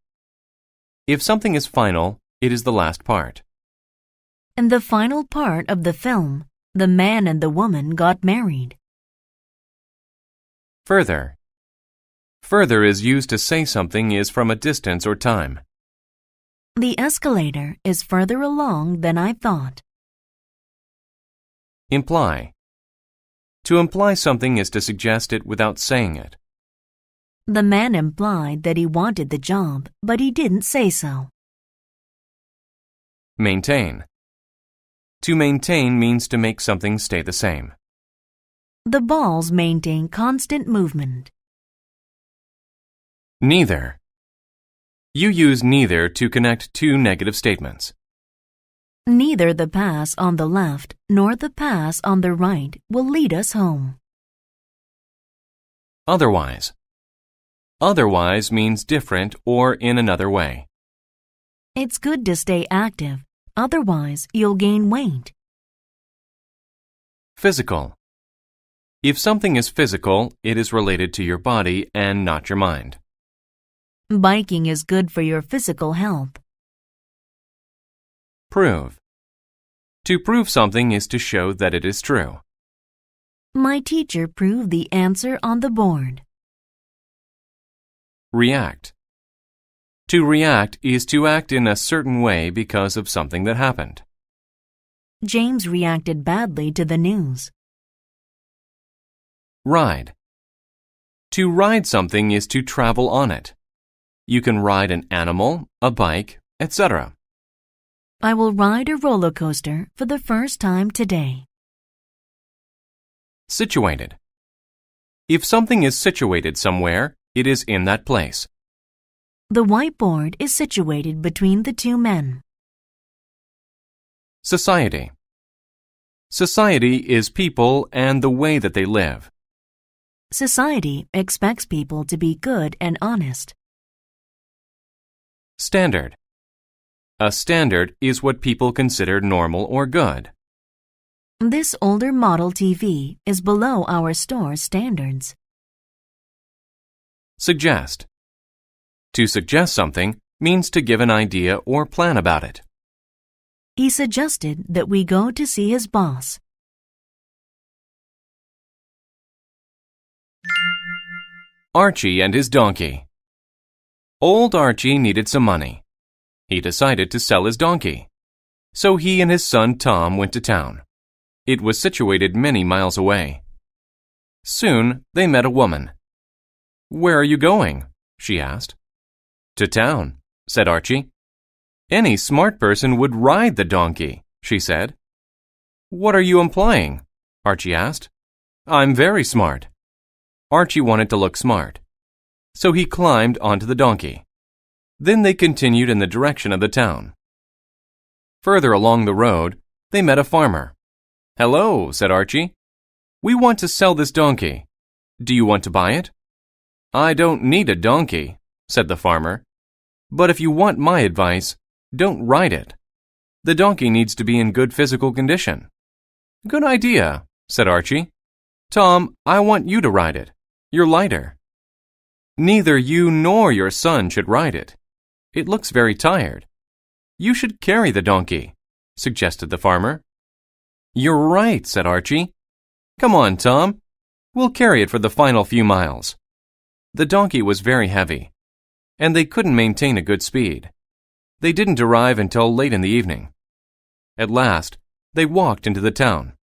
If something is final, it is the last part. In the final part of the film, the man and the woman got married. Further. Further is used to say something is from a distance or time. The escalator is further along than I thought. Imply. To imply something is to suggest it without saying it. The man implied that he wanted the job, but he didn't say so. Maintain. To maintain means to make something stay the same. The balls maintain constant movement. Neither. You use neither to connect 2 negative statements. Neither the pass on the left nor the pass on the right will lead us home. Otherwise. Otherwise means different or in another way. It's good to stay active, otherwise you'll gain weight. Physical. If something is physical, it is related to your body and not your mind. Biking is good for your physical health. Prove. To prove something is to show that it is true. My teacher proved the answer on the board. React. To react is to act in a certain way because of something that happened. James reacted badly to the news. Ride. To ride something is to travel on it. You can ride an animal, a bike, etc. I will ride a roller coaster for the first time today. Situated. If something is situated somewhere, it is in that place. The whiteboard is situated between the two men. Society. Society is people and the way that they live. Society expects people to be good and honest. Standard. A standard is what people consider normal or good. This older model TV is below our store's standards. Suggest. To suggest something means to give an idea or plan about it. He suggested that we go to see his boss. Archie and his donkey. Old Archie needed some money. He decided to sell his donkey. So he and his son Tom went to town. It was situated many miles away. Soon they met a woman. "Where are you going?" she asked. "To town," said Archie. "Any smart person would ride the donkey," she said. "What are you implying?" Archie asked. "I'm very smart." Archie wanted to look smart. So he climbed onto the donkey. Then they continued in the direction of the town. Further along the road, they met a farmer. "Hello," said Archie. "We want to sell this donkey. Do you want to buy it?" "I don't need a donkey," said the farmer. "But if you want my advice, don't ride it. The donkey needs to be in good physical condition." "Good idea," said Archie. "Tom, I want you to ride it. You're lighter." "Neither you nor your son should ride it. It looks very tired. You should carry the donkey," suggested the farmer. "You're right," said Archie. "Come on, Tom. We'll carry it for the final few miles." The donkey was very heavy, and they couldn't maintain a good speed. They didn't arrive until late in the evening. At last, they walked into the town.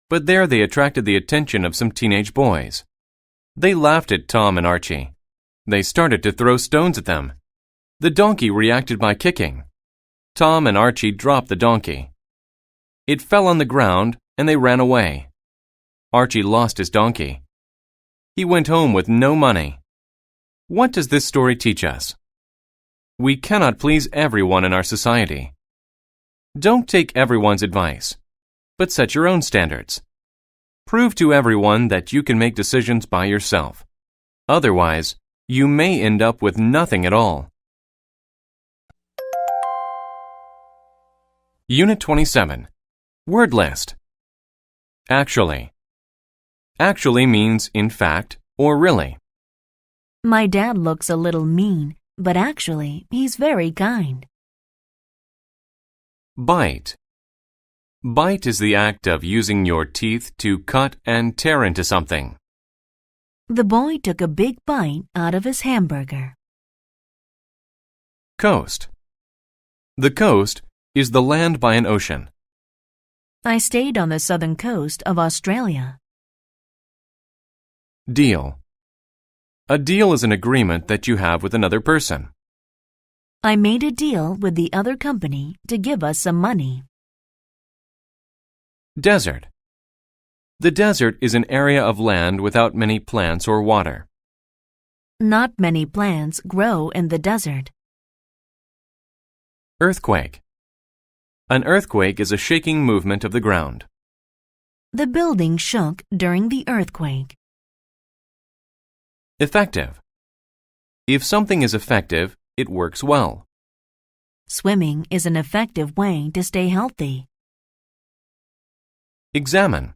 But there they attracted the attention of some teenage boys. They laughed at Tom and Archie. They started to throw stones at them. The donkey reacted by kicking. Tom and Archie dropped the donkey. It fell on the ground and they ran away. Archie lost his donkey. He went home with no money. What does this story teach us? We cannot please everyone in our society. Don't take everyone's advice, but set your own standards. Prove to everyone that you can make decisions by yourself. Otherwise, you may end up with nothing at all. Unit 27. Word list. Actually. Actually means in fact or really. My dad looks a little mean, but actually, he's very kind. Bite. Bite is the act of using your teeth to cut and tear into something. The boy took a big bite out of his hamburger. Coast. The coast is the land by an ocean. I stayed on the southern coast of Australia. Deal. A deal is an agreement that you have with another person. I made a deal with the other company to give us some money. Desert. The desert is an area of land without many plants or water. Not many plants grow in the desert. Earthquake. An earthquake is a shaking movement of the ground. The building shook during the earthquake. Effective. If something is effective, it works well. Swimming is an effective way to stay healthy. Examine.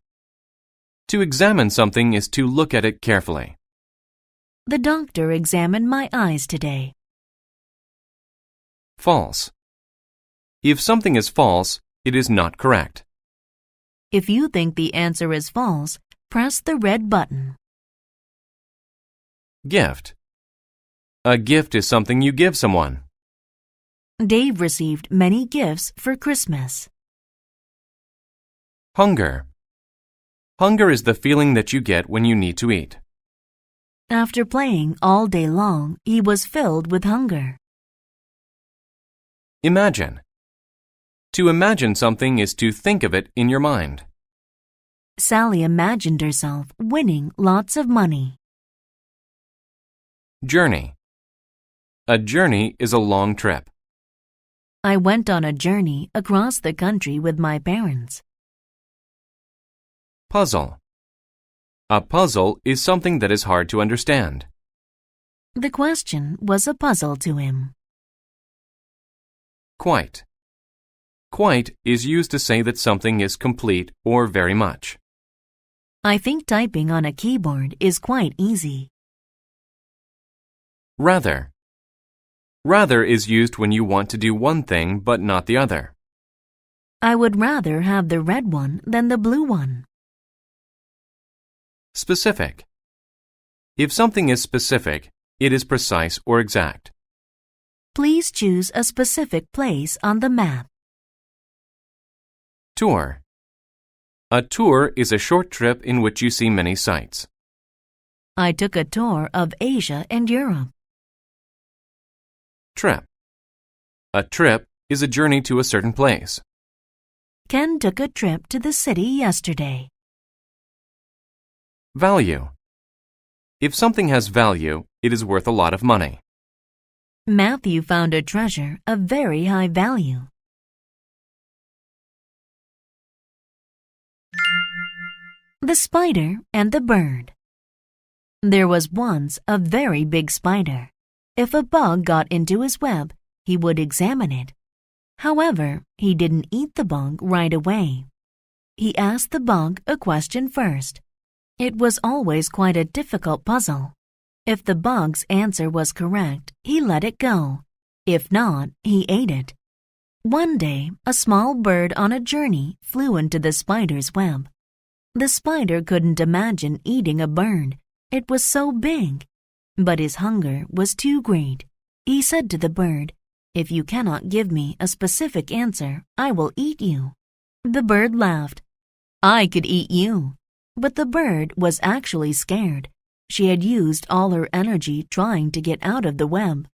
To examine something is to look at it carefully. The doctor examined my eyes today. False. If something is false, it is not correct. If you think the answer is false, press the red button. Gift. A gift is something you give someone. Dave received many gifts for Christmas. Hunger. Hunger is the feeling that you get when you need to eat. After playing all day long, he was filled with hunger. Imagine. To imagine something is to think of it in your mind. Sally imagined herself winning lots of money. Journey. A journey is a long trip. I went on a journey across the country with my parents. Puzzle. A puzzle is something that is hard to understand. The question was a puzzle to him. Quite. Quite is used to say that something is complete or very much. I think typing on a keyboard is quite easy. Rather. Rather is used when you want to do one thing but not the other. I would rather have the red one than the blue one. Specific. If something is specific, it is precise or exact. Please choose a specific place on the map. Tour. A tour is a short trip in which you see many sights. I took a tour of Asia and Europe. Trip. A trip is a journey to a certain place. Ken took a trip to the city yesterday. Value. If something has value, it is worth a lot of money. Matthew found a treasure of very high value. The Spider and the Bird. There was once a very big spider. If a bug got into his web, he would examine it. However, he didn't eat the bug right away. He asked the bug a question first. It was always quite a difficult puzzle. If the bug's answer was correct, he let it go. If not, he ate it. One day, a small bird on a journey flew into the spider's web. The spider couldn't imagine eating a bird. It was so big. But his hunger was too great. He said to the bird, "If you cannot give me a specific answer, I will eat you." The bird laughed. "I could eat you." But the bird was actually scared. She had used all her energy trying to get out of the web.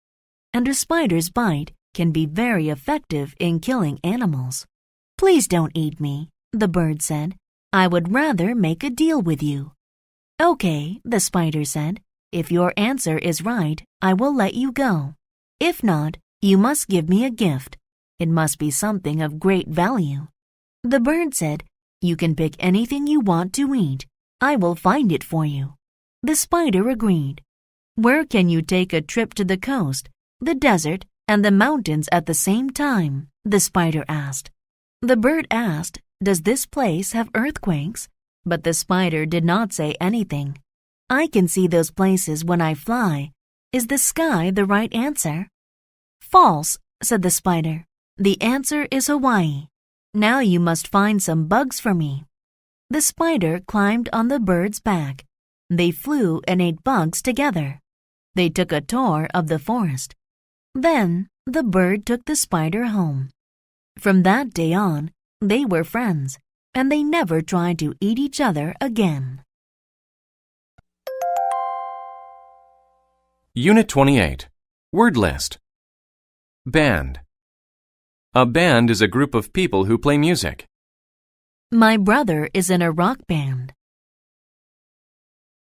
And a spider's bite can be very effective in killing animals. "Please don't eat me," the bird said. "I would rather make a deal with you." "Okay," the spider said. "If your answer is right, I will let you go. If not, you must give me a gift. It must be something of great value." The bird said, "You can pick anything you want to eat. I will find it for you." The spider agreed. "Where can you take a trip to the coast, the desert, and the mountains at the same time?" the spider asked. The bird asked, "Does this place have earthquakes?" But the spider did not say anything. "I can see those places when I fly. Is the sky the right answer?" "False," said the spider. "The answer is Hawaii. Now you must find some bugs for me." The spider climbed on the bird's back. They flew and ate bugs together. They took a tour of the forest. Then the bird took the spider home. From that day on, they were friends, and they never tried to eat each other again. Unit 28. Word list. Band. A band is a group of people who play music. My brother is in a rock band.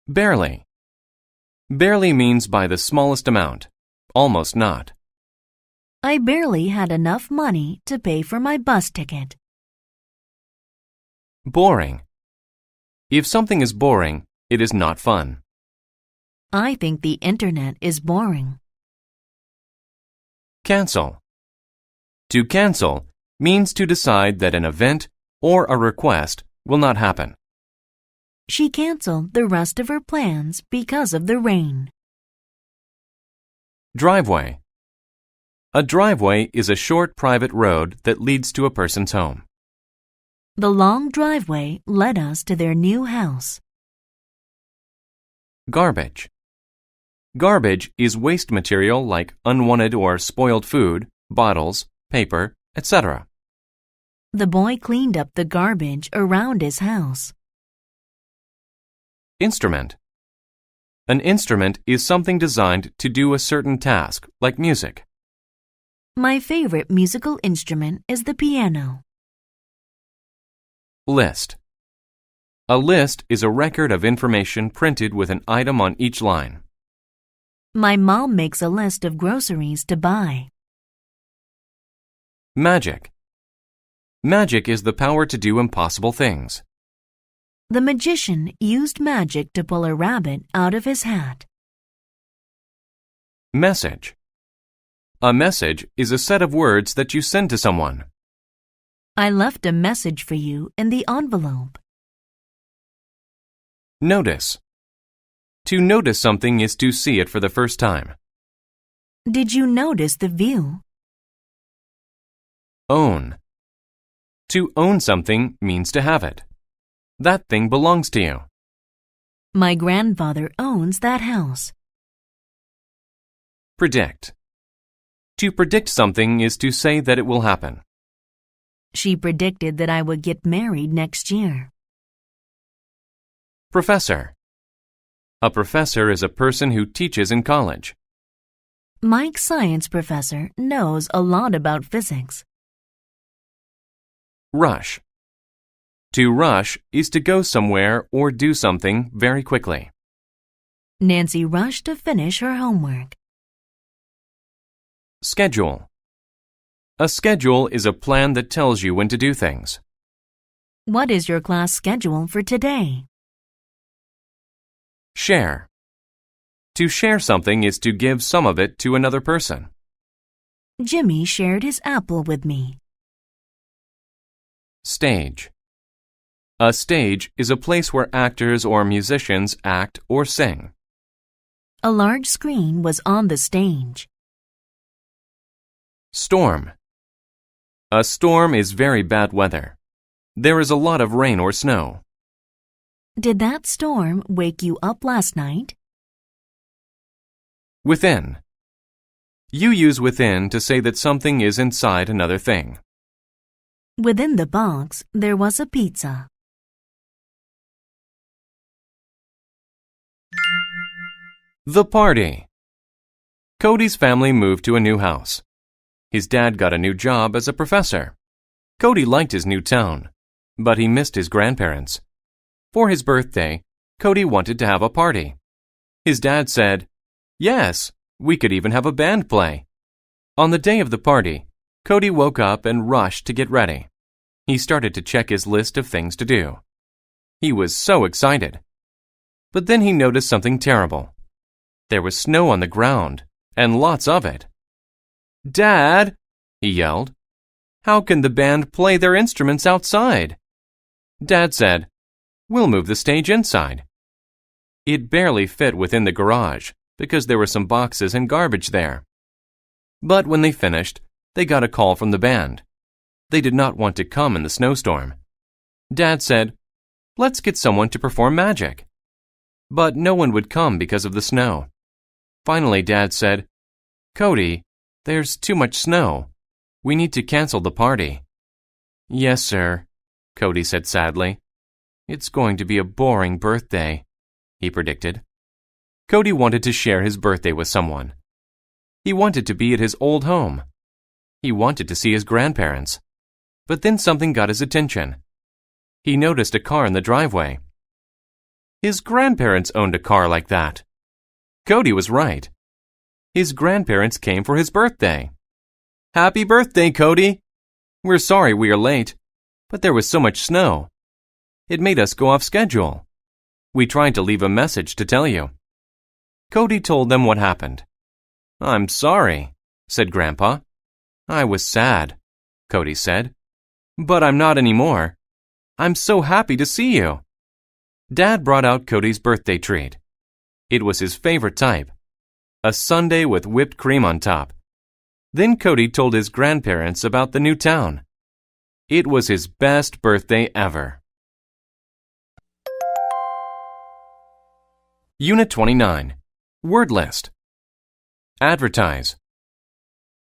Barely. Barely means by the smallest amount, almost not. I barely had enough money to pay for my bus ticket. Boring. If something is boring, it is not fun. I think the internet is boring. Cancel. To cancel means to decide that an event or a request will not happen. She canceled the rest of her plans because of the rain. Driveway. A driveway is a short private road that leads to a person's home. The long driveway led us to their new house. Garbage. Garbage is waste material like unwanted or spoiled food, bottles, paper, etc. The boy cleaned up the garbage around his house. Instrument. An instrument is something designed to do a certain task, like music. My favorite musical instrument is the piano. List. A list is a record of information printed with an item on each line. My mom makes a list of groceries to buy. Magic. Magic is the power to do impossible things. The magician used magic to pull a rabbit out of his hat. Message. A message is a set of words that you send to someone. I left a message for you in the envelope. Notice. To notice something is to see it for the first time. Did you notice the view? Own. To own something means to have it. That thing belongs to you. My grandfather owns that house. Predict. To predict something is to say that it will happen. She predicted that I would get married next year. Professor. A professor is a person who teaches in college. Mike's science professor knows a lot about physics. Rush. To rush is to go somewhere or do something very quickly. Nancy rushed to finish her homework. Schedule. A schedule is a plan that tells you when to do things. What is your class schedule for today? Share. To share something is to give some of it to another person. Jimmy shared his apple with me. Stage. A stage is a place where actors or musicians act or sing. A large screen was on the stage. Storm. A storm is very bad weather. There is a lot of rain or snow. Did that storm wake you up last night? Within. You use within to say that something is inside another thing. Within the box, there was a pizza. The party. Cody's family moved to a new house. His dad got a new job as a professor. Cody liked his new town, but he missed his grandparents. For his birthday, Cody wanted to have a party. His dad said, "Yes, we could even have a band play." On the day of the party, Cody woke up and rushed to get ready. He started to check his list of things to do. He was so excited. But then he noticed something terrible. There was snow on the ground, and lots of it. "Dad," he yelled, "how can the band play their instruments outside?" Dad said, "We'll move the stage inside." It barely fit within the garage because there were some boxes and garbage there. But when they finished, they got a call from the band. They did not want to come in the snowstorm. Dad said, "Let's get someone to perform magic." But no one would come because of the snow. Finally, Dad said, "Cody, there's too much snow. We need to cancel the party." "Yes, sir," Cody said sadly. "It's going to be a boring birthday," he predicted. Cody wanted to share his birthday with someone. He wanted to be at his old home. He wanted to see his grandparents. But then something got his attention. He noticed a car in the driveway. His grandparents owned a car like that. Cody was right. His grandparents came for his birthday. "Happy birthday, Cody! We're sorry we are late, but there was so much snow. It made us go off schedule. We tried to leave a message to tell you." Cody told them what happened. "I'm sorry," said Grandpa. "I was sad," Cody said. "But I'm not anymore. I'm so happy to see you." Dad brought out Cody's birthday treat. It was his favorite type, a sundae with whipped cream on top. Then Cody told his grandparents about the new town. It was his best birthday ever. Unit 29. Word list. Advertise.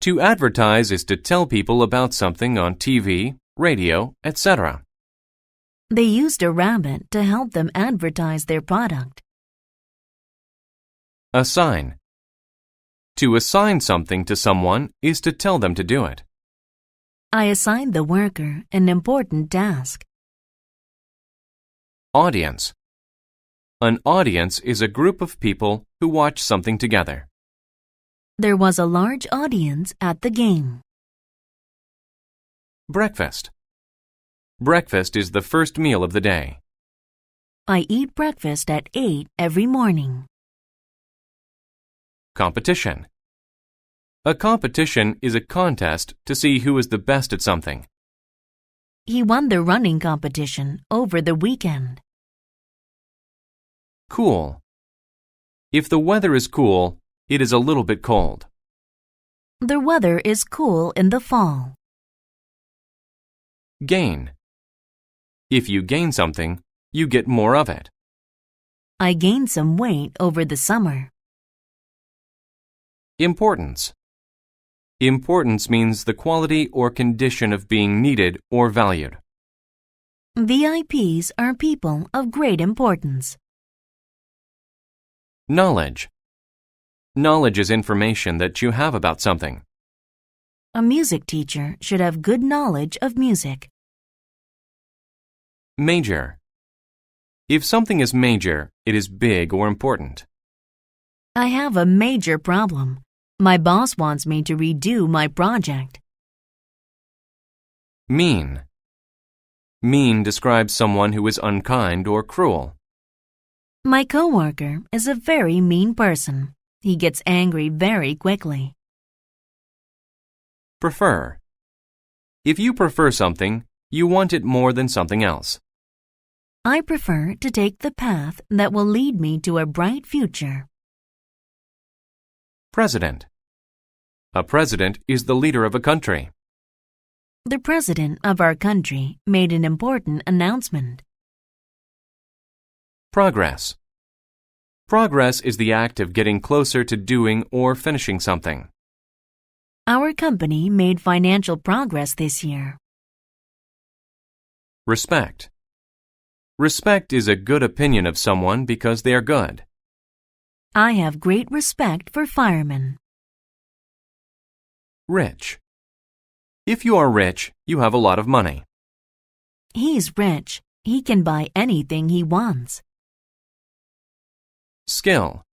To advertise is to tell people about something on TV, radio, etc. They used a rabbit to help them advertise their product. Assign. To assign something to someone is to tell them to do it. I assigned the worker an important task. Audience. An audience is a group of people who watch something together. There was a large audience at the game. Breakfast. Breakfast is the first meal of the day. I eat breakfast at 8 every morning. Competition. A competition is a contest to see who is the best at something. He won the running competition over the weekend. Cool. If the weather is cool, it is a little bit cold. The weather is cool in the fall. Gain. If you gain something, you get more of it. I gained some weight over the summer. Importance. Importance means the quality or condition of being needed or valued. VIPs are people of great importance. Knowledge. Knowledge is information that you have about something. A music teacher should have good knowledge of music. Major. If something is major, it is big or important. I have a major problem. My boss wants me to redo my project. Mean. Mean describes someone who is unkind or cruel. My coworker is a very mean person. He gets angry very quickly. Prefer. If you prefer something, you want it more than something else. I prefer to take the path that will lead me to a bright future. President. A president is the leader of a country. The president of our country made an important announcement. Progress. Progress is the act of getting closer to doing or finishing something. Our company made financial progress this year. Respect. Respect is a good opinion of someone because they are good. I have great respect for firemen. Rich. If you are rich, you have a lot of money. He's rich. He can buy anything he wants. Skill.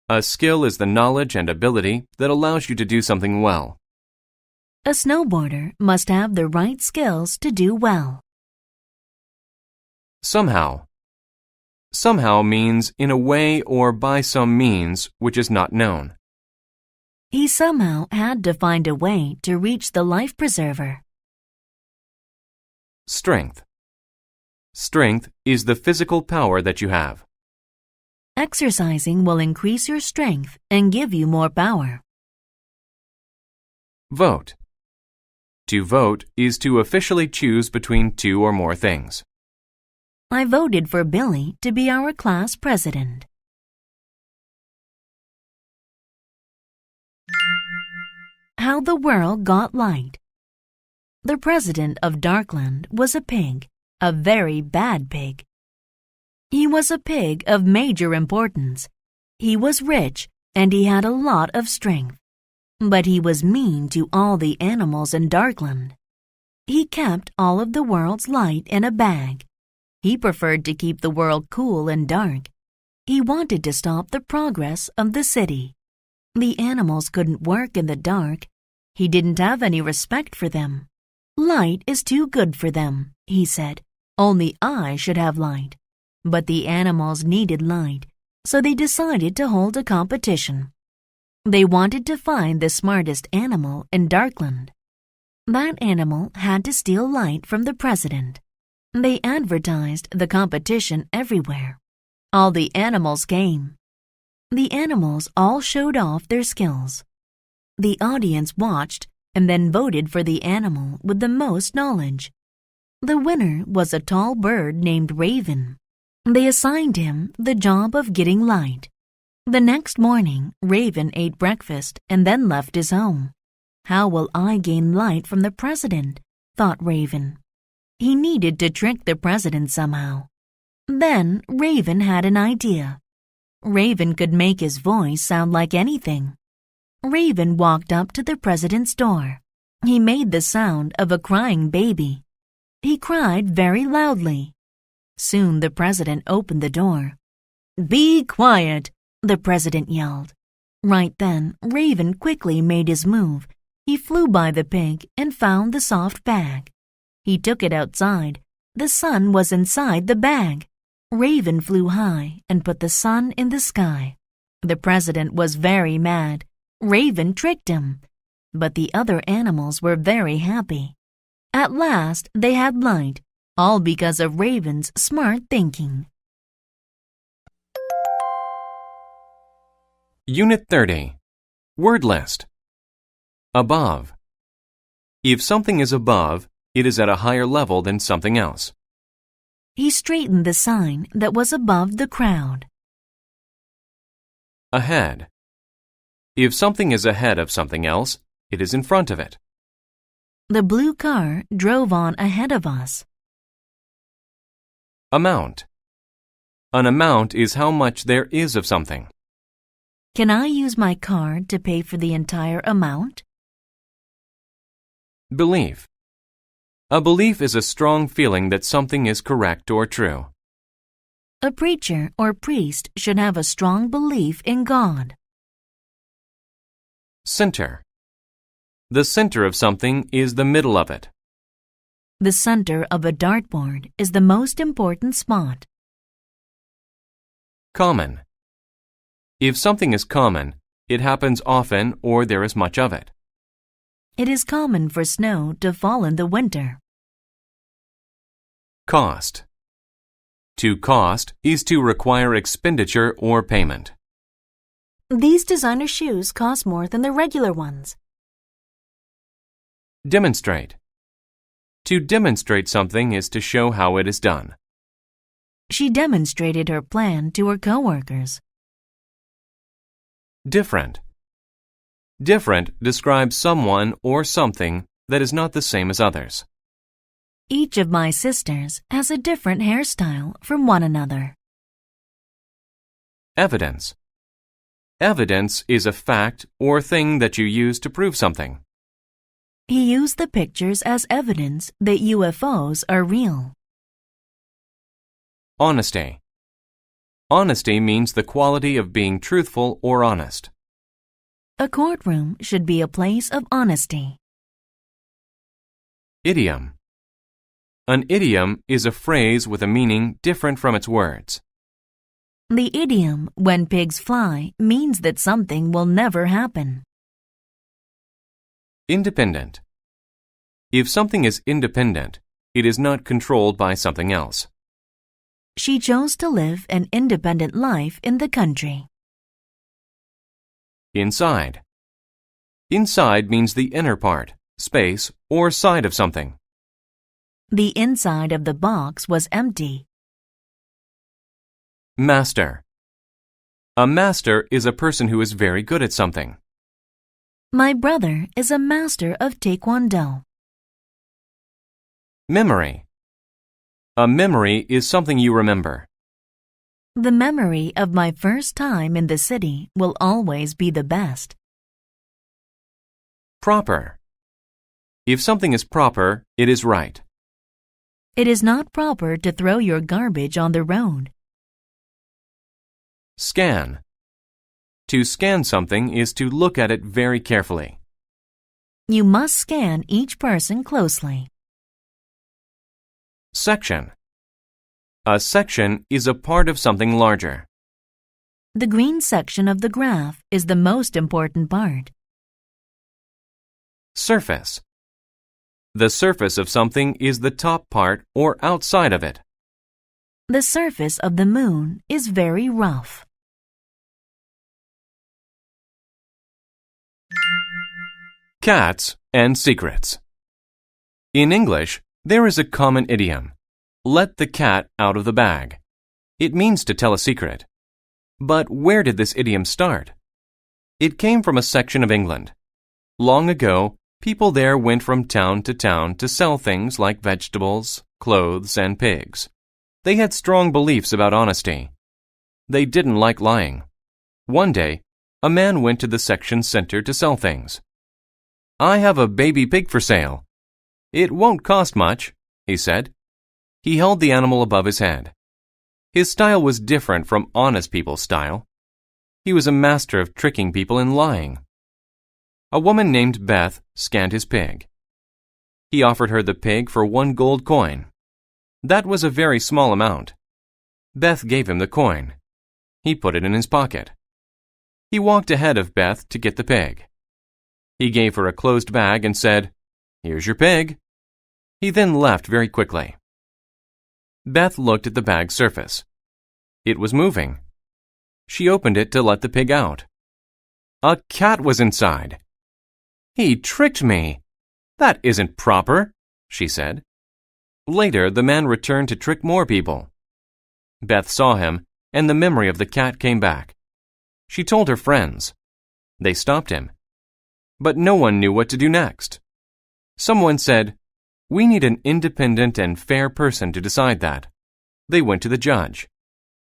A skill is the knowledge and ability that allows you to do something well. A snowboarder must have the right skills to do well. Somehow. Somehow means in a way or by some means which is not known. He somehow had to find a way to reach the life preserver. Strength. Strength is the physical power that you have. Exercising will increase your strength and give you more power. Vote. To vote is to officially choose between two or more things. I voted for Billy to be our class president. How the world got light. The president of Darkland was a pig, a very bad pig. He was a pig of major importance. He was rich and he had a lot of strength. But he was mean to all the animals in Darkland. He kept all of the world's light in a bag. He preferred to keep the world cool and dark. He wanted to stop the progress of the city. The animals couldn't work in the dark. He didn't have any respect for them. Light is too good for them, he said. Only I should have light. But the animals needed light, so they decided to hold a competition. They wanted to find the smartest animal in Darkland. That animal had to steal light from the president. They advertised the competition everywhere. All the animals came. The animals all showed off their skills. The audience watched and then voted for the animal with the most knowledge. The winner was a tall bird named Raven. They assigned him the job of getting light. The next morning, Raven ate breakfast and then left his home. "How will I gain light from the president?" thought Raven. He needed to trick the president somehow. Then Raven had an idea. Raven could make his voice sound like anything. Raven walked up to the president's door. He made the sound of a crying baby. He cried very loudly. Soon the president opened the door. "Be quiet!" the president yelled. Right then, Raven quickly made his move. He flew by the pig and found the soft bag. He took it outside. The sun was inside the bag. Raven flew high and put the sun in the sky. The president was very mad. Raven tricked him. But the other animals were very happy. At last they had light, all because of Raven's smart thinking. Unit 30. Word list. Above. If something is above, it is at a higher level than something else. He straightened the sign that was above the crowd. Ahead. If something is ahead of something else, it is in front of it. The blue car drove on ahead of us. Amount. An amount is how much there is of something. Can I use my card to pay for the entire amount? Belief. A belief is a strong feeling that something is correct or true. A preacher or priest should have a strong belief in God. Center. The center of something is the middle of it. The center of a dartboard is the most important spot. Common. If something is common, it happens often or there is much of it. It is common for snow to fall in the winter. Cost. To cost is to require expenditure or payment. These designer shoes cost more than the regular ones. Demonstrate. To demonstrate something is to show how it is done. She demonstrated her plan to her coworkers. Different. Different describes someone or something that is not the same as others. Each of my sisters has a different hairstyle from one another. Evidence. Evidence is a fact or thing that you use to prove something. He used the pictures as evidence that UFOs are real. Honesty. Honesty means the quality of being truthful or honest. A courtroom should be a place of honesty. Idiom. An idiom is a phrase with a meaning different from its words. The idiom, "when pigs fly," means that something will never happen. Independent. If something is independent, it is not controlled by something else. She chose to live an independent life in the country. Inside. Inside means the inner part, space, or side of something. The inside of the box was empty. Master. A master is a person who is very good at something. My brother is a master of Taekwondo. Memory. A memory is something you remember. The memory of my first time in the city will always be the best. Proper. If something is proper, it is right. It is not proper to throw your garbage on the road. Scan. To scan something is to look at it very carefully. You must scan each person closely. Section. A section is a part of something larger. The green section of the graph is the most important part. Surface. The surface of something is the top part or outside of it. The surface of the moon is very rough. Cats and secrets. In English, there is a common idiom, let the cat out of the bag. It means to tell a secret. But where did this idiom start? It came from a section of England. Long ago, people there went from town to sell things like vegetables, clothes, and pigs. They had strong beliefs about honesty. They didn't like lying. One day, a man went to the section center to sell things. "I have a baby pig for sale. It won't cost much," he said. He held the animal above his head. His style was different from honest people's style. He was a master of tricking people and lying. A woman named Beth scanned his pig. He offered her the pig for 1 gold coin. That was a very small amount. Beth gave him the coin. He put it in his pocket. He walked ahead of Beth to get the pig. He gave her a closed bag and said, "Here's your pig." He then left very quickly. Beth looked at the bag's surface. It was moving. She opened it to let the pig out. A cat was inside. "He tricked me. That isn't proper," she said. Later, the man returned to trick more people. Beth saw him, and the memory of the cat came back. She told her friends. They stopped him. But no one knew what to do next. Someone said, "We need an independent and fair person to decide that." They went to the judge.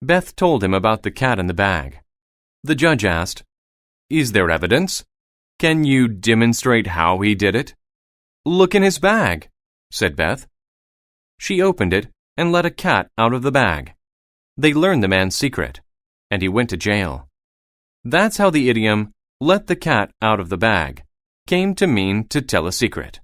Beth told him about the cat in the bag. The judge asked, "Is there evidence? Can you demonstrate how he did it?" "Look in his bag," said Beth. She opened it and let a cat out of the bag. They learned the man's secret, and he went to jail. That's how the idiom, "let the cat out of the bag," came to mean to tell a secret.